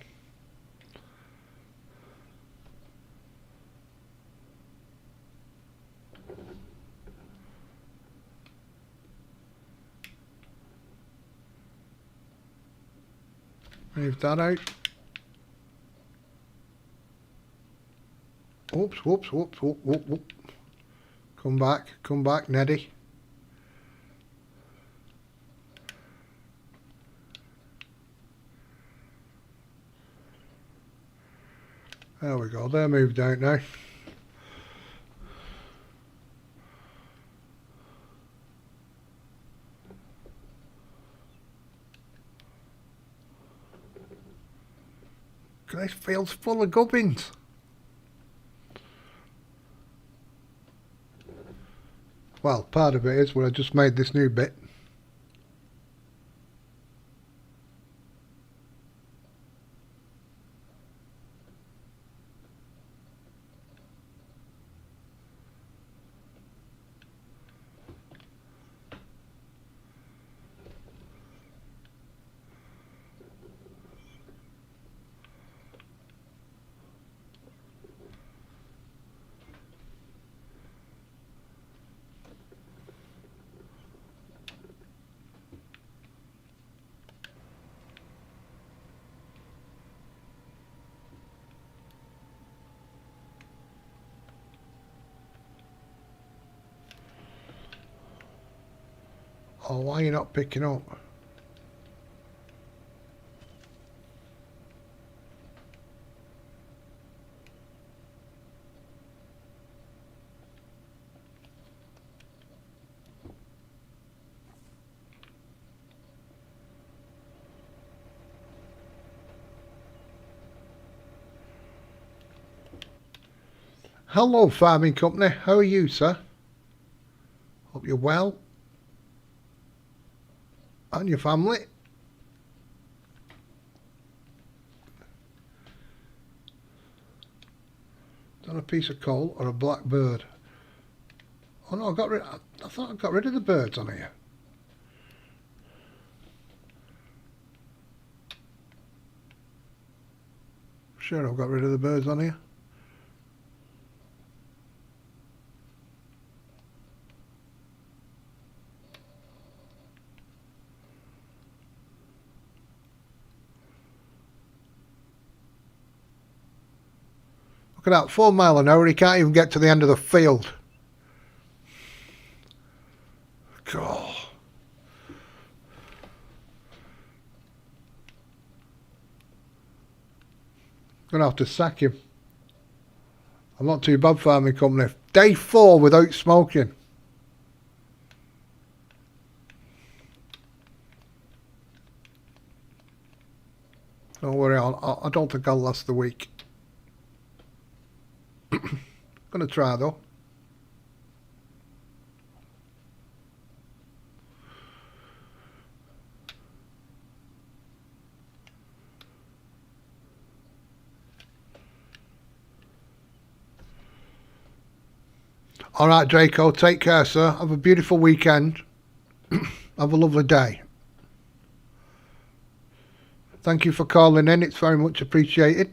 move that out. Whoops, whoops, whoops, whoop, whoop, whoop. Come back, Neddy. There we go, they're moved out now. This field's full of gubbins. Well, part of it is where I just made this new bit. Oh, why are you not picking up? Hello, farming company. How are you, sir? Hope you're well. And your family. Is that a piece of coal or a black bird? Oh no, I thought I got rid of the birds on here. Sure, I've got rid of the birds on here. Look at that, 4 miles an hour, he can't even get to the end of the field. God. Gonna have to sack him. I'm not too bad, farming company. Day 4 without smoking. Don't worry, I don't think I'll last the week. Gonna try though. Alright, Draco, take care, sir. Have a beautiful weekend. Have a lovely day. Thank you for calling in. It's very much appreciated.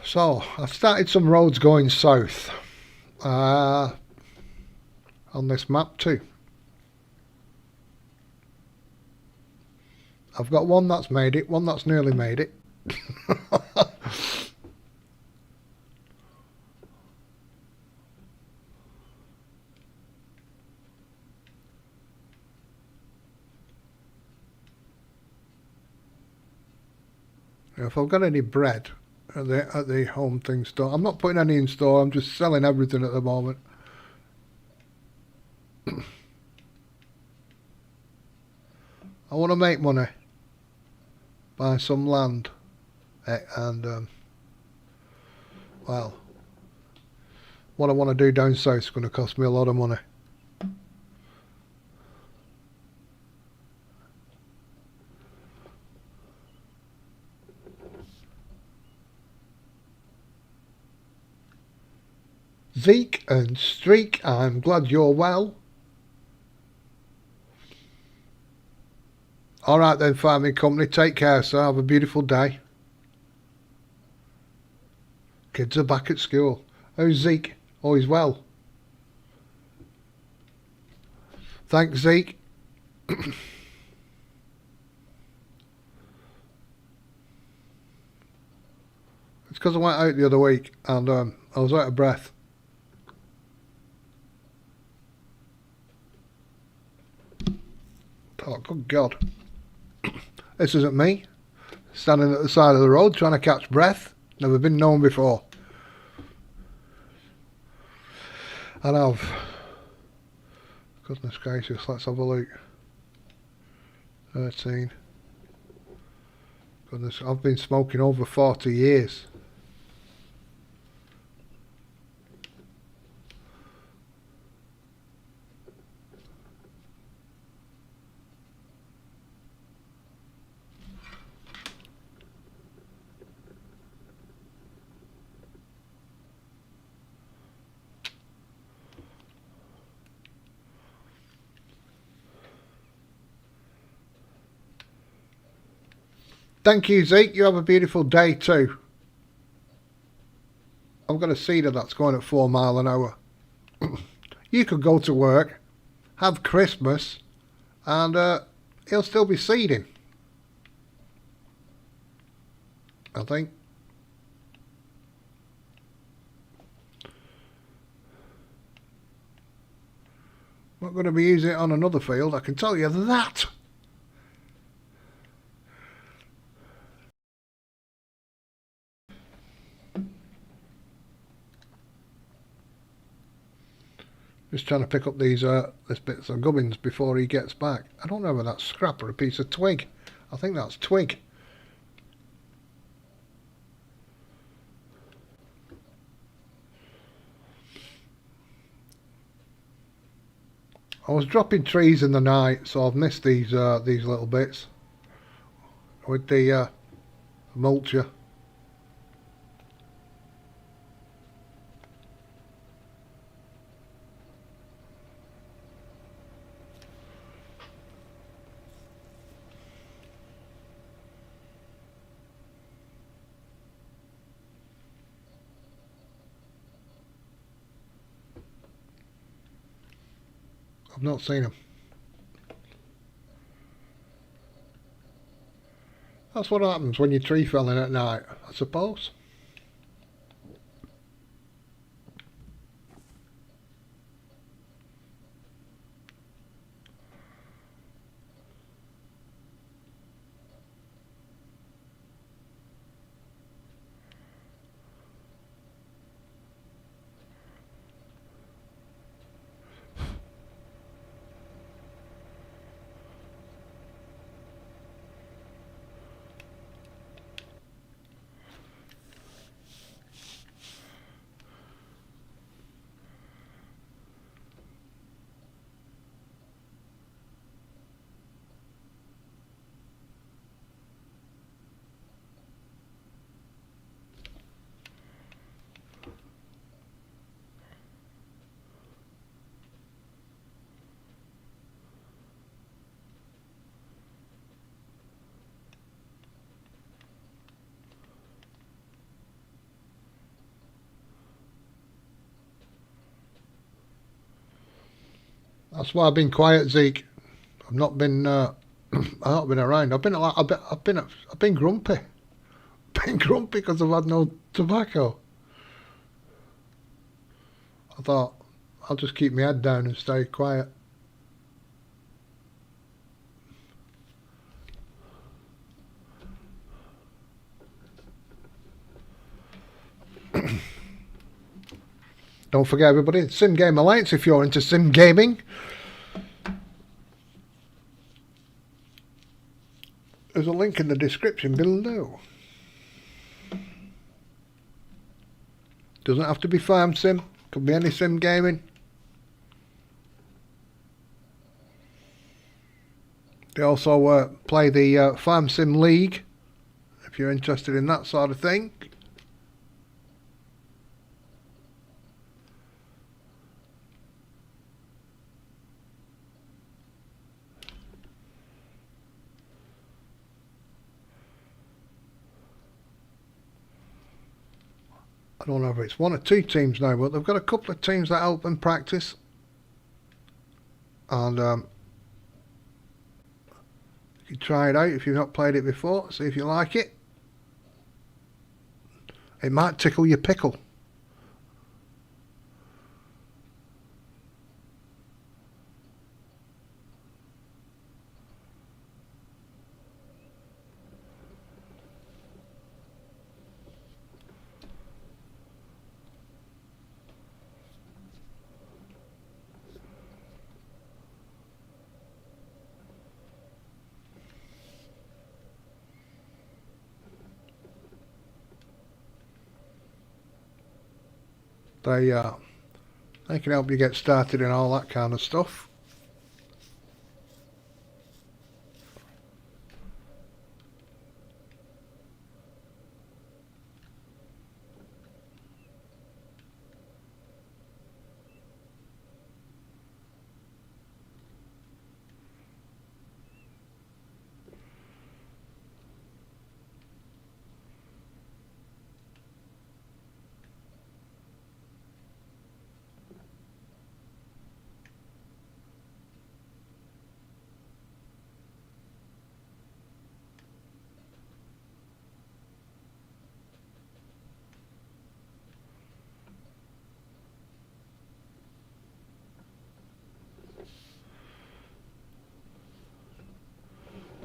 So, I've started some roads going south on this map too. I've got one that's made it, one that's nearly made it. If I've got any bread at the home thing store, I'm not putting any in store, I'm just selling everything at the moment. I want to make money, buy some land, and well, what I want to do down south is going to cost me a lot of money. Zeke and Streak, I'm glad you're well. Alright then, farming company, take care, sir. Have a beautiful day. Kids are back at school. How's Zeke? Oh, he's well. Thanks, Zeke. It's because I went out the other week and I was out of breath. Oh, good God. This isn't me. Standing at the side of the road trying to catch breath. Never been known before. And I've... Goodness gracious, let's have a look. 13. Goodness, I've been smoking over 40 years. Thank you, Zeke. You have a beautiful day too. I've got a cedar that's going at 4 miles an hour. You could go to work, have Christmas, and he'll still be seeding. I think. Not going to be using it on another field, I can tell you that. Just trying to pick up these this bits of gubbins before he gets back. I don't know whether that's scrap or a piece of twig. I think that's twig. I was dropping trees in the night, so I've missed these little bits with the mulcher. I've not seen them. That's what happens when you're tree felling at night, I suppose. That's why I've been quiet, Zeke. I've not been. I've not been around. I've been like. I've been grumpy. Been grumpy because I've had no tobacco. I thought I'll just keep my head down and stay quiet. Don't forget, everybody, Sim Game Alliance if you're into sim gaming. There's a link in the description below. Doesn't have to be farm sim, could be any sim gaming. They also play the Farm Sim League if you're interested in that sort of thing. I don't know if it's one or two teams now, but they've got a couple of teams that help them practice. And you can try it out if you've not played it before, see if you like it. It might tickle your pickle. They can help you get started and all that kind of stuff.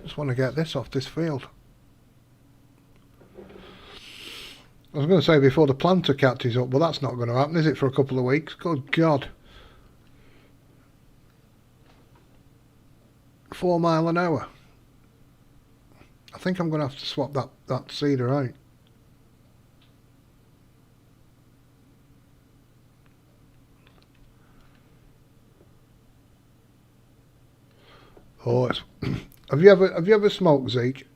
Just want to get this off this field. I was going to say before the planter catches up, but that's not going to happen, is it, for a couple of weeks? Good God. 4 mile an hour. I think I'm going to have to swap that cedar out. Oh, it's have you ever smoked, Zeke?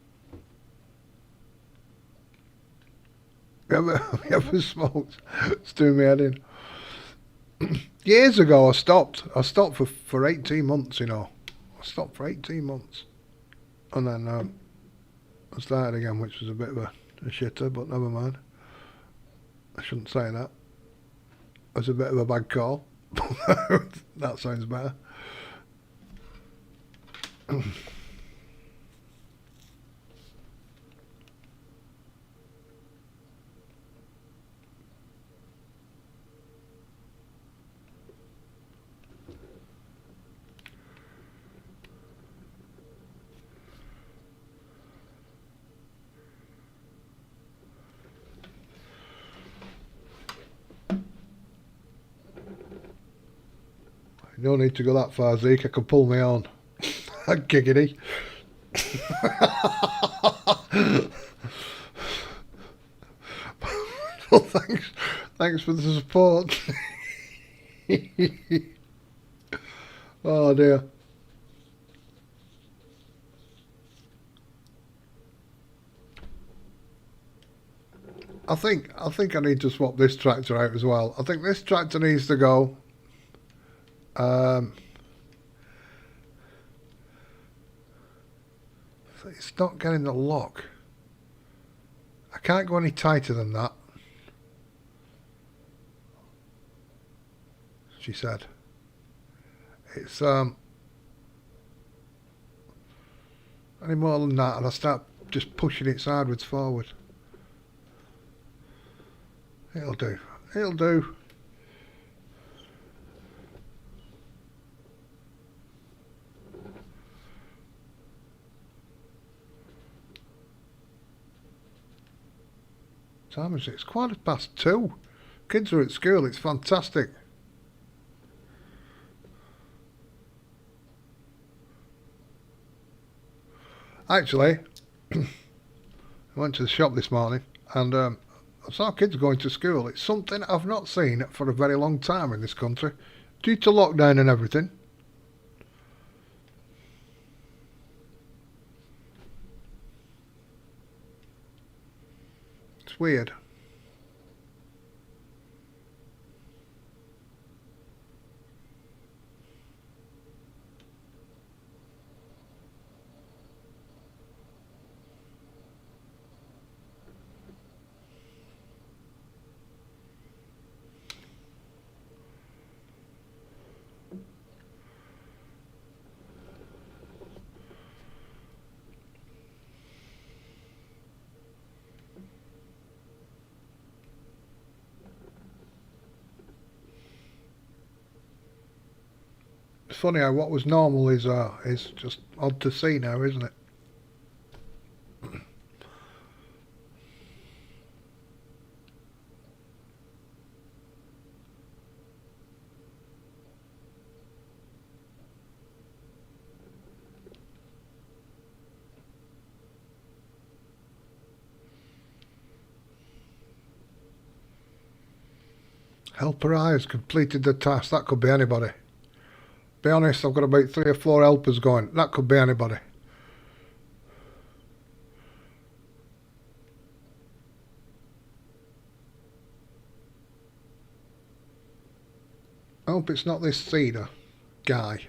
Have you ever smoked? It's doing me head in. Years ago, I stopped. I stopped for 18 months. You know, I stopped for 18 months, and then I started again, which was a bit of a shitter. But never mind. I shouldn't say that. It was a bit of a bad call. That sounds better. You don't need to go that far, Zeke. I can pull me on. Giggity. Well, thanks for the support. Oh dear. I think I need to swap this tractor out as well. I think this tractor needs to go. It's not getting the lock. I can't go any tighter than that, she said. It's any more than that and I start just pushing it sideways forward. It'll do. It'll do. Time is it? It's 2:15. Kids are at school. It's fantastic. Actually, I went to the shop this morning and I saw kids going to school. It's something I've not seen for a very long time in this country, due to lockdown and everything. It's weird. It's funny how what was normal is just odd to see now, isn't it? Helper I has completed the task. That could be anybody. Be honest, I've got about 3 or 4 helpers going. That could be anybody. I hope it's not this cedar guy.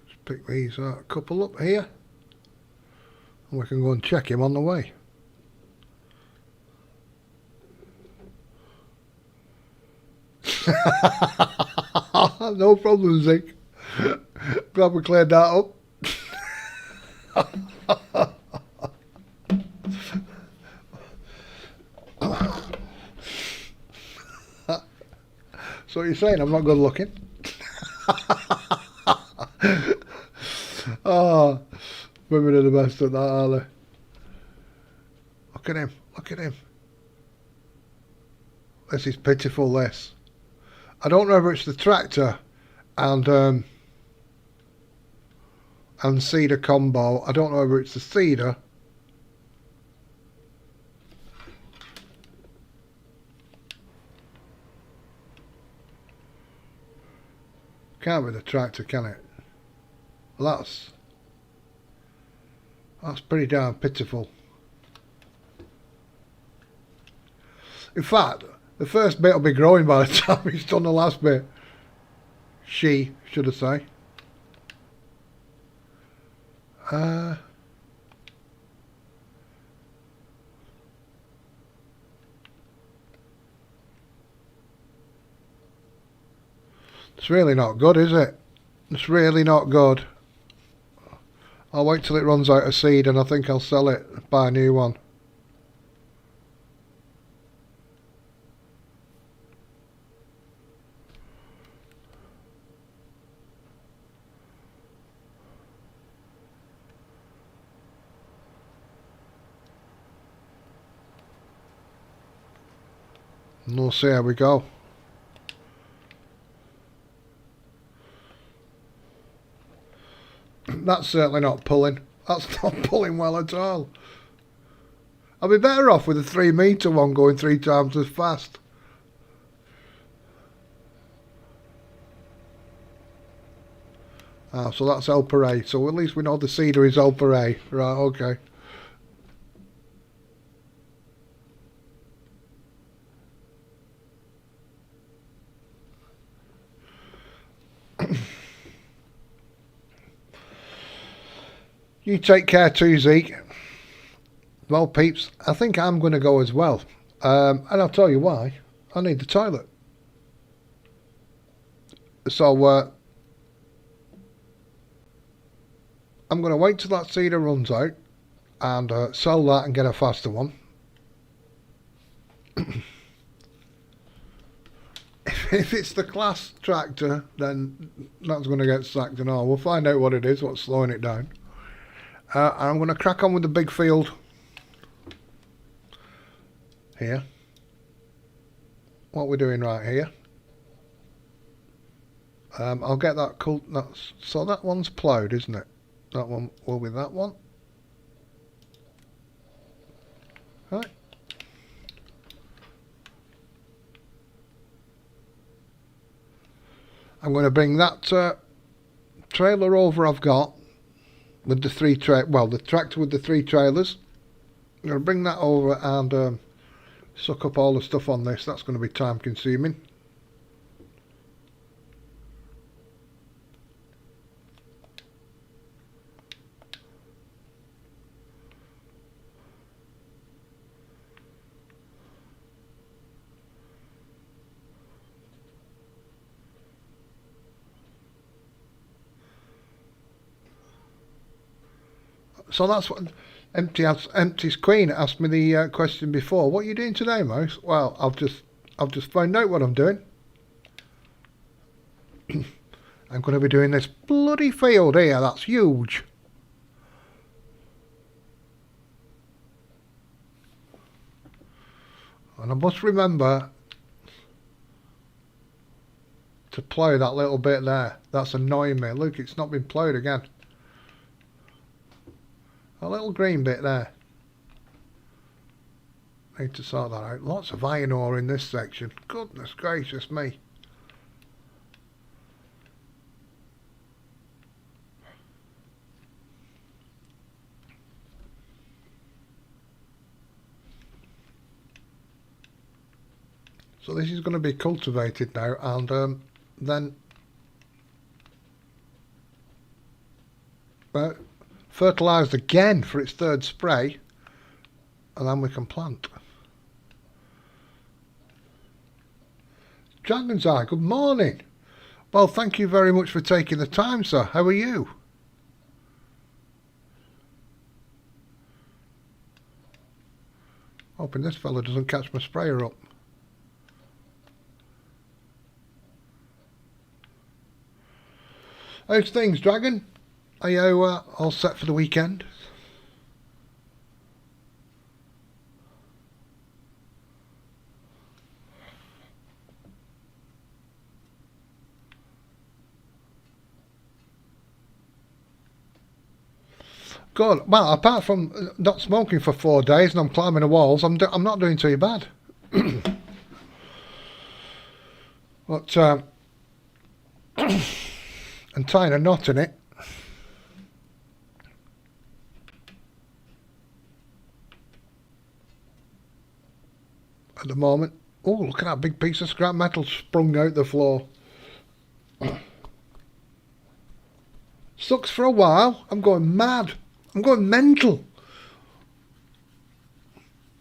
Just pick these couple up here. We can go and check him on the way. No problem, Zeke. Glad we cleared that up. So you're saying I'm not good looking? Oh, women are the best at that, are they? Look at him. Look at him. This is pitiful, this. I don't know whether it's the tractor and seeder combo. I don't know whether it's the seeder. Can't be the tractor, can it? Well, that's pretty damn pitiful. In fact, the first bit will be growing by the time he's done the last bit. She, should I say. It's really not good, is it? It's really not good. I'll wait till it runs out of seed and I think I'll sell it, buy a new one. And we'll see how we go. That's certainly not pulling. That's not pulling well at all. I'll be better off with a 3 metre one going 3 times as fast. Ah, so that's El Paray. So at least we know the seeder is El Paray. Right, okay. You take care too, Zeke. Well, peeps, I think I'm going to go as well. And I'll tell you why. I need the toilet. So, I'm going to wait till that seeder runs out and sell that and get a faster one. If it's the class tractor, then that's going to get sacked and all. We'll find out what it is, what's slowing it down. I'm going to crack on with the big field here. What we're doing right here. I'll get that so that one's ploughed, isn't it? That one will be that one. Right. I'm going to bring that trailer over I've got with the the tractor with the 3 trailers. I'm going to bring that over and suck up all the stuff on this. That's going to be time consuming. So that's what Empty's Queen asked me the question before. What are you doing today, Mouse? Well, I've just found out what I'm doing. I'm going to be doing this bloody field here. That's huge. And I must remember to plough that little bit there. That's annoying me. Look, it's not been ploughed again. A little green bit there. Need to sort that out. Lots of iron ore in this section. Goodness gracious me. So this is going to be cultivated now and then fertilised again for its 3rd spray, and then we can plant. Dragon's Eye, good morning. Well, thank you very much for taking the time, sir. How are you? Hoping this fella doesn't catch my sprayer up. How's things, Dragon? Are you all set for the weekend? Good. Well, apart from not smoking for 4 days and I'm climbing the walls, I'm not doing too bad. But and tying a knot in it. At the moment. Oh, look at that big piece of scrap metal sprung out the floor. Sucks for a while. I'm going mad. I'm going mental.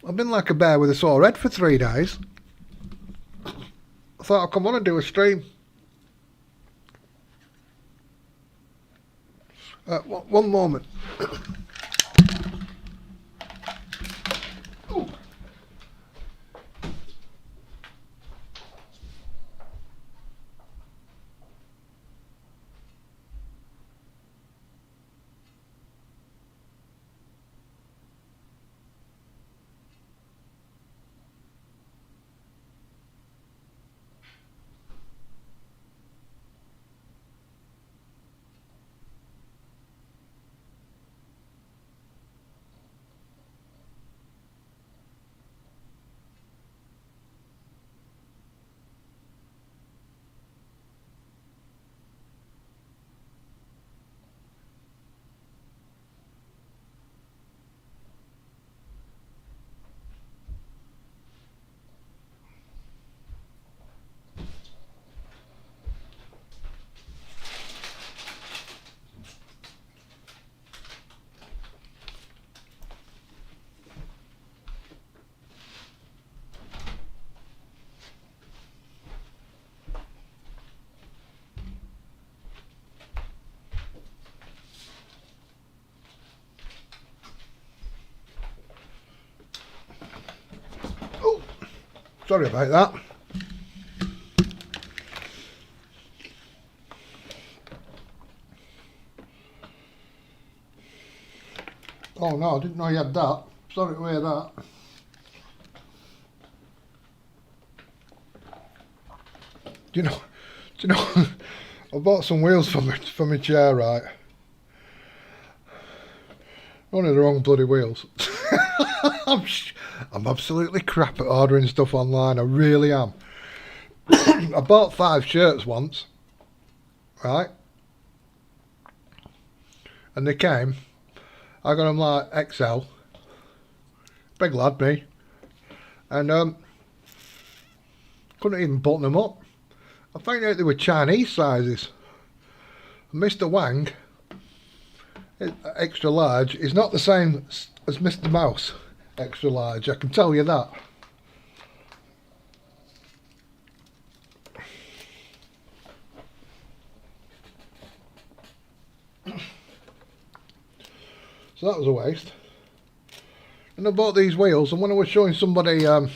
I've been like a bear with a sore head for 3 days. I thought I'd come on and do a stream. One moment. Sorry about that. Oh no, I didn't know you had that. Sorry to hear that. Do you know, I bought some wheels for my chair, right? Only the wrong bloody wheels. I'm absolutely crap at ordering stuff online, I really am. I bought 5 shirts once, right? And they came, I got them like XL, big lad me, and couldn't even button them up. I found out they were Chinese sizes. Mr. Wang, extra large, is not the same as Mr. Mouse, extra large, I can tell you that. So that was a waste. And I bought these wheels, and when I was showing somebody, I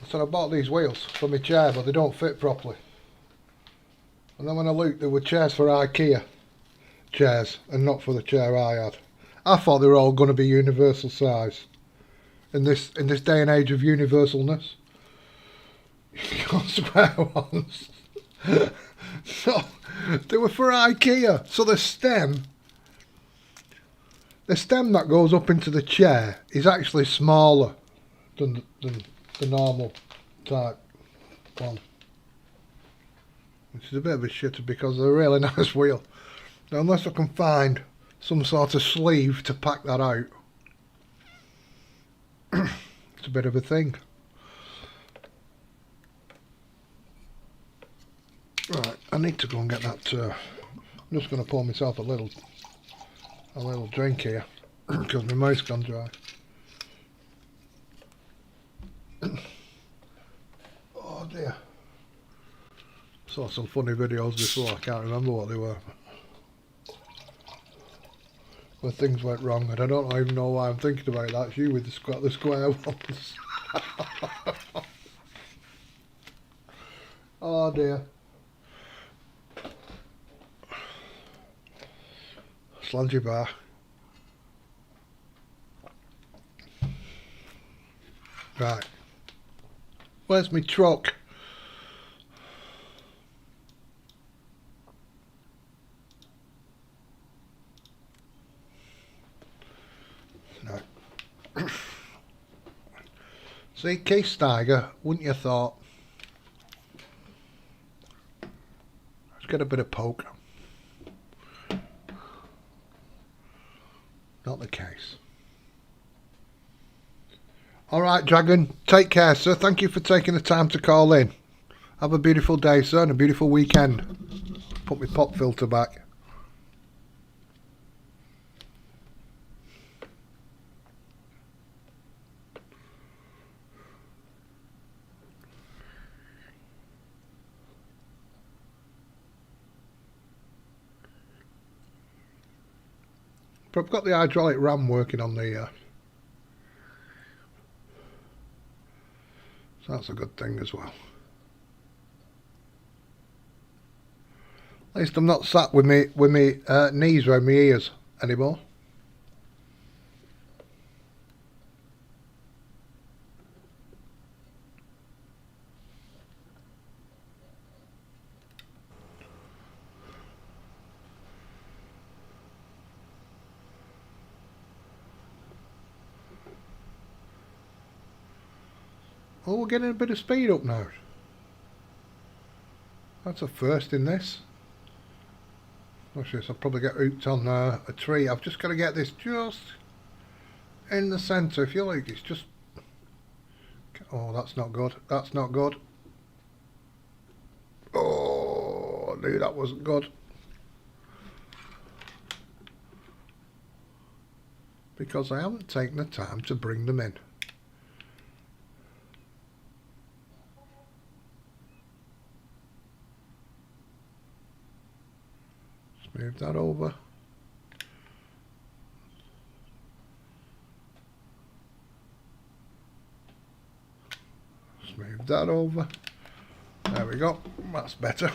said I bought these wheels for my chair, but they don't fit properly. And then when I looked, they were chairs for IKEA chairs, and not for the chair I had. I thought they were all going to be universal size. In this day and age of universalness. Your square ones. So, they were for IKEA. So the stem that goes up into the chair is actually smaller than the normal type one. Which is a bit of a shitter because they're a really nice wheel. Now, unless I can find some sort of sleeve to pack that out, it's a bit of a thing. Right, I need to go and get that. I'm just going to pour myself a little drink here because my mouth's gone dry. Oh dear. Saw some funny videos before, I can't remember what they were. Where things went wrong, and I don't even know why I'm thinking about that. It's you with the square ones. Oh dear. Sludgy bar. Right. Where's my truck? See, Keith Steiger, wouldn't you thought? Let's get a bit of poke. Not the case. Alright, Dragon, take care, sir. Thank you for taking the time to call in. Have a beautiful day, sir, and a beautiful weekend. Put my pop filter back. But I've got the hydraulic ram working on the... so that's a good thing as well. At least I'm not sat with me knees around my ears anymore. Oh, we're getting a bit of speed up now. That's a first in this. Watch this, I'll probably get hooked on a tree. I've just got to get this just in the centre. If you like, it's just... oh, that's not good. That's not good. Oh, I knew that wasn't good. Because I haven't taken the time to bring them in. Move that over. Let's move that over. There we go. That's better.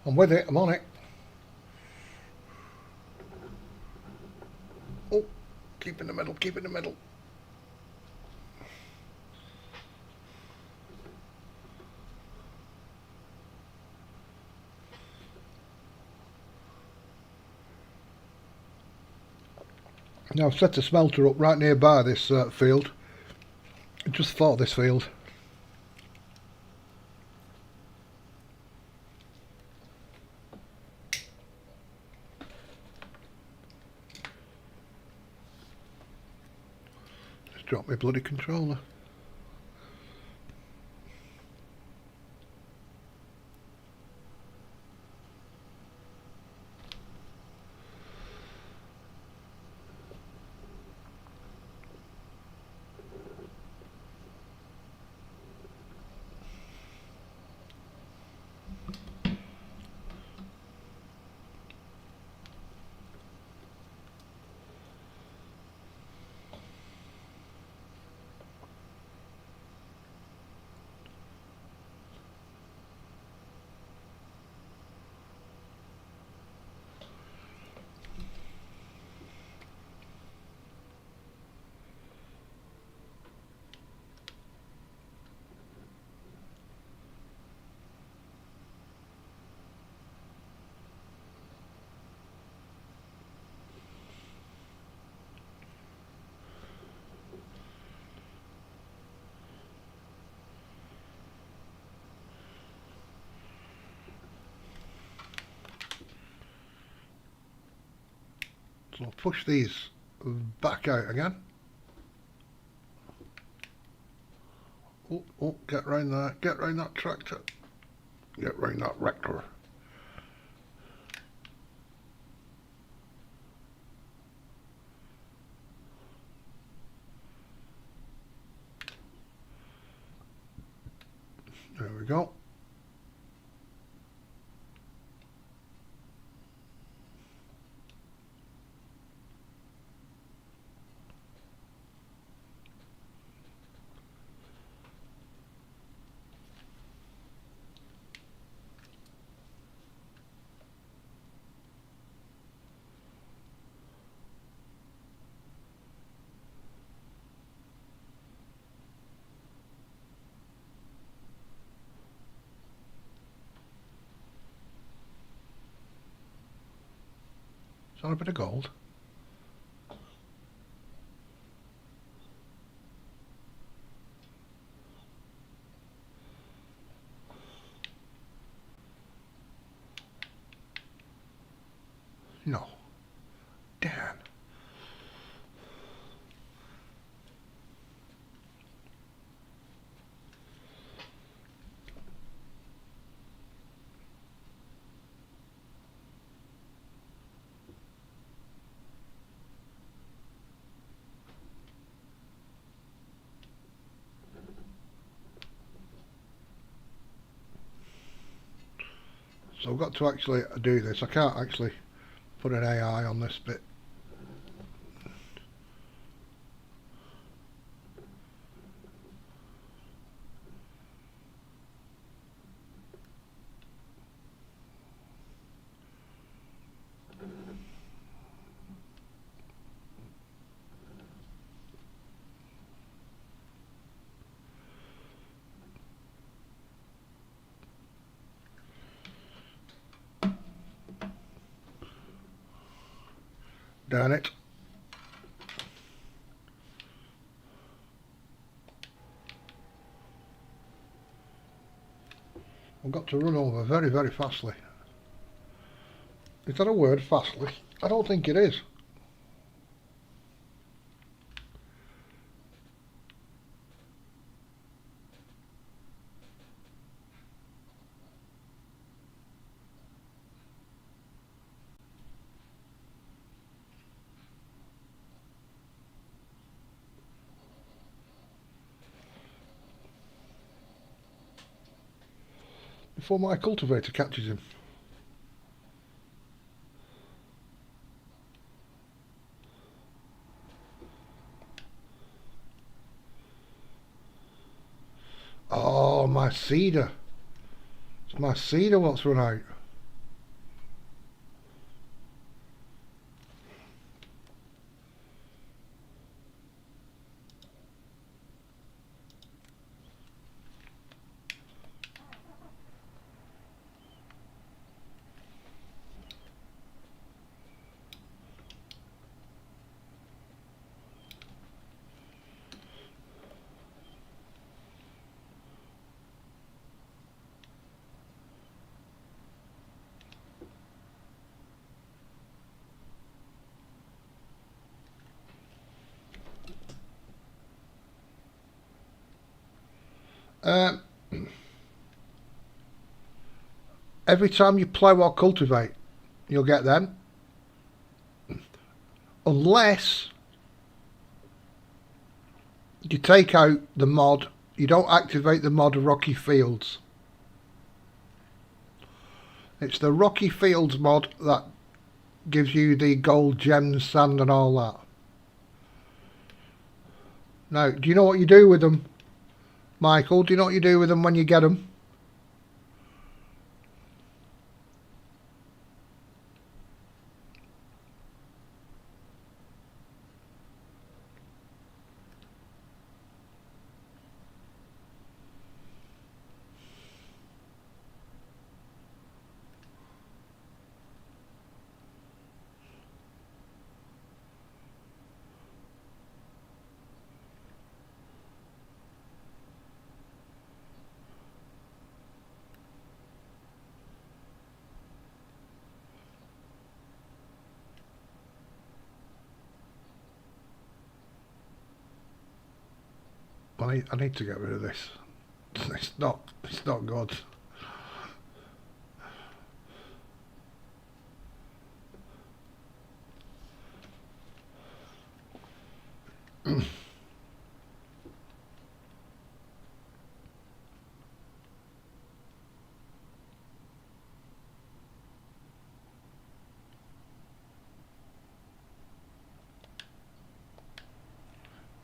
I'm with it, I'm on it. Oh, keep in the middle, keep in the middle. Now I've set a smelter up right nearby this field. I just thought this field. Just dropped my bloody controller. So I'll push these back out again. Oh, oh, get round that, get round that tractor. Get round that rector. There we go. Is that a bit of gold? No. Damn. So I've got to actually do this. I can't actually put an AI on this bit. Darn it. I've got to run over very, very fastly. Is that a word, fastly? I don't think it is. Before my cultivator catches him. Oh, my cedar. It's my cedar what's run out. Every time you plough or cultivate, you'll get them. Unless you take out the mod, you don't activate the mod Rocky Fields. It's the Rocky Fields mod that gives you the gold, gems, sand and all that. Now, do you know what you do with them, Michael? Do you know what you do with them when you get them? I need to get rid of this. It's not good.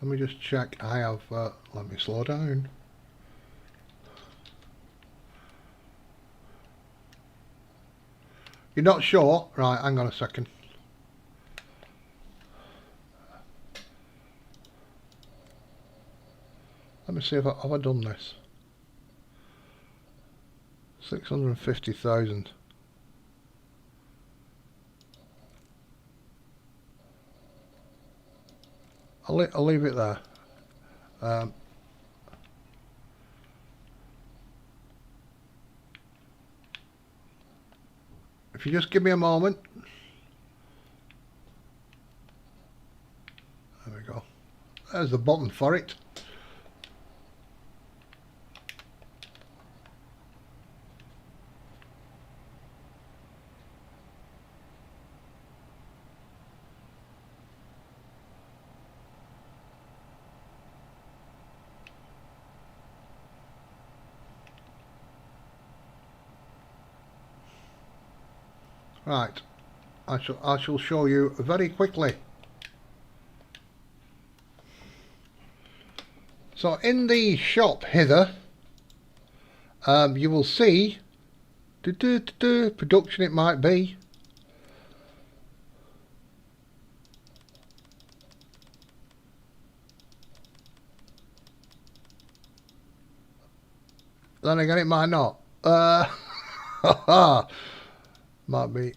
Let me just check. I have, let me slow down. You're not sure? Right, hang on a second. Let me see if have I done this. 650,000. I'll leave it there. If you just give me a moment. There we go. There's the button for it. Right, I shall show you very quickly. So in the shop hither, you will see production it might be. Then again it might not. Might be.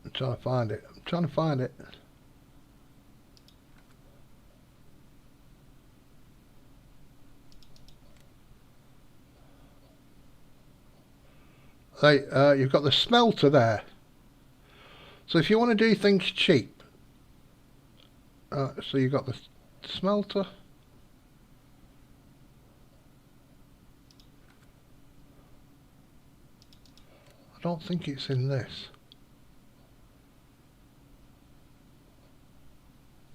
I'm trying to find it. I'm trying to find it. Hey, you've got the smelter there. So if you want to do things cheap, so you've got the smelter. I don't think it's in this.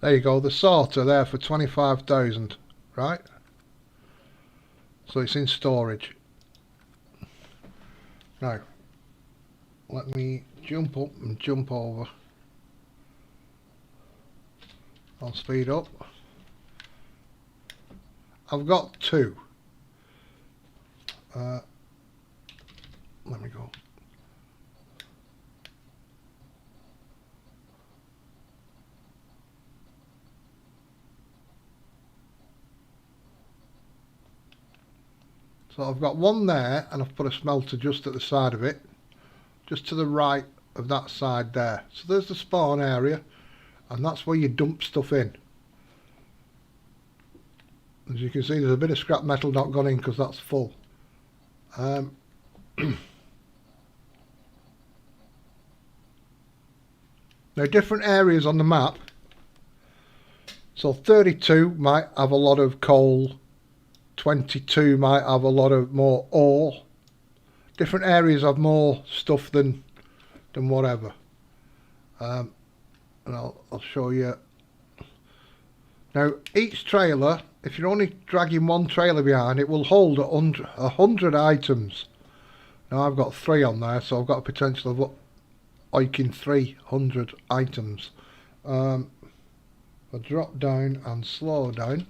There you go, the sorter there for 25,000, right? So it's in storage. Now, let me jump up and jump over. I'll speed up. I've got two. Let me go. So I've got one there, and I've put a smelter just at the side of it, just to the right of that side there. So there's the spawn area, and that's where you dump stuff in. As you can see, there's a bit of scrap metal not gone in because that's full. Now different areas on the map. So 32 might have a lot of coal. 22 might have a lot of more ore. Different areas have more stuff than whatever. And I'll show you. Now each trailer, if you're only dragging one trailer behind, it will hold 100 items. Now I've got 3 on there, so I've got a potential of hiking 300 items. I drop down and slow down.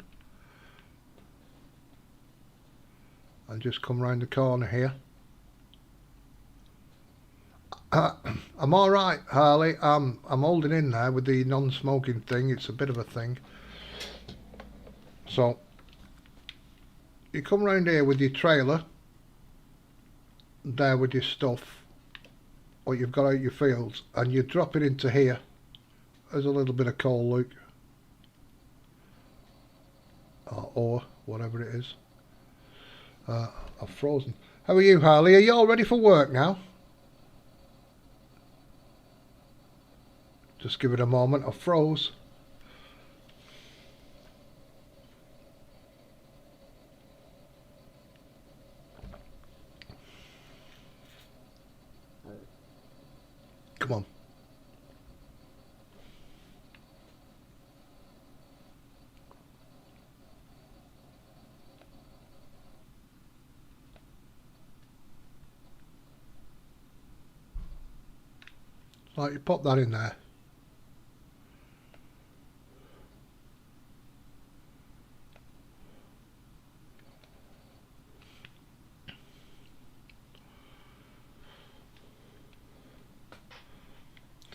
And just come round the corner here. I'm all right, Harley. I'm holding in there with the non-smoking thing. It's a bit of a thing. So you come round here with your trailer, there with your stuff, what you've got out your fields, and you drop it into here. There's a little bit of coal, Luke, or whatever it is. I've frozen. How are you, Harley? Are you all ready for work now? Just give it a moment. I froze. Come on. Right, you pop that in there.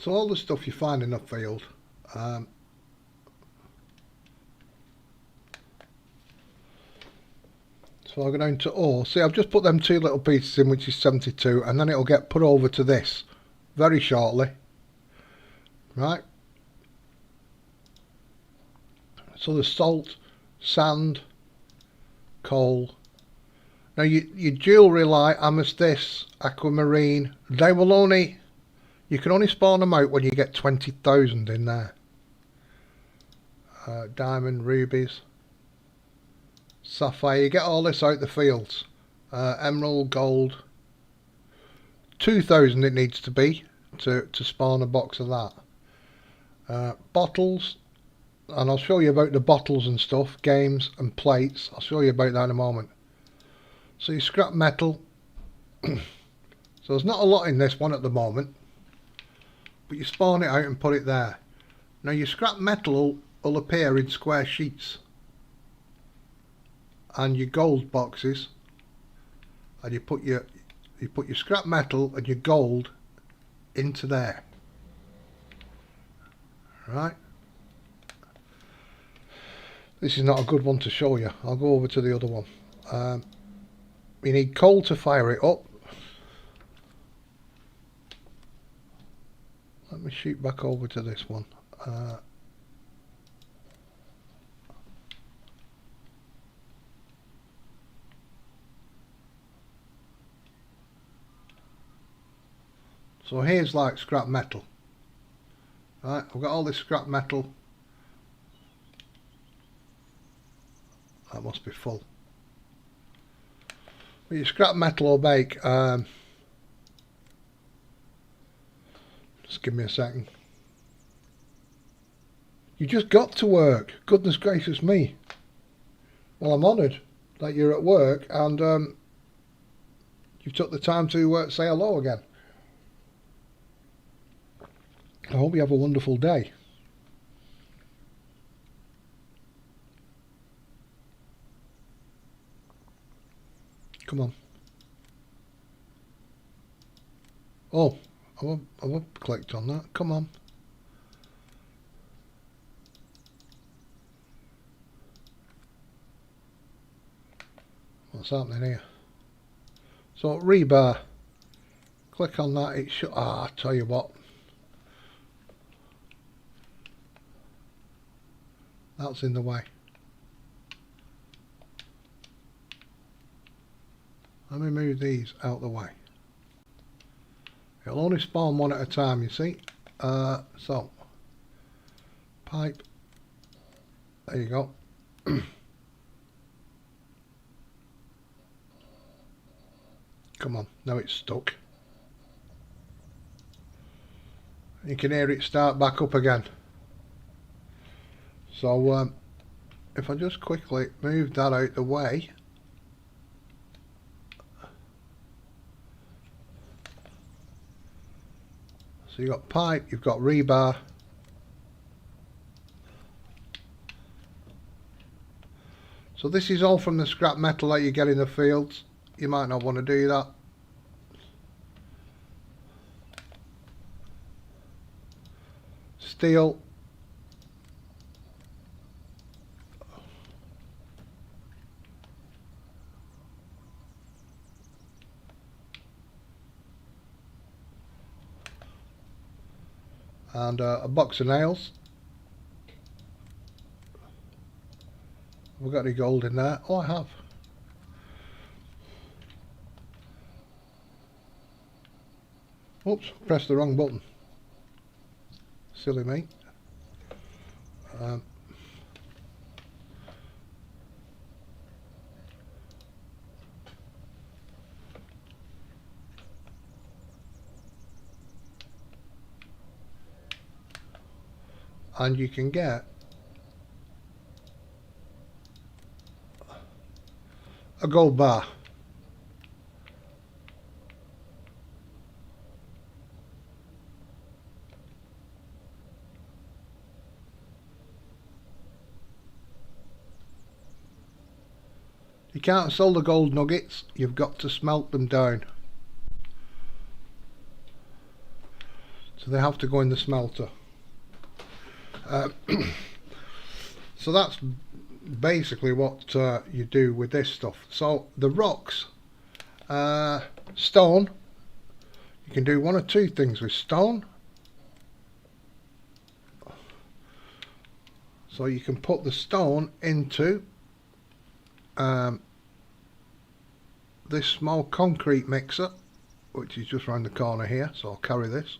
So all the stuff you find in the field, so I'll go down to ore. See, I've just put them 2 little pieces in, which is 72, and then it'll get put over to this, very shortly. Right. So there's salt, sand, coal. Now your jewellery like amethyst, aquamarine, they will only, you can only spawn them out when you get 20,000 in there. Diamond, rubies, sapphire, you get all this out the fields. Emerald, gold, 2,000 it needs to be to spawn a box of that. Bottles, and I'll show you about the bottles and stuff, games and plates, I'll show you about that in a moment. So you scrap metal, so there's not a lot in this one at the moment, but you spawn it out and put it there. Now your scrap metal will appear in square sheets, and your gold boxes, and you put your scrap metal and your gold into there. Right. This is not a good one to show you. I'll go over to the other one. You need coal to fire it up. Let me shoot back over to this one. So here's like scrap metal. Right, I've got all this scrap metal. That must be full. But your scrap metal will bake. Just give me a second. You just got to work. Goodness gracious me. Well, I'm honoured that you're at work and you took the time to say hello again. I hope you have a wonderful day. Come on. Oh, I've clicked on that. Come on. What's happening here? So rebar. Click on that. It should. I tell you what. That's in the way. Let me move these out the way. It'll only spawn one at a time, you see. So, pipe. There you go. Come on, now it's stuck. You can hear it start back up again. So, if I just quickly move that out the way. So you've got pipe, you've got rebar. So this is all from the scrap metal that you get in the fields. You might not want to do that. Steel. And a box of nails. Have we got any gold in there? Oh, I have. Oops, pressed the wrong button. Silly me. And you can get a gold bar. You can't sell the gold nuggets, you've got to smelt them down. So they have to go in the smelter. So that's basically what you do with this stuff. So the rocks, stone, You can do one or two things with stone. So you can put the stone into this small concrete mixer, which is just round the corner here, so I'll carry this.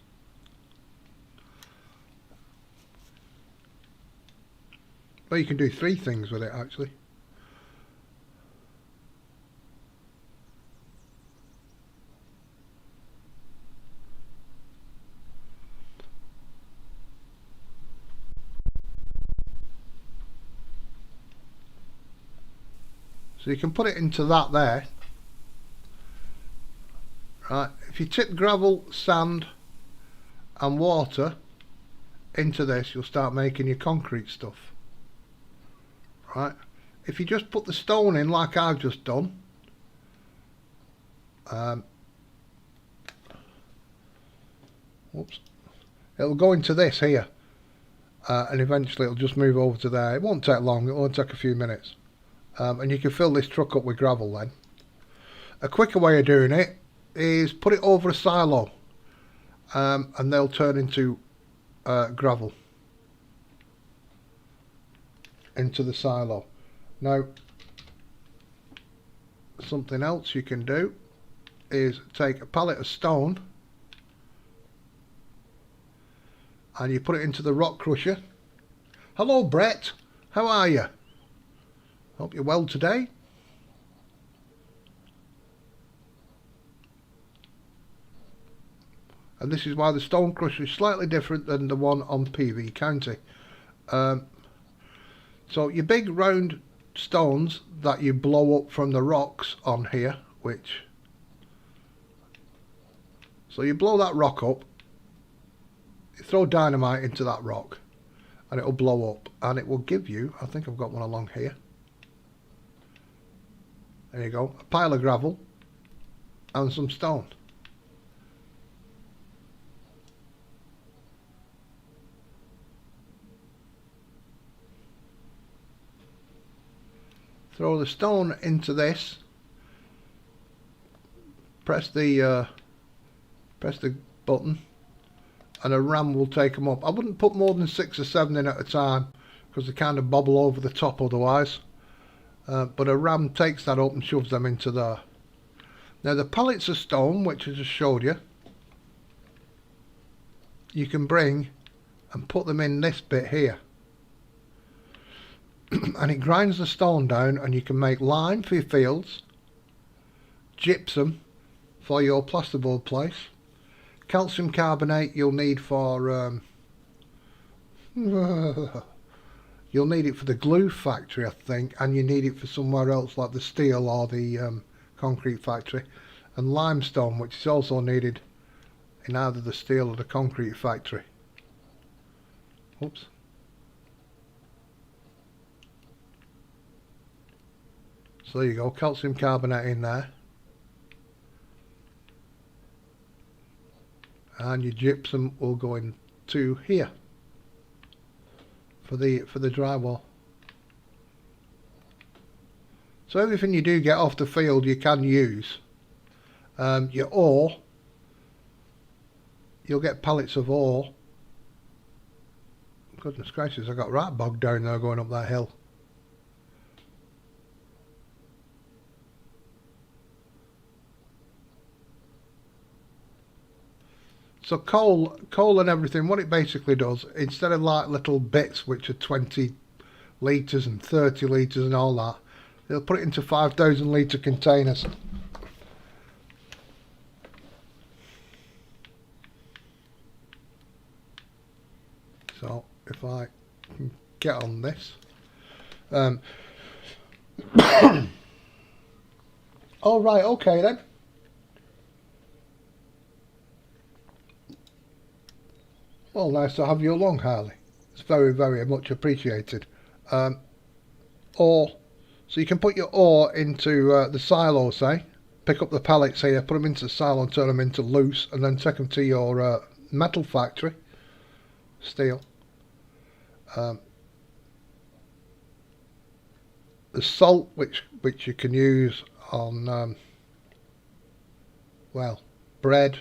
Well, you can do three things with it actually. So you can put it into that there. Right, if you tip gravel, sand and water into this, you'll start making your concrete stuff. Right, if you just put the stone in like I've just done, whoops, it'll go into this here, and eventually it'll just move over to there. It won't take long, it won't take a few minutes, and you can fill this truck up with gravel then. A quicker way of doing it is put it over a silo, and they'll turn into gravel into the silo. Now something else you can do is take a pallet of stone and you put it into the rock crusher. Hello Brett, how are you? Hope you're well today. And this is why the stone crusher is slightly different than the one on PV County. So your big round stones that you blow up from the rocks on here, so you blow that rock up, you throw dynamite into that rock and it'll blow up and it will give you, I think I've got one along here, there you go, a pile of gravel and some stone. Throw the stone into this, press the button and a ram will take them up. I wouldn't put more than 6 or 7 in at a time because they kind of bobble over the top otherwise, but a ram takes that up and shoves them into there. Now the pallets of stone, which I just showed you, you can bring and put them in this bit here. And it grinds the stone down and you can make lime for your fields, gypsum for your plasterboard place, calcium carbonate you'll need for you'll need it for the glue factory I think, and you need it for somewhere else like the steel or the concrete factory, and limestone, which is also needed in either the steel or the concrete factory. Oops. So there you go, calcium carbonate in there, and your gypsum will go into here for the drywall. So everything you do get off the field you can use. Your ore, you'll get pallets of ore. Goodness gracious, I got right bogged down there going up that hill. So coal and everything, what it basically does, instead of like little bits which are 20 litres and 30 litres and all that, they'll put it into 5,000 litre containers. So if I can get on this. All right, okay then. Well, nice to have you along, Harley. It's very, very much appreciated. Ore. So you can put your ore into the silo, say. Pick up the pallets here, put them into the silo and turn them into loose, and then take them to your metal factory. Steel. The salt, which you can use on, well, bread,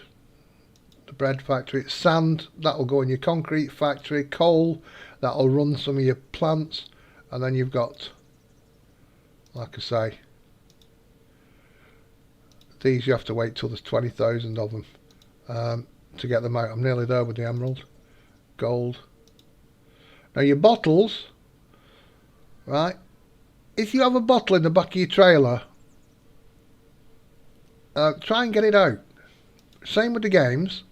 the bread factory. Sand, that'll go in your concrete factory. Coal, that'll run some of your plants. And then you've got, like I say, these you have to wait till there's 20,000 of them to get them out. I'm nearly there with the emerald. Gold. Now your bottles, right? If you have a bottle in the back of your trailer, try and get it out. Same with the games,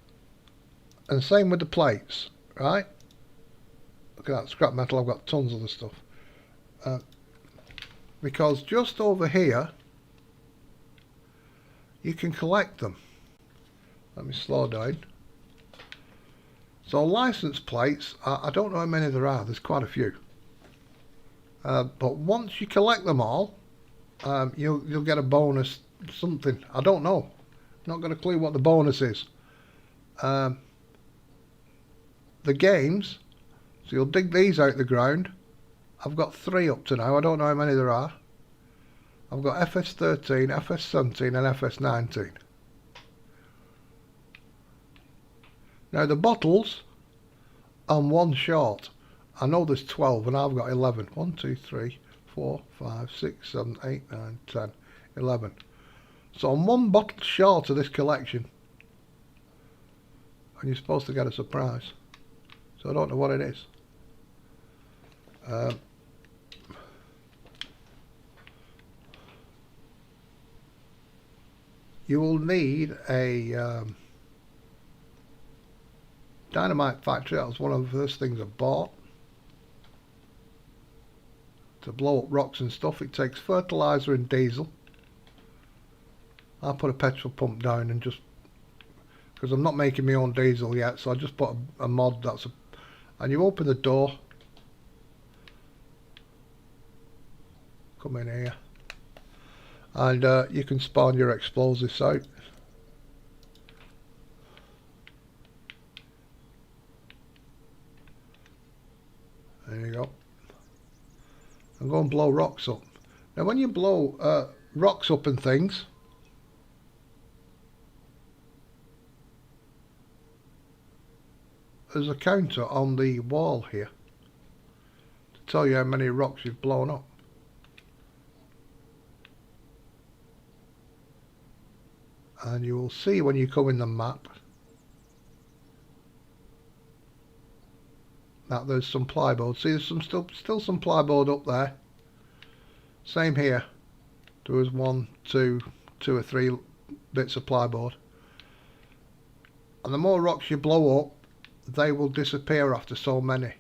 and same with the plates, right? Look at that scrap metal, I've got tons of the stuff. Because just over here, you can collect them. Let me slow down. So license plates, I don't know how many there are, there's quite a few. But once you collect them all, you'll get a bonus something. I don't know. Not got a clue what the bonus is. The games, so you'll dig these out the ground. I've got 3 up to now. I don't know how many there are. I've got FS13, FS17 and FS19. Now the bottles, I'm 1 short. I know there's 12 and I've got 11. 1, 2, 3, 4, 5, 6, 7, 8, 9, 10, 11. So I'm 1 bottle short of this collection. And you're supposed to get a surprise. So I don't know what it is. You will need a dynamite factory. That was one of the first things I bought. To blow up rocks and stuff, it takes fertilizer and diesel. I put a petrol pump down and just, because I'm not making my own diesel yet, so I just put a mod that's a, and you open the door, come in here, and you can spawn your explosives out. There you go. And go and blow rocks up. Now when you blow rocks up and things, there's a counter on the wall here to tell you how many rocks you've blown up. And you will see when you come in the map that there's some plyboard. See, there's some still some plyboard up there. Same here. There was 1, 2 or 3 bits of plyboard. And the more rocks you blow up, they will disappear after so many.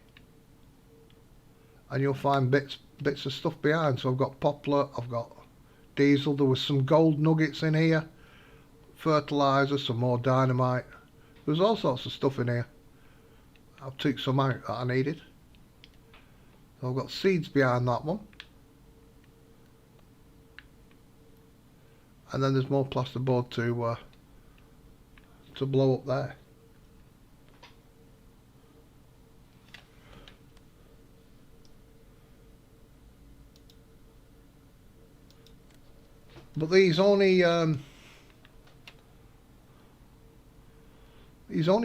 And you'll find bits of stuff behind. So I've got poplar, I've got diesel, there was some gold nuggets in here, fertilizer, some more dynamite. There's all sorts of stuff in here. I've took some out that I needed. So I've got seeds behind that one. And then there's more plasterboard to blow up there. But these only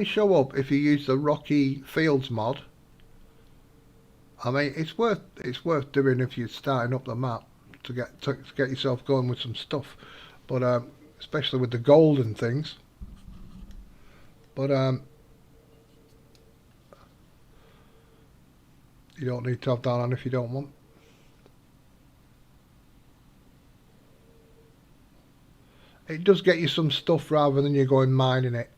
show up if you use the Rocky Fields mod. I mean, it's worth doing if you're starting up the map to get yourself going with some stuff. But especially with the gold and things. But you don't need to have that on if you don't want. It does get you some stuff rather than you going mining it.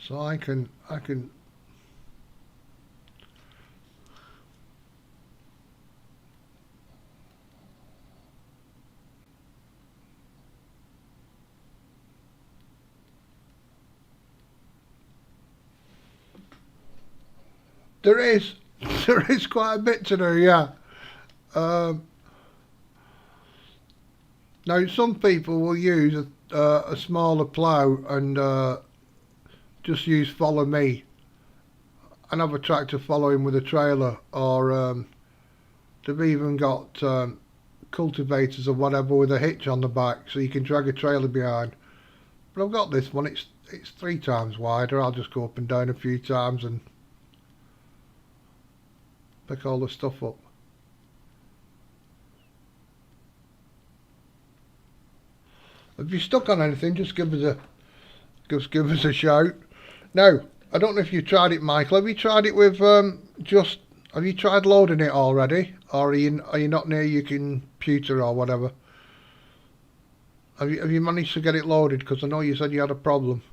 So I can there is quite a bit to do, yeah. Now, some people will use a smaller plough and just use follow me and have a tractor following with a trailer, or they've even got cultivators or whatever with a hitch on the back so you can drag a trailer behind. But I've got this one, it's 3 times wider. I'll just go up and down a few times and pick all the stuff up. If you're stuck on anything, just give us a shout. Now, I don't know if you've tried it, Michael. Have you tried it with have you tried loading it already? Or are you not near your computer or whatever? Have you managed to get it loaded? Because I know you said you had a problem.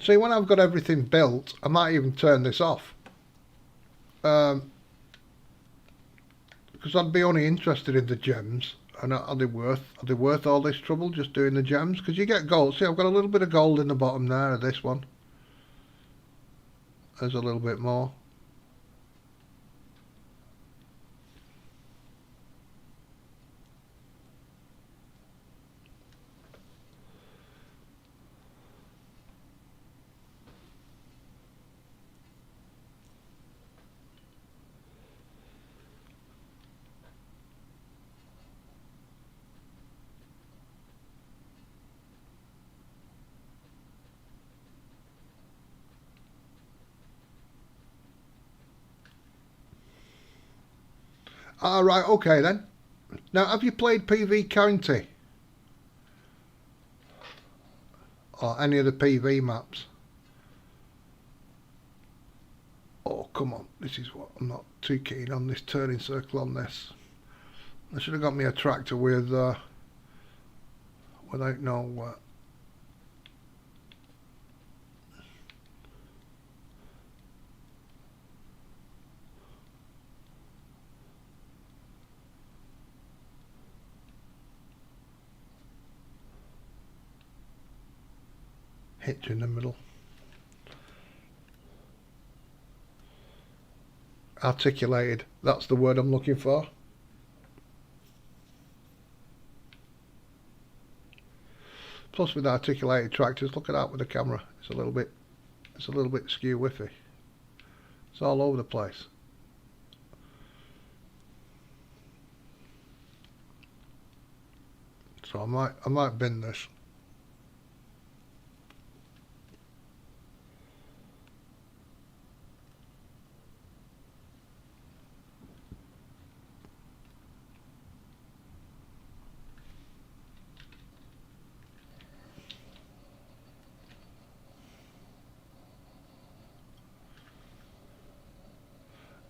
See, when I've got everything built, I might even turn this off. Because I'd be only interested in the gems. And are they worth all this trouble just doing the gems? Because you get gold. See, I've got a little bit of gold in the bottom there of this one. There's a little bit more. Ah, right, okay then. Now, have you played PV County? Or any of the PV maps? Oh, come on. This is what I'm not too keen on, this turning circle on this. I should have got me a tractor with without no hitch in the middle. Articulated, that's the word I'm looking for. Plus with articulated tractors, look at that with the camera. It's a little bit skew whiffy. It's all over the place. So I might bin this.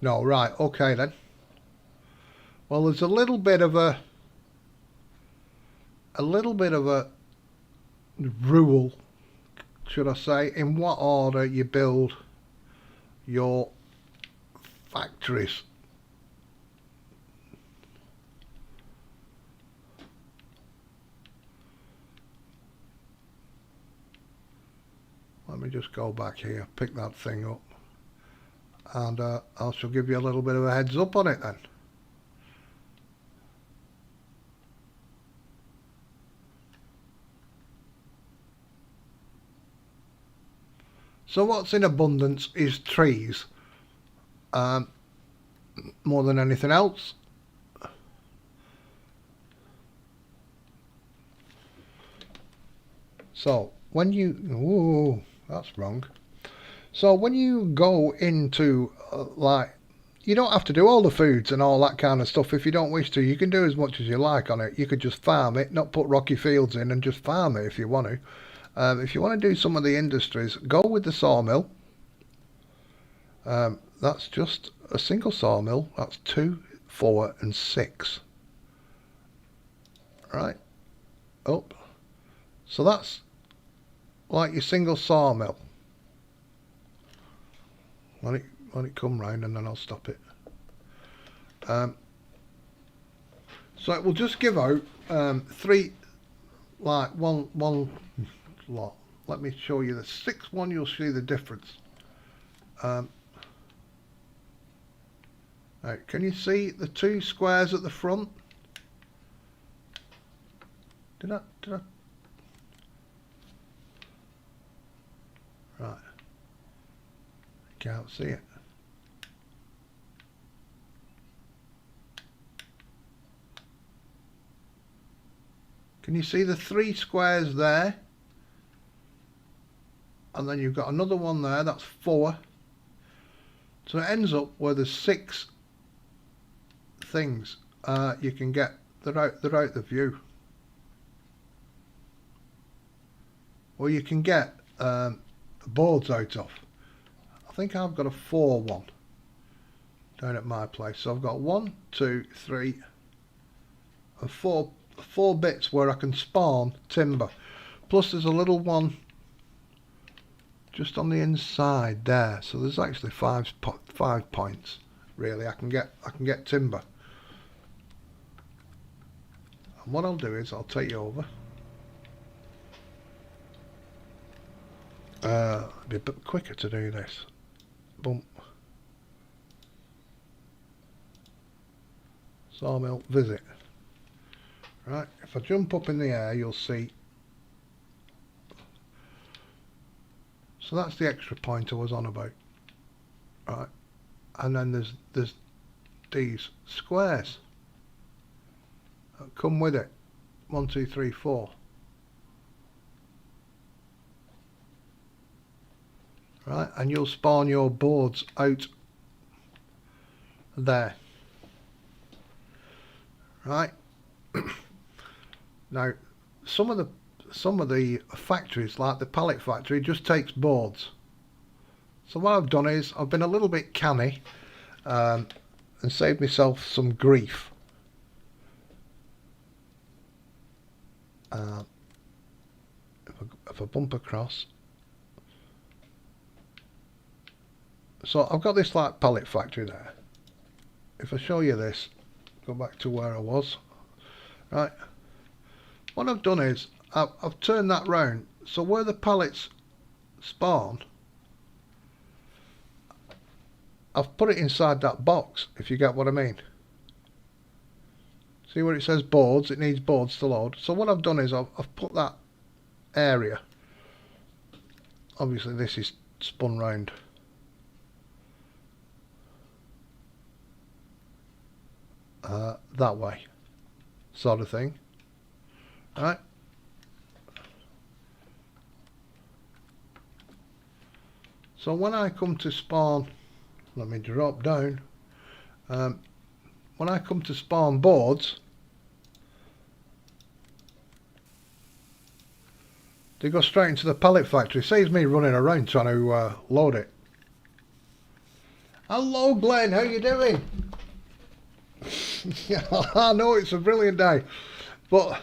No, right, okay then. Well, there's a little bit of a rule, should I say, in what order you build your factories. Let me just go back here, pick that thing up, and I shall give you a little bit of a heads up on it then. So what's in abundance is trees, more than anything else. So when you, ooh, that's wrong. So when you go into like, you don't have to do all the foods and all that kind of stuff if you don't wish to. You can do as much as you like on it. You could just farm it, not put rocky fields in, and just farm it if you want to. If you want to do some of the industries, go with the sawmill. That's just a single sawmill. That's 2, 4 and 6. Right, up. So that's like your single sawmill. Let it come round and then I'll stop it. So it will just give out three, like one lot. Let me show you the sixth one. You'll see the difference. Right, can you see the two squares at the front? Did I? Right. Can't see it. Can you see the three squares there? And then you've got another one there, that's 4. So it ends up where there's 6 things you can get. They're out the view. Or you can get boards out of. I think I've got a 4 one down at my place. So I've got 1, 2, 3 and 4 bits where I can spawn timber. Plus there's a little one just on the inside there. So there's actually 5 points really. I can get timber. And what I'll do is I'll take you over. It'll be a bit quicker to do this. Boom. Sawmill visit. Right, if I jump up in the air, you'll see. So that's the extra point I was on about. Right, and then there's these squares that come with it. 1, 2, 3, 4. Right, and you'll spawn your boards out there. Right. Now, some of the factories, like the pallet factory, just takes boards. So what I've done is I've been a little bit canny and saved myself some grief. If I bump across. So I've got this like pallet factory there. If I show you this, go back to where I was. Right. What I've done is I've turned that round, so where the pallets spawn, I've put it inside that box, if you get what I mean. See where it says boards? It needs boards to load. So what I've done is I've put that area. Obviously this is spun round. That way, sort of thing. Right. So when I come to spawn, let me drop down. When I come to spawn boards, they go straight into the pallet factory. Saves me running around trying to load it. Hello Glenn, how you doing? I know it's a brilliant day, but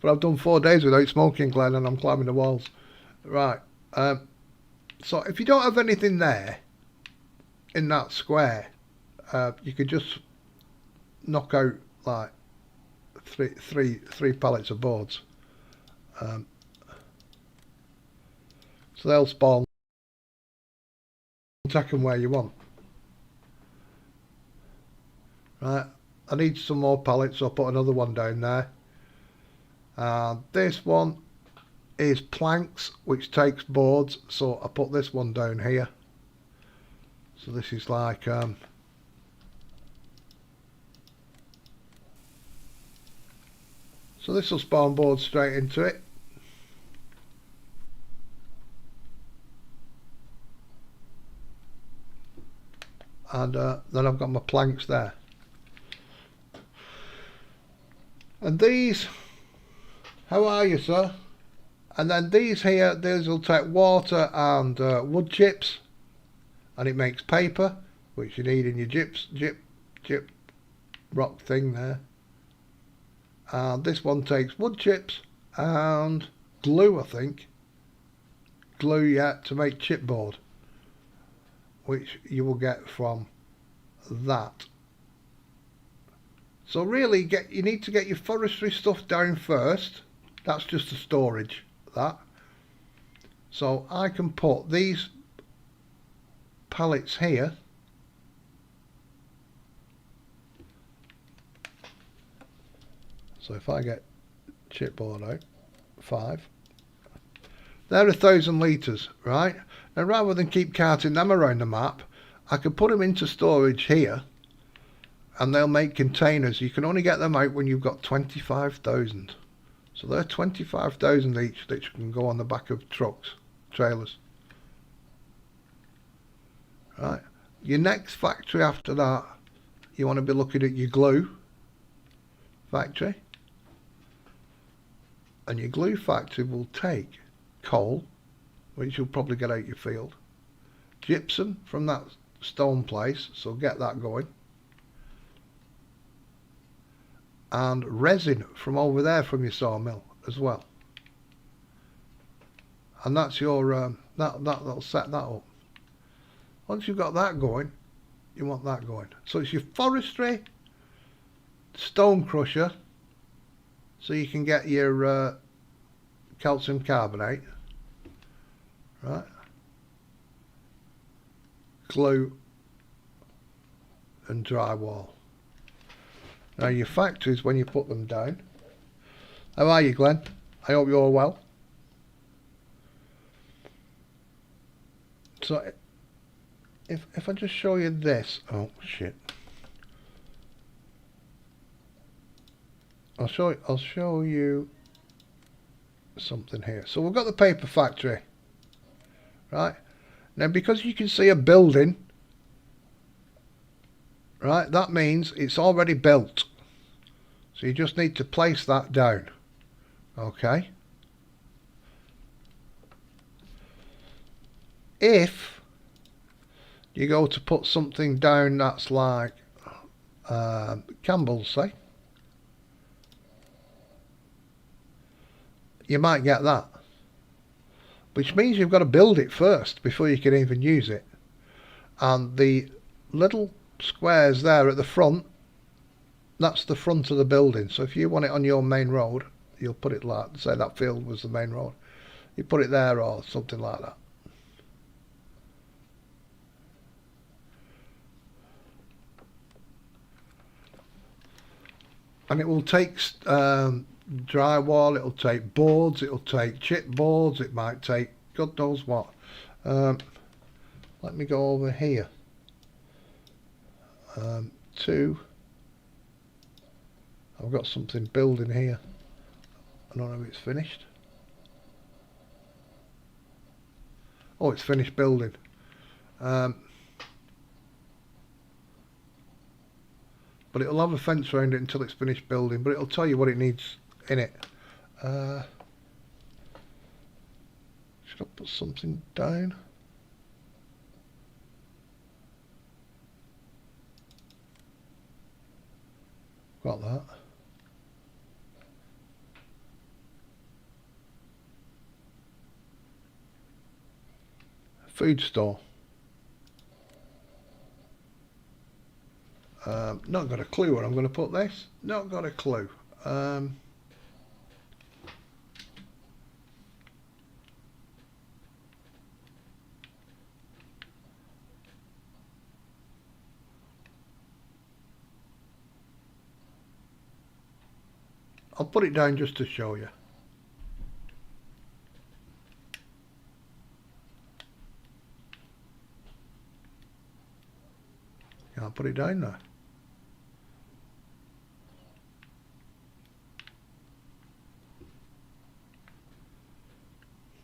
I've done 4 days without smoking, Glenn, and I'm climbing the walls. Right. So if you don't have anything there in that square, you could just knock out like three pallets of boards. So they'll spawn. Take them where you want. Right. I need some more pallets, so I'll put another one down there. This one is planks, which takes boards, so I put this one down here. So this is like so this will spawn boards straight into it. And then I've got my planks there. And these, how are you, sir? And then these here, these will take water and wood chips, and it makes paper, which you need in your gyp rock thing there. And this one takes wood chips and glue, I think. Glue, yeah, to make chipboard, which you will get from that. So really, you need to get your forestry stuff down first. That's just the storage, that. So I can put these pallets here. So if I get chipboard out, 5. They're 1,000 litres, right? Now rather than keep carting them around the map, I could put them into storage here and they'll make containers. You can only get them out when you've got 25,000. So they're 25,000 each that can go on the back of trucks, trailers. Right. Your next factory after that, you want to be looking at your glue factory. And your glue factory will take coal, which you'll probably get out your field, gypsum from that stone place, so get that going, and resin from over there from your sawmill as well. And that's your that'll set that up. Once you've got that going, you want that going. So it's your forestry, stone crusher, so you can get your calcium carbonate, right? Glue and drywall. Now your factories, when you put them down. How are you, Glenn? I hope you're all well. So if I just show you this, oh shit. I'll show you something here. So we've got the paper factory, right? Now because you can see a building, right, that means it's already built. So you just need to place that down. Okay. If you go to put something down that's like Campbell's, say, you might get that, which means you've got to build it first before you can even use it. And the little squares there at the front, that's the front of the building. So if you want it on your main road, you'll put it like, say that field was the main road, you put it there or something like that. And it will take drywall, it'll take boards, it'll take chipboards, it might take God knows what. Let me go over here to, I've got something building here. I don't know if it's finished. Oh, it's finished building. But it'll have a fence around it until it's finished building, but it'll tell you what it needs in it. Should I put something down? Got that. Food store. Not got a clue where I'm going to put this. Not got a clue. I'll put it down just to show you. I'll put it down there.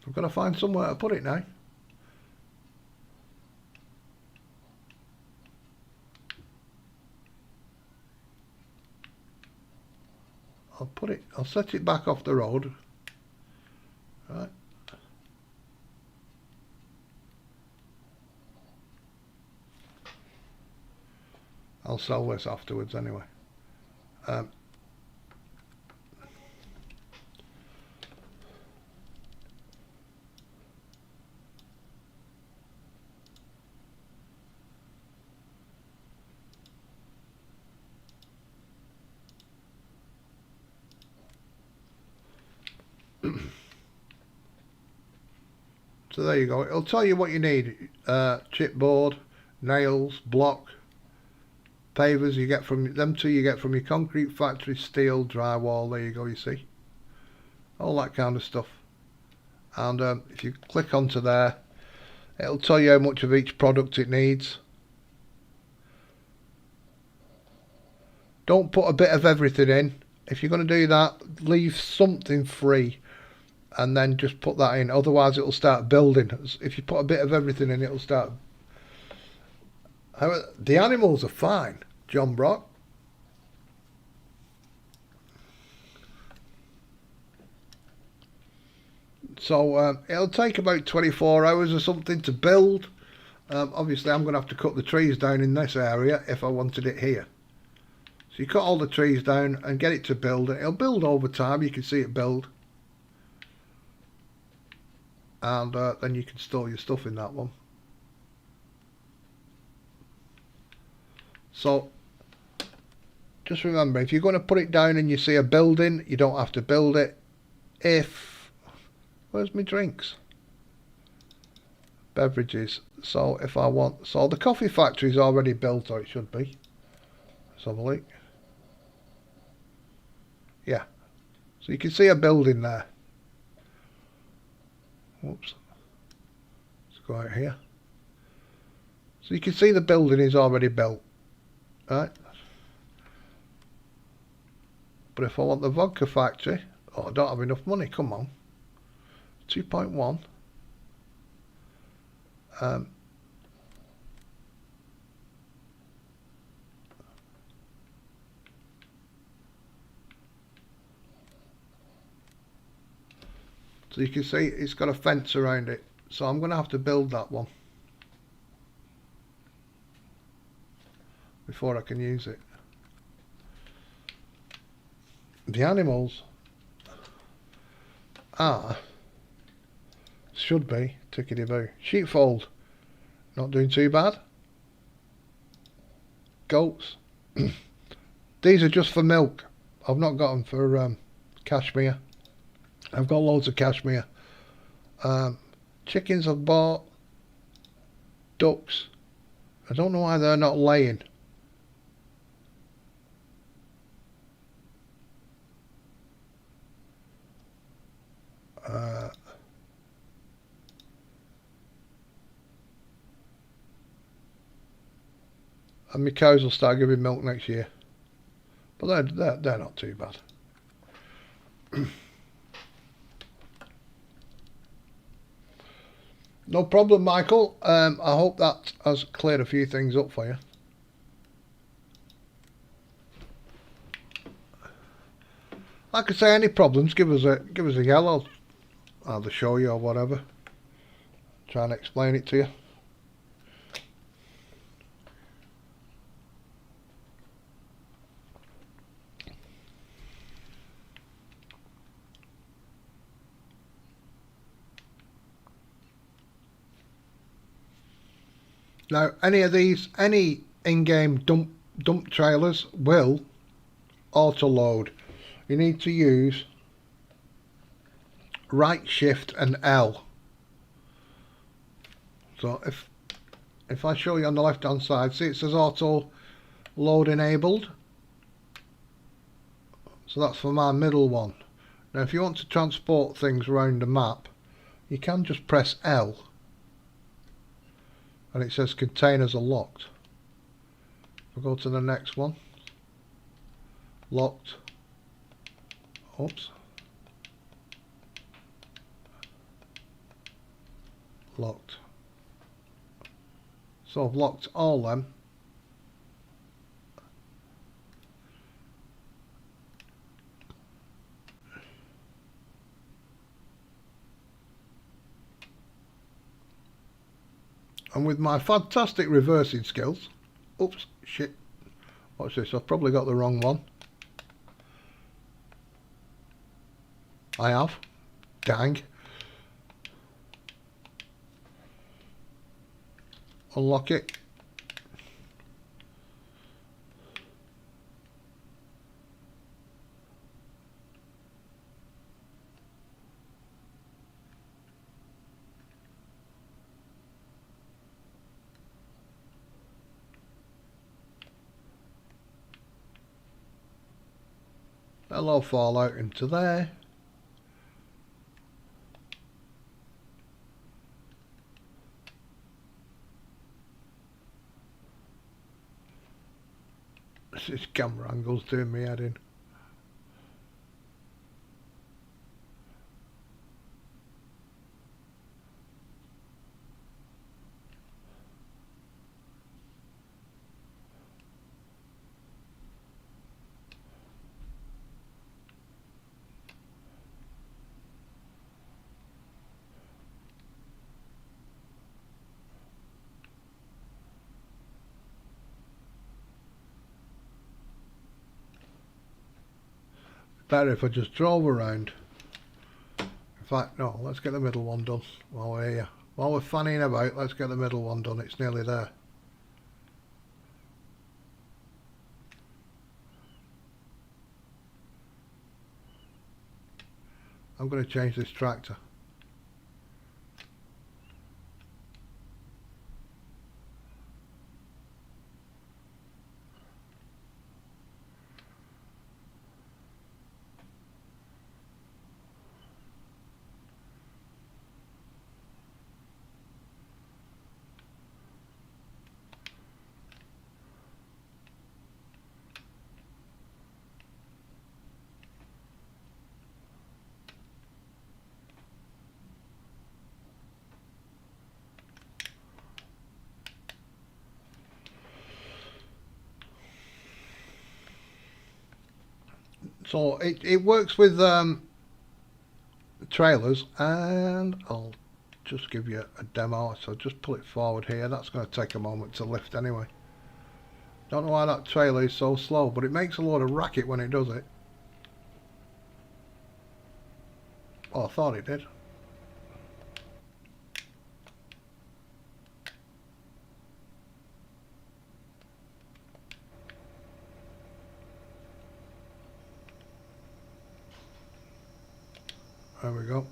I've got to find somewhere to put it now. I'll set it back off the road. Right. I'll sell this afterwards anyway. So there you go. It'll tell you what you need. Chipboard, nails, block, pavers you get from them two you get from your concrete factory, steel, drywall. There you go, you see. All that kind of stuff. And if you click onto there, it'll tell you how much of each product it needs. Don't put a bit of everything in. If you're going to do that, leave something free and then just put that in. Otherwise it'll start building. If you put a bit of everything in, it'll start. However, the animals are fine, John Brock. So it'll take about 24 hours or something to build. Obviously I'm going to have to cut the trees down in this area if I wanted it here. So you cut all the trees down and get it to build. It'll build over time, you can see it build. And then you can store your stuff in that one. So just remember, if you're going to put it down and you see a building, you don't have to build it. Where's my drinks? Beverages. So if I want, so the coffee factory is already built, or it should be. Let's have a look. Yeah. So you can see a building there. Whoops. Let's go out here. So you can see the building is already built. Right. But if I want the vodka factory, oh, I don't have enough money, come on. 2.1. So you can see it's got a fence around it. So I'm going to have to build that one before I can use it. The animals should be tickety-boo. Sheepfold, not doing too bad. Goats. These are just for milk. I've not got them for cashmere. I've got loads of cashmere. Chickens I've bought. Ducks. I don't know why they're not laying. And my cows will start giving milk next year. But they're not too bad. No problem, Michael. I hope that has cleared a few things up for you. Like I say, any problems, give us a yell. I'll either show you or whatever. Try and explain it to you. Now, any in-game dump trailers will auto-load. You need to use right shift and L. So if I show you on the left hand side, see it says auto load enabled. So that's for my middle one. Now if you want to transport things around the map, you can just press L. And it says containers are locked. We'll go to the next one. Locked. Oops. Locked. So I've locked all them. And with my fantastic reversing skills, oops, shit, watch this, I've probably got the wrong one. I have, dang. Unlock it. That'll all fall out into there. This camera angle's doing me head in. Better if I just drove around. In fact, no, let's get the middle one done while we're here. While we're fanning about, let's get the middle one done. It's nearly there. I'm going to change this tractor. So it works with trailers, and I'll just give you a demo. So just pull it forward here. That's going to take a moment to lift anyway. Don't know why that trailer is so slow, but it makes a lot of racket when it does it. Well, I thought it did. There we go.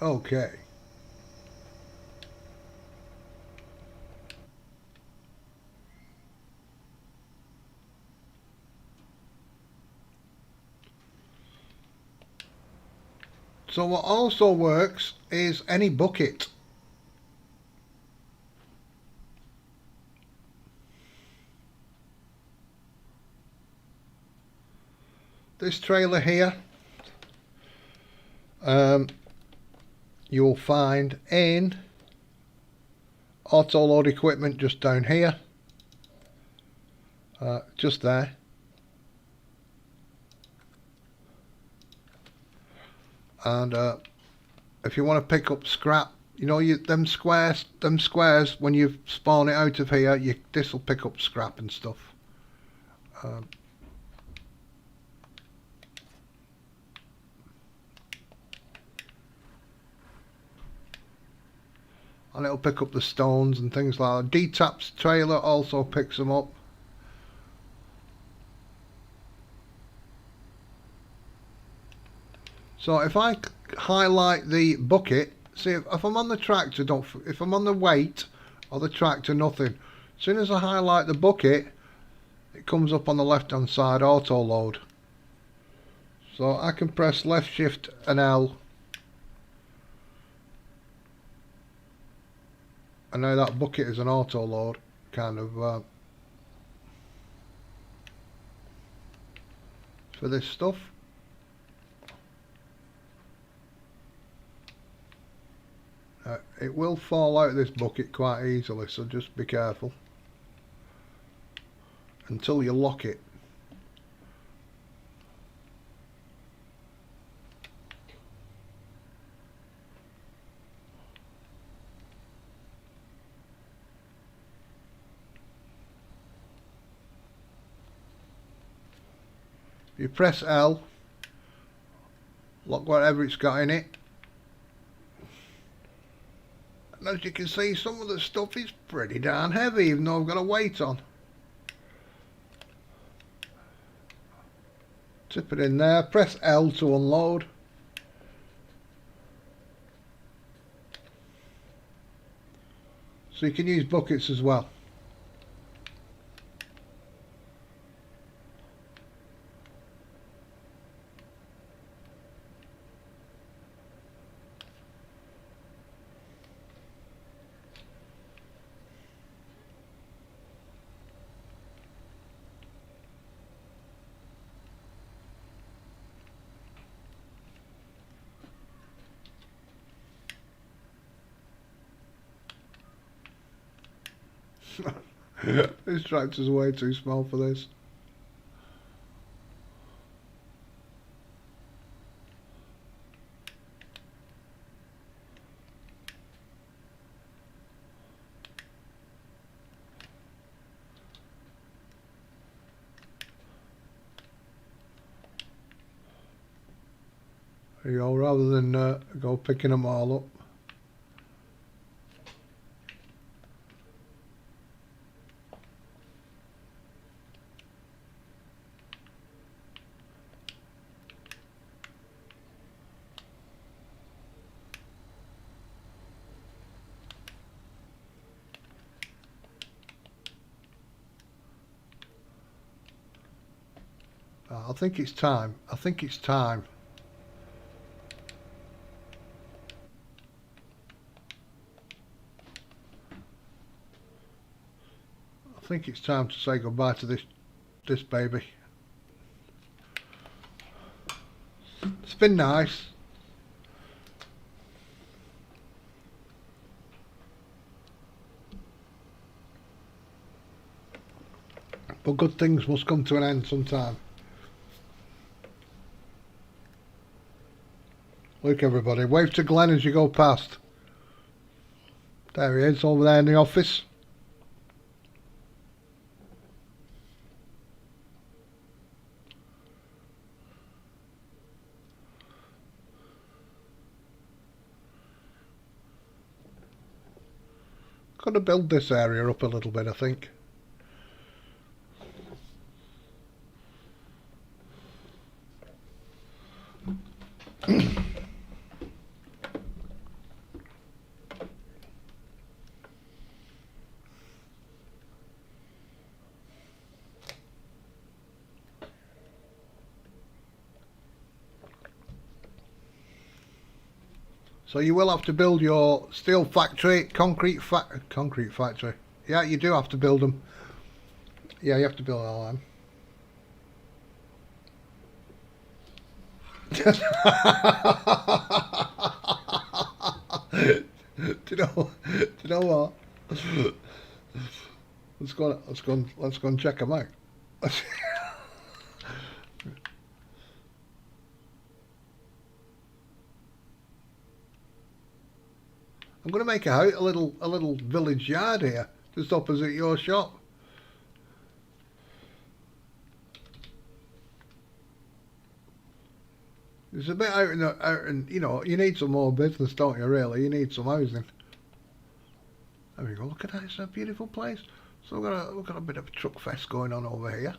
Okay. So what also works is any bucket. This trailer here, you'll find in auto load equipment just down here, just there. And if you want to pick up scrap, you know, them squares when you spawn it out of here, this will pick up scrap and stuff. And it'll pick up the stones and things like that. D-Tap's trailer also picks them up. So if I highlight the bucket, see if I'm on the tractor, if I'm on the weight or the tractor, nothing. As soon as I highlight the bucket, it comes up on the left hand side, auto load. So I can press left shift and L, and now that bucket is an auto load kind of for this stuff. It will fall out of this bucket quite easily, so just be careful until you lock it. You press L, lock whatever it's got in it. And as you can see, some of the stuff is pretty darn heavy, even though I've got a weight on. Tip it in there, press L to unload. So you can use buckets as well. This tractor's way too small for this. There you go, rather than go picking them all up. I think it's time. I think it's time. I think it's time to say goodbye to this baby. It's been nice. But good things must come to an end sometime. Look everybody, wave to Glenn as you go past. There he is, over there in the office. Got to build this area up a little bit, I think. So you will have to build your steel factory, concrete factory. Yeah, you do have to build them. Yeah, you have to build all them. do you know what? Let's go and check them out. I'm going to make a little village yard here, just opposite your shop. It's a bit out in, you know, you need some more business, don't you, really? You need some housing. There we go, look at that, it's a beautiful place. So we've got a bit of a truck fest going on over here.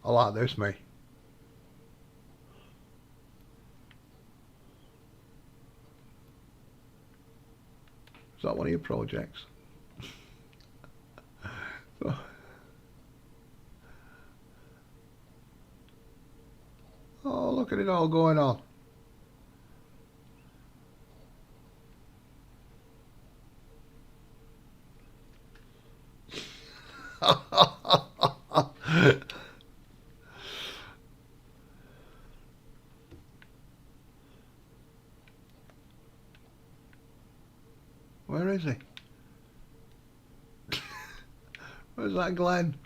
I like this, me. Is that one of your projects? So, oh, look at it all going on. Where is he? Where's that Glenn?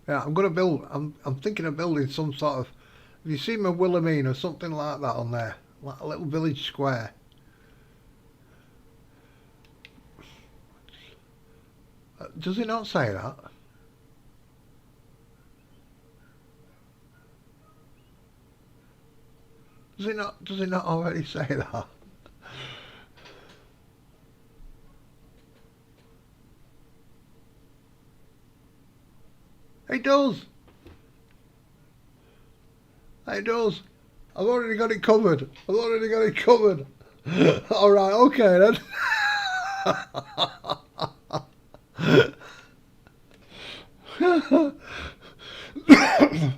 Yeah, I'm gonna build. I'm thinking of building some sort of. Have you seen my Wilhelmine or something like that on there? Like a little village square. Does it not say that? Does it not? Does it not already say that? It does. It does. I've already got it covered. I've already got it covered. All right. Okay then.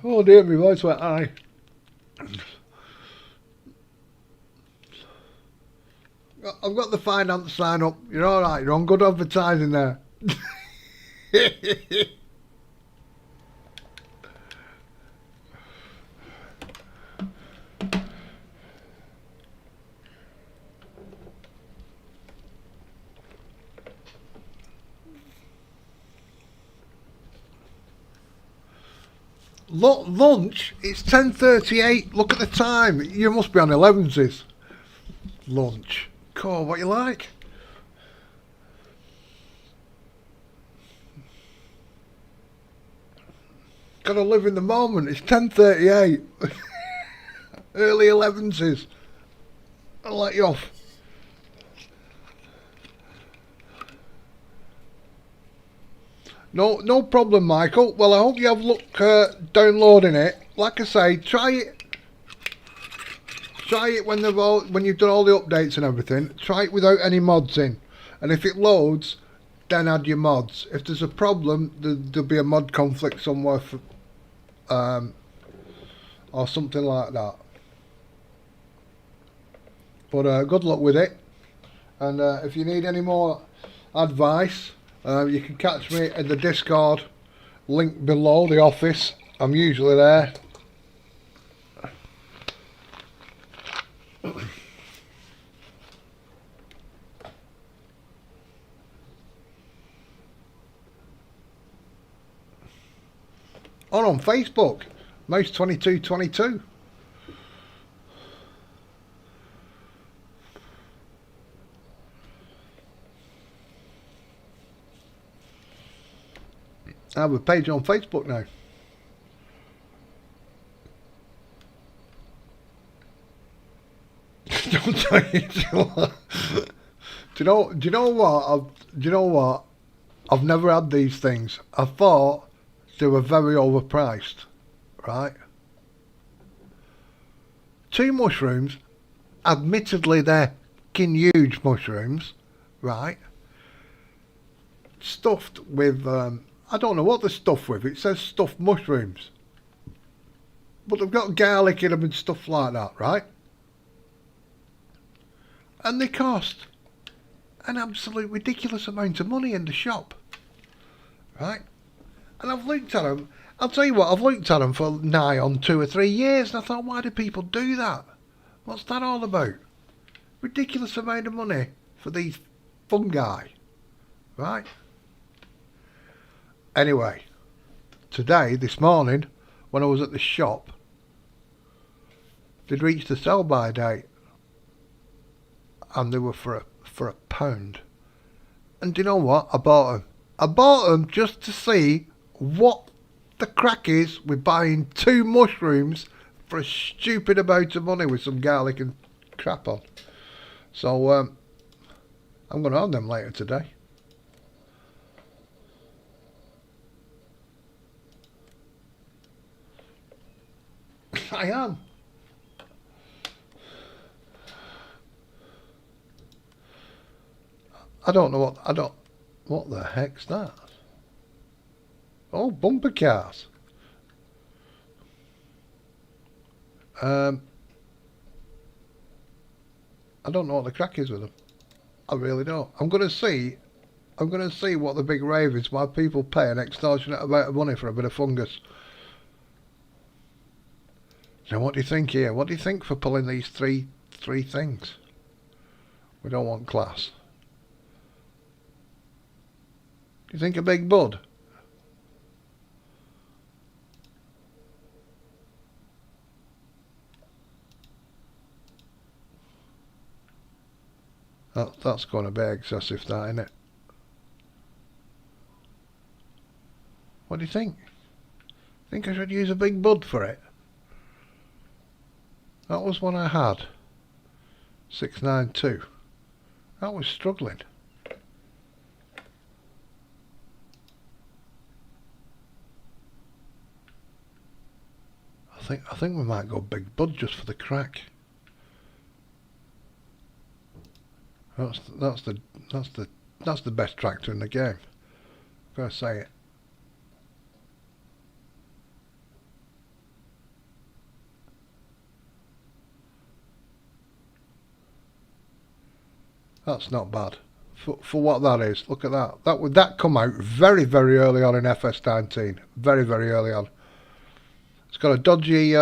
Oh dear, my voice went high. I've got the finance sign up. You're all right. You're on good advertising there. Look, lunch. It's 10:38. Look at the time. You must be on 11s. Lunch. Cool. What you like? Gotta live in the moment. It's 10:38. Early 11s. I'll let you off. No problem, Michael. Well, I hope you have luck downloading it. Like I say, try it. Try it when you've done all the updates and everything. Try it without any mods in, and if it loads, then add your mods. If there's a problem, there'll be a mod conflict somewhere, or something like that. But good luck with it, and if you need any more advice, you can catch me in the Discord link below the office. I'm usually there. Or on Facebook, Mouse2222. I have a page on Facebook now. Don't tell you. Do you know what? I've never had these things. I thought they were very overpriced, right? 2 mushrooms, admittedly they're fucking huge mushrooms, right? Stuffed with, I don't know what they're stuffed with. It says stuffed mushrooms. But they've got garlic in them and stuff like that, right? And they cost an absolute ridiculous amount of money in the shop, right? And I've looked at them. I'll tell you what, I've looked at them for nigh on 2 or 3 years, and I thought, why do people do that? What's that all about? Ridiculous amount of money for these fungi, right? Anyway, this morning, when I was at the shop, they'd reached the sell-by date, and they were for a pound. And do you know what? I bought them. I bought them just to see what the crack is with buying 2 mushrooms for a stupid amount of money with some garlic and crap on. So I'm going to have them later today. I am. What the heck's that? Oh, bumper cars. I don't know what the crack is with them. I really don't. I'm gonna see what the big rave is, why people pay an extortionate amount of money for a bit of fungus. Now what do you think here? What do you think for pulling these three things? We don't want class. Do you think a big bud? That's going a bit excessive, that, isn't it? What do you think? Think I should use a big bud for it? That was one I had. 692. That was struggling. I think we might go big bud just for the crack. That's the best tractor in the game. Gotta say it. That's not bad for what that is. Look at that. That come out very early on in FS19. Very early on. It's got a dodgy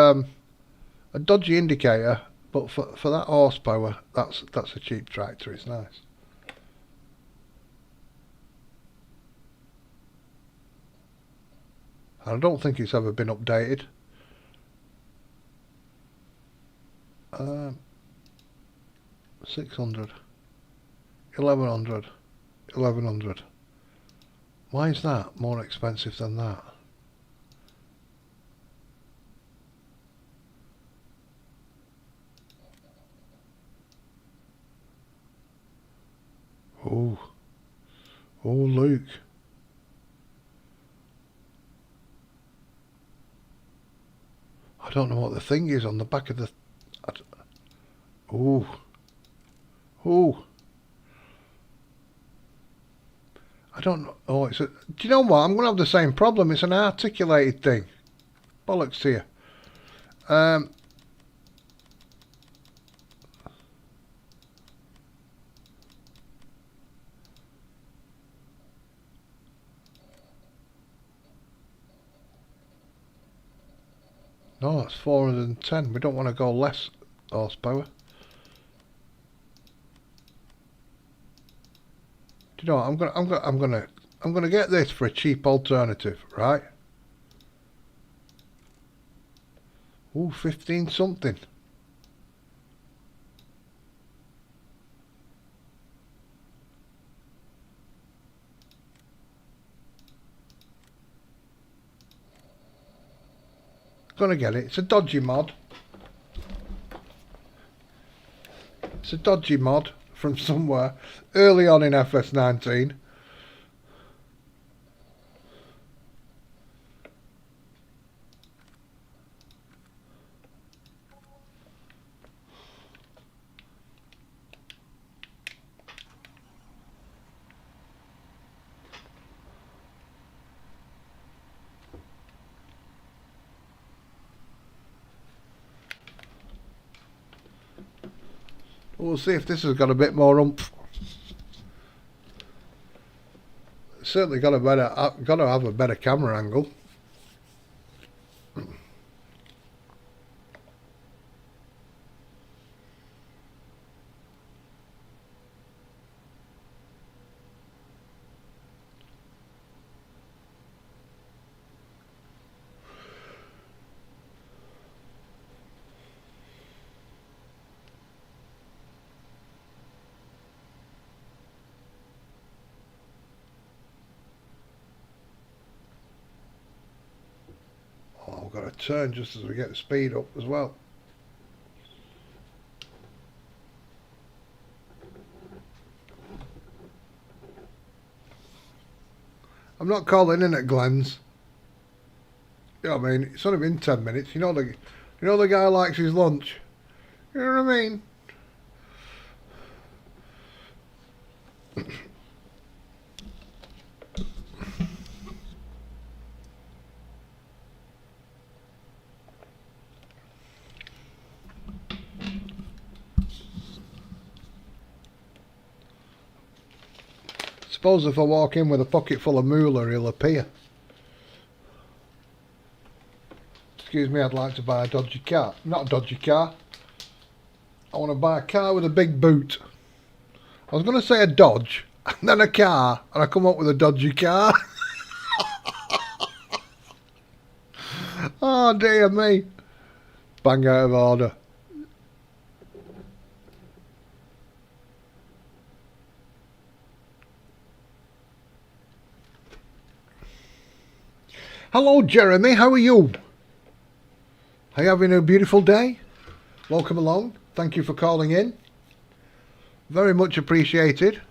indicator, but for that horsepower, that's a cheap tractor. It's nice. And I don't think it's ever been updated. 600, 1100, 1100. Why is that more expensive than that? Oh, Luke. I don't know what the thing is on the back of the... Oh. I don't know. Oh, do you know what? I'm going to have the same problem. It's an articulated thing. Bollocks to you. No, that's 410. We don't want to go less horsepower. Do you know what? I'm gonna get this for a cheap alternative, right? Ooh, 15 something. Gonna get it. It's a dodgy mod. It's a dodgy mod from somewhere early on in FS19. We'll see if this has got a bit more oomph. Certainly got to have a better camera angle. Oh, I've got to turn just as we get the speed up as well. I'm not calling in at Glenn's. You know what I mean? It's only been 10 minutes. You know the guy likes his lunch. You know what I mean? Suppose if I walk in with a pocket full of moolah, he'll appear. Excuse me, I'd like to buy a dodgy car. Not a dodgy car. I want to buy a car with a big boot. I was going to say a Dodge, and then a car, and I come up with a dodgy car. Oh dear me. Bang out of order. Hello, Jeremy. How are you? Are you having a beautiful day? Welcome along. Thank you for calling in. Very much appreciated.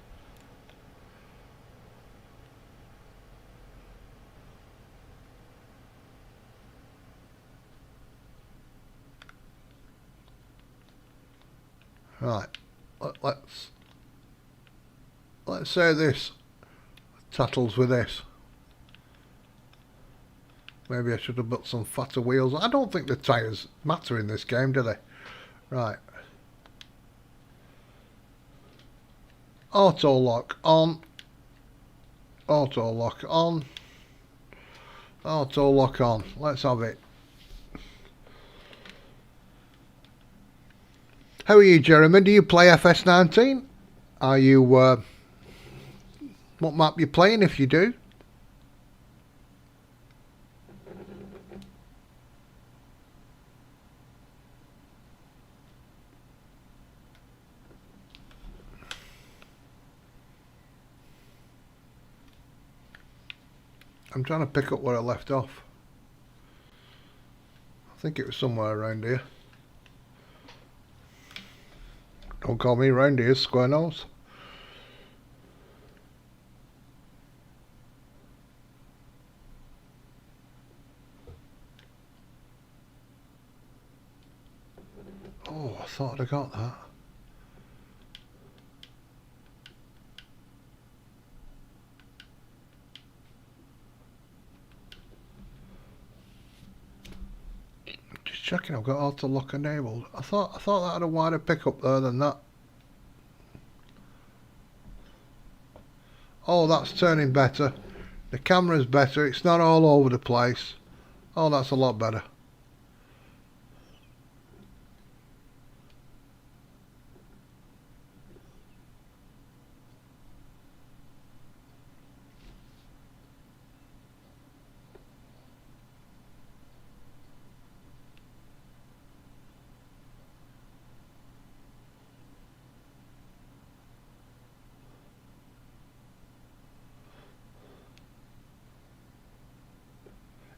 Right. Let's say this tattles with this. Maybe I should have put some fatter wheels. I don't think the tyres matter in this game, do they? Right. Auto lock on. Auto lock on. Auto lock on. Let's have it. How are you, Jeremy? Do you play FS19? Are you... what map you playing if you do? I'm trying to pick up where I left off. I think it was somewhere around here. Don't call me round here, square nose. Oh, I thought I got that. Just checking, I've got auto lock enabled. I thought that had a wider pickup there than that. Oh, that's turning better. The camera's better. It's not all over the place. Oh, that's a lot better.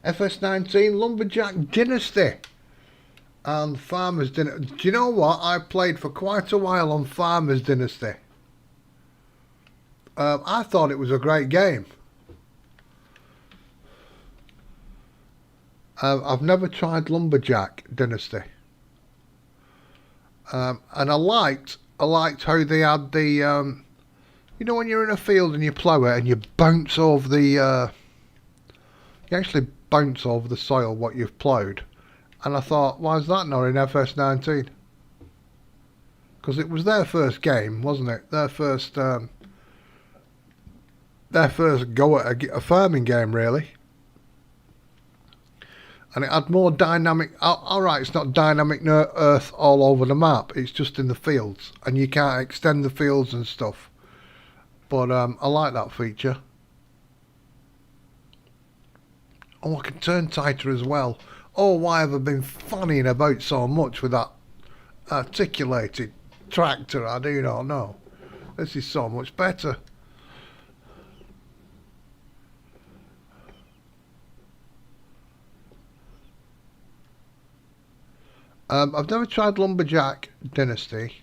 FS19 Lumberjack Dynasty and Farmers Dynasty. Do you know what? I played for quite a while on Farmers Dynasty. I thought it was a great game. I've never tried Lumberjack Dynasty. And I liked how they had the, you know, when you're in a field and you plough it and you bounce over the, you actually bounce over the soil what you've ploughed. And I thought, why is that not in FS19? Because it was their first game, wasn't it? Their first go at a farming game, really. And it had more dynamic. Alright, it's not dynamic earth all over the map. It's just in the fields. And you can't extend the fields and stuff. But I like that feature. Oh, I can turn tighter as well. Oh, why have I been fanning about so much with that articulated tractor? I do not know. This is so much better. I've never tried Lumberjack Dynasty.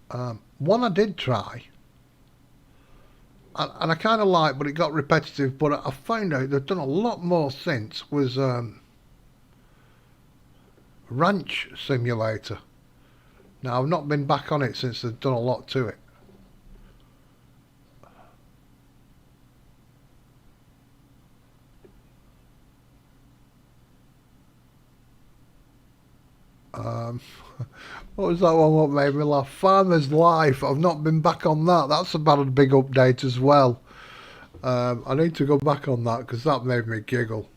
One I did try. And I kind of liked, but it got repetitive. But I found out they've done a lot more since. Was Ranch Simulator. Now I've not been back on it since they've done a lot to it. What was that one? What made me laugh? Farmer's Life. I've not been back on that. That's about a big update as well. I need to go back on that because that made me giggle.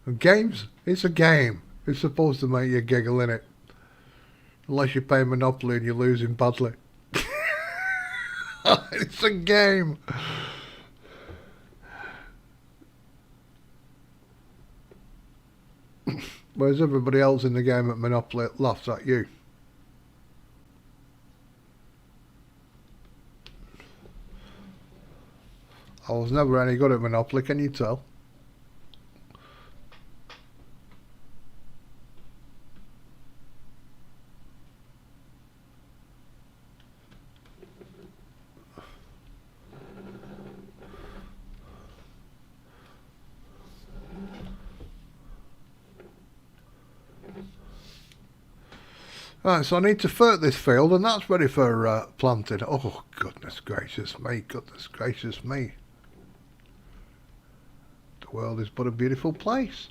And games, it's a game. It's supposed to make you giggle, innit? Unless you play Monopoly and you're losing badly. It's a game. Whereas everybody else in the game at Monopoly laughs at you. I was never any good at Monopoly, can you tell? Right, so I need to fert this field, and that's ready for planting. Oh, goodness gracious me, goodness gracious me. The world is but a beautiful place.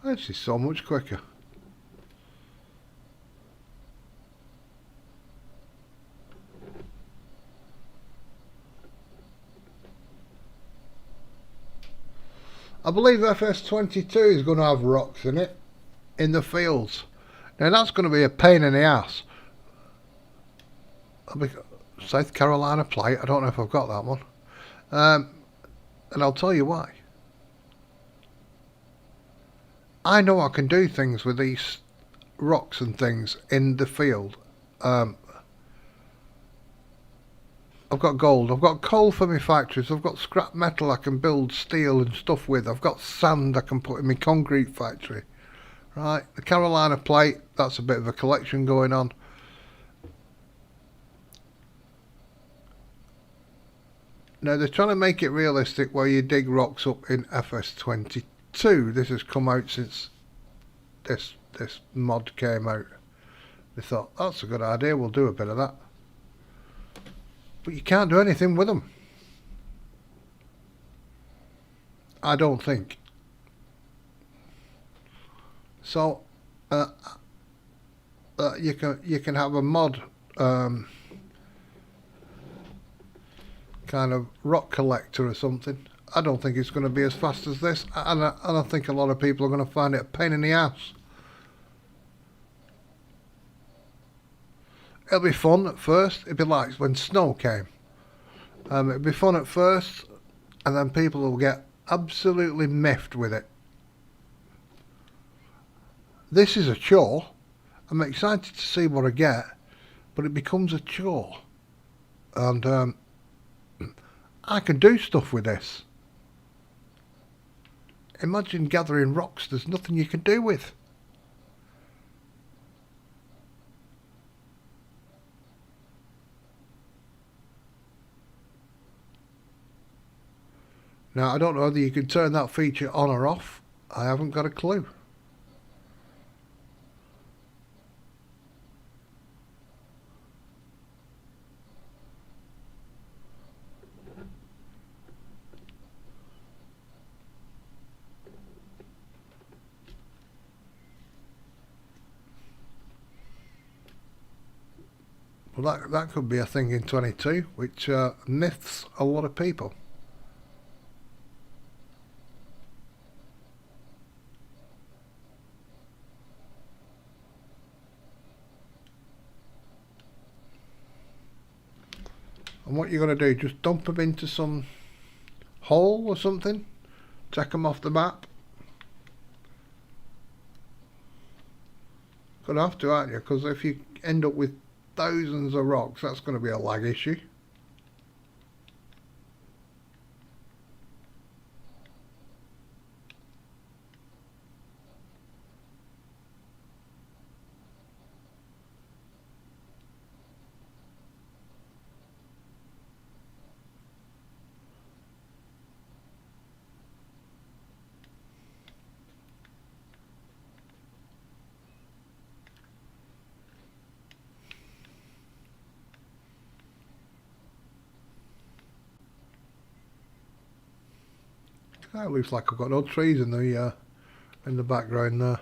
This is so much quicker. I believe FS22 is going to have rocks in it, in the fields. Now that's going to be a pain in the ass. South Carolina plate, I don't know if I've got that one. And I'll tell you why. I know I can do things with these rocks and things in the field. I've got gold, I've got coal for my factories, I've got scrap metal I can build steel and stuff with, I've got sand I can put in my concrete factory. Right, the Carolina plate, that's a bit of a collection going on. Now they're trying to make it realistic where you dig rocks up in FS22. This has come out since this mod came out. They thought, that's a good idea, we'll do a bit of that. But you can't do anything with them. I don't think. So you can have a mod kind of rock collector or something. I don't think it's going to be as fast as this, and I think a lot of people are going to find it a pain in the ass. It'll be fun at first. It'll be like when snow came. It'll be fun at first, and then people will get absolutely miffed with it. This is a chore. I'm excited to see what I get, but it becomes a chore. And I can do stuff with this. Imagine gathering rocks there's nothing you can do with. Now I don't know whether you can turn that feature on or off. I haven't got a clue. Well, that could be a thing in 22, which myths a lot of people. And what you're going to do, just dump them into some hole or something, take them off the map. Gonna have to, aren't you? Because if you end up with thousands of rocks, that's going to be a lag issue. It looks like I've got no trees in the background there.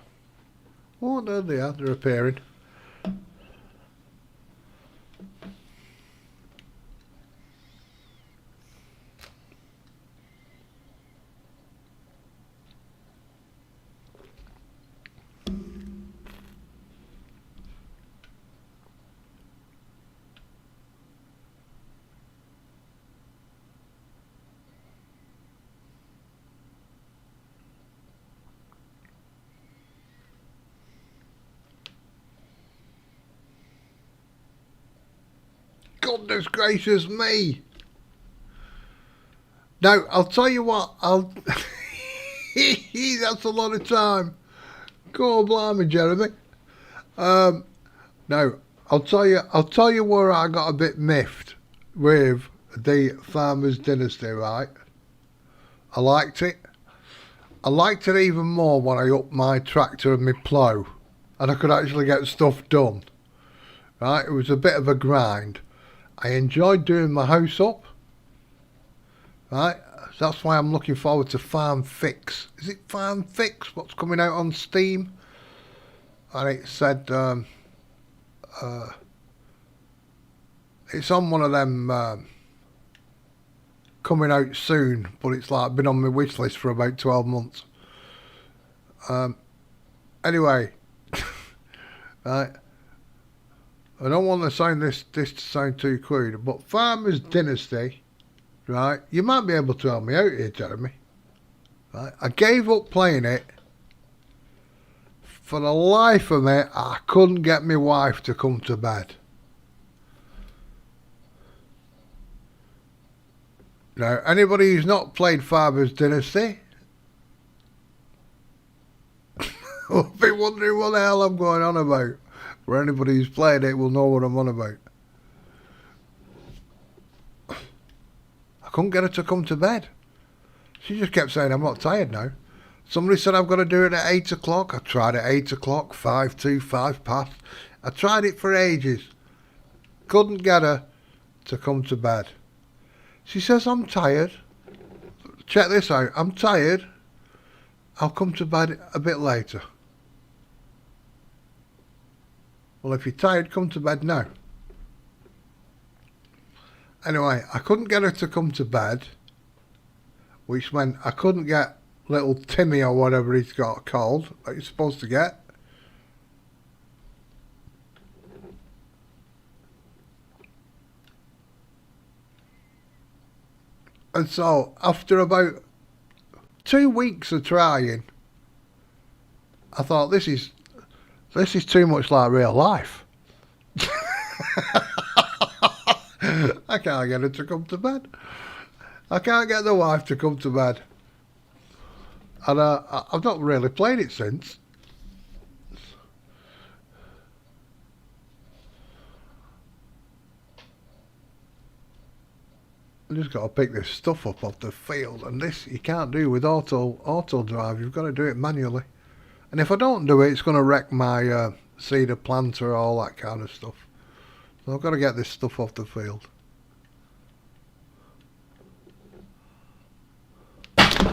Oh, there they are. They're appearing. Goodness gracious me. Now, I'll tell you what, that's a lot of time. Go on, blimey, Jeremy. Now, I'll tell you where I got a bit miffed with the Farmers Dynasty, right? I liked it. I liked it even more when I upped my tractor and my plough, and I could actually get stuff done. Right? It was a bit of a grind. I enjoyed doing my house up. Right? That's why I'm looking forward to Farm Fix. Is it Farm Fix? What's coming out on Steam? And it said it's on one of them coming out soon, but it's like been on my wish list for about 12 months. Anyway, right. I don't want to sound this to sound too crude, but Farmers Dynasty, right? You might be able to help me out here, Jeremy. Right? I gave up playing it. For the life of me, I couldn't get my wife to come to bed. Now, anybody who's not played Farmers Dynasty will be wondering what the hell I'm going on about. For anybody who's played it will know what I'm on about. I couldn't get her to come to bed. She just kept saying, I'm not tired now. Somebody said I've got to do it at 8 o'clock. I tried at 8 o'clock, 5 to, 5 past. I tried it for ages. Couldn't get her to come to bed. She says, I'm tired. Check this out. I'm tired. I'll come to bed a bit later. Well, if you're tired, come to bed now. Anyway, I couldn't get her to come to bed, which meant I couldn't get little Timmy or whatever he's got called that you're supposed to get. And so, after about 2 weeks of trying, I thought, this is too much like real life. I can't get her to come to bed. I can't get the wife to come to bed. And I've not really played it since. I just got to pick this stuff up off the field, and this you can't do with auto drive. You've got to do it manually. And if I don't do it, it's going to wreck my seeder planter, all that kind of stuff. So I've got to get this stuff off the field.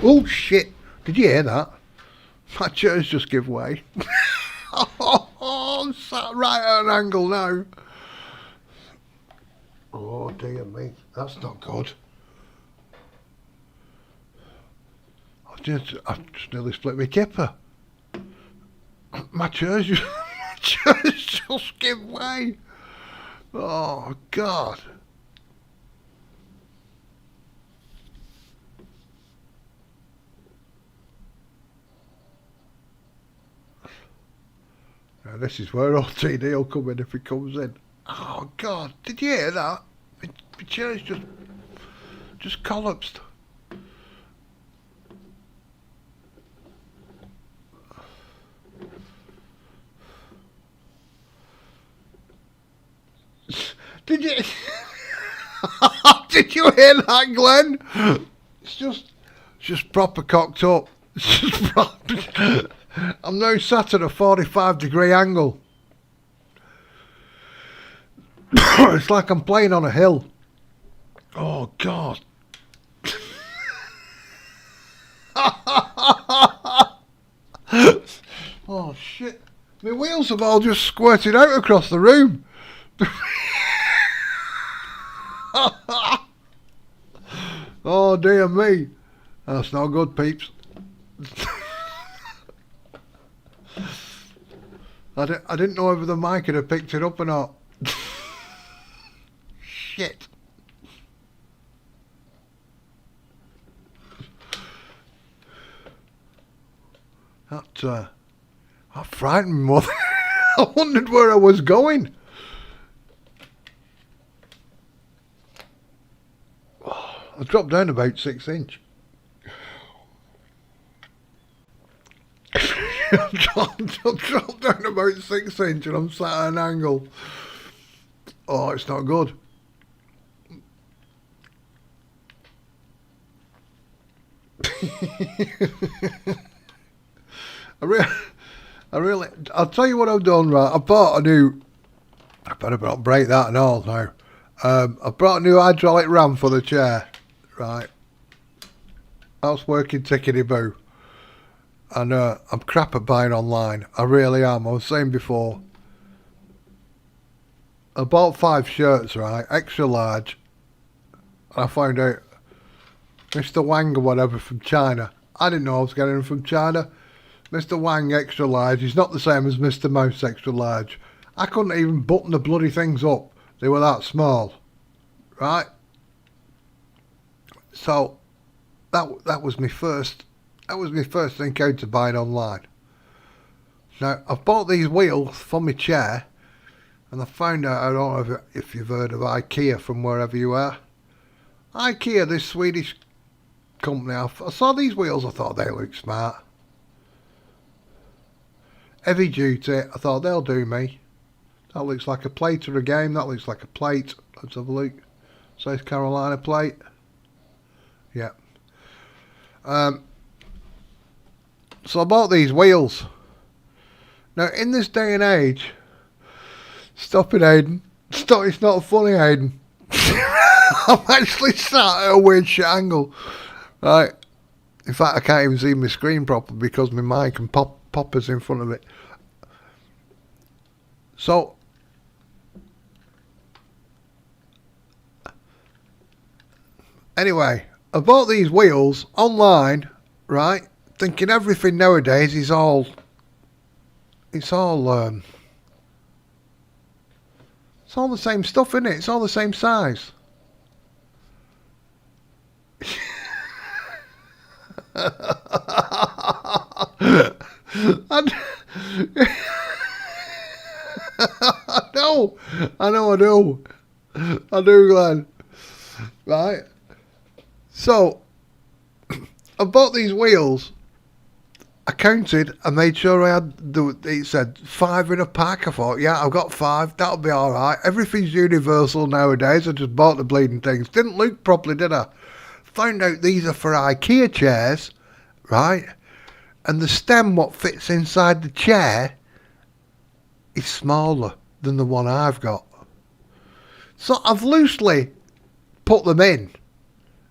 Oh shit! Did you hear that? My chair's just give way. I'm sat right at an angle now. Oh dear me, that's not good. I just nearly split my kipper. My chair's just give way. Oh God. Now this is where OTD will come in if he comes in. Oh God, did you hear that? My chair's just collapsed. Did you did you hear that, Glenn? It's just proper cocked up. It's just proper. I'm now sat at a 45-degree angle. It's like I'm playing on a hill. Oh God. Oh shit. My wheels have all just squirted out across the room. Oh dear me. That's not good, peeps. I didn't know whether the mic had picked it up or not. Shit. That frightened me more. I wondered where I was going. dropped down about 6 inch. I dropped down about 6 inch and I'm sat at an angle. Oh, it's not good. I'll tell you what I've done, right? I bought a new, I better not break that and all now. I brought a new hydraulic ram for the chair, right? That's working tickety-boo. And I'm crap at buying online. I really am. I was saying before. I bought 5 shirts, right? Extra large. And I found out Mr. Wang or whatever from China. I didn't know I was getting them from China. Mr. Wang extra large. He's not the same as Mr. Mouse extra large. I couldn't even button the bloody things up. They were that small. Right? So that was my first encounter buying online. Now I've bought these wheels for my chair, and I found out, I don't know if you've heard of IKEA from wherever you are. IKEA, this Swedish company, I saw these wheels, I thought they look smart. Heavy duty, I thought they'll do me. That looks like a plate or a game, that looks like a plate. Let's have a look. South Carolina plate. Yeah. So I bought these wheels. Now in this day and age, stop it, Hayden. Stop, it's not funny, Hayden. I'm actually sat at a weird shit angle. Right. In fact, I can't even see my screen properly because my mic and poppers in front of it. So anyway, I bought these wheels online, right? Thinking everything nowadays is all the same stuff, isn't it? It's all the same size. I know, Glenn. Right? So, I bought these wheels. I counted and made sure I had, it said 5 in a pack. I thought, yeah, I've got 5, that'll be alright. Everything's universal nowadays. I just bought the bleeding things. Didn't look properly, did I? Found out these are for IKEA chairs, right? And the stem what fits inside the chair is smaller than the one I've got. So I've loosely put them in,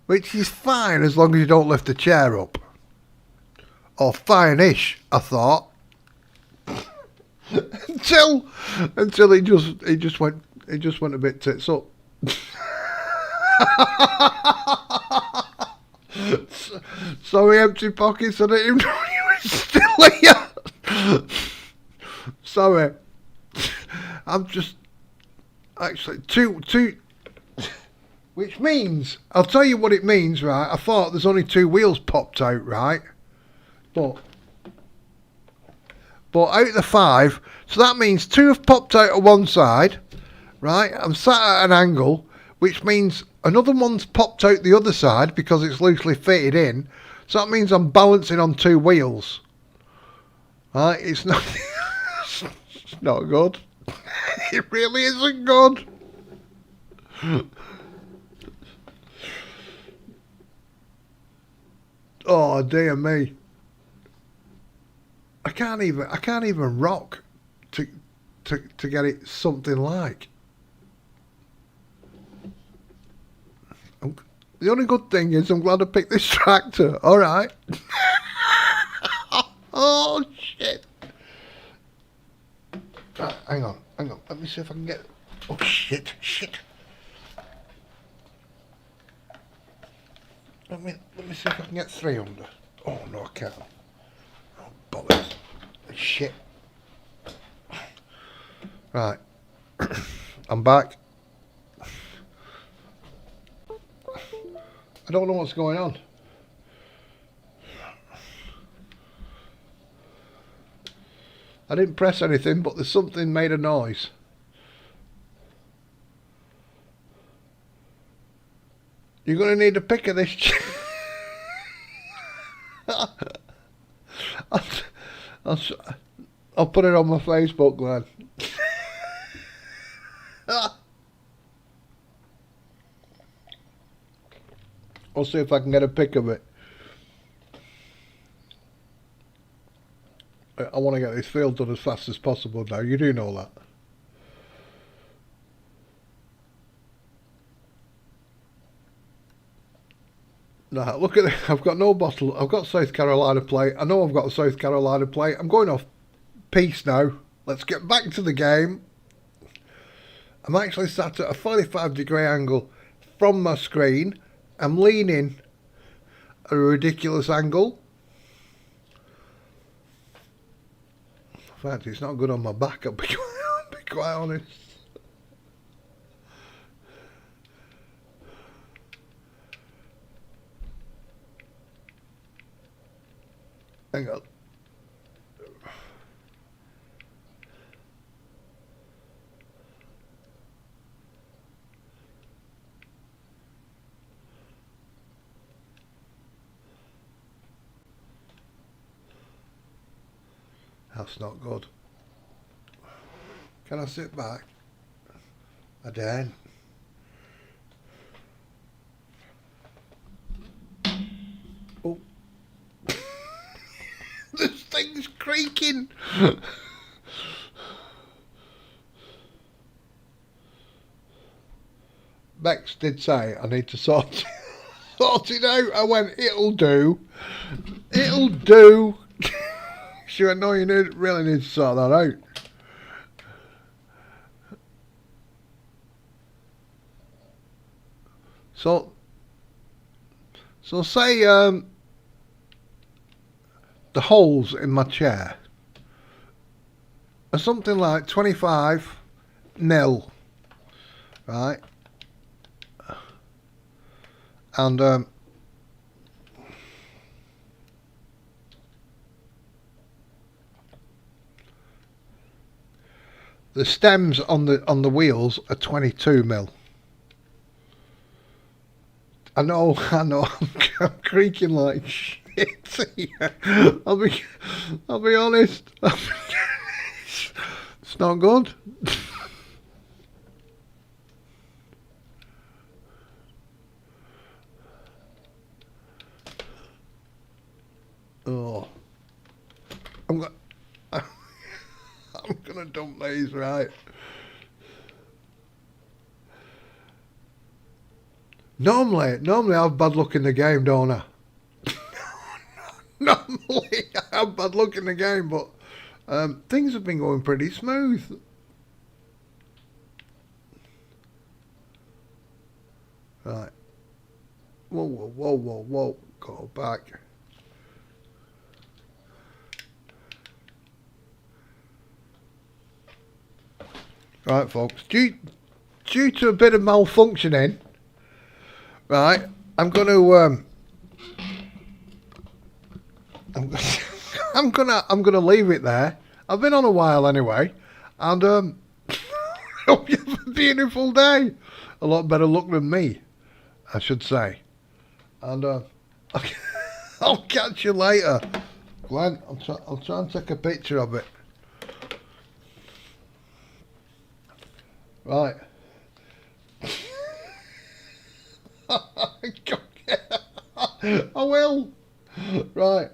which is fine as long as you don't lift the chair up. Or fine-ish, I thought. until it just went a bit tits up. Sorry, empty pockets. I didn't even know you were still here. Sorry. I'm just actually two. Which means, I'll tell you what it means, right? I thought there's only 2 wheels popped out, right? But out of the 5, so that means 2 have popped out of one side, right? I'm sat at an angle, which means another one's popped out the other side because it's loosely fitted in. So that means I'm balancing on 2 wheels. Right? It's not, it's not good. It really isn't good. Oh dear me. I can't even rock to get it something like. The only good thing is I'm glad I picked this tractor. All right. Oh shit. Right, hang on. Let me see if I can get. Oh shit. Let me see if I can get 300. Oh no, I can't. Oh bollocks. Shit. Right. I'm back. I don't know what's going on. I didn't press anything, but there's something made a noise. You're going to need a pic of this. I'll put it on my Facebook, Glenn. I'll see if I can get a pic of it. I want to get this field done as fast as possible now. You do know that. Now, look at it. I've got no bottle. I've got South Carolina plate. I know I've got a South Carolina plate. I'm going off piece now. Let's get back to the game. I'm actually sat at a 45-degree angle from my screen. I'm leaning at a ridiculous angle. In fact, it's not good on my back, I'll be quite honest. Hang on. That's not good. Can I sit back? I daren't. Oh. This thing's creaking. Bex did say I need to sort it out. I went, it'll do. It'll do. She went, no, you really need to sort that out. So say the holes in my chair are something like 25 mil, right? And the stems on the wheels are 22 mil. I know, I'm creaking like shit. I'll be honest. It's not good. Oh, I'm gonna dump these, right? Normally I have bad luck in the game, don't I? Normally I have bad luck in the game, but things have been going pretty smooth. Right. Whoa. Go back. Right, folks. Due to a bit of malfunctioning, right, I'm going to I'm gonna leave it there. I've been on a while anyway, and hope you have a beautiful day. A lot better luck than me, I should say. And I'll catch you later, Glenn. I'll try and take a picture of it. Right. I will. Right.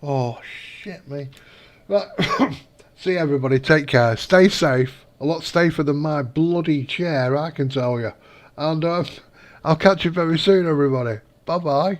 Oh, shit me. Right. See everybody. Take care. Stay safe. A lot safer than my bloody chair, I can tell you. And I'll catch you very soon, everybody. Bye-bye.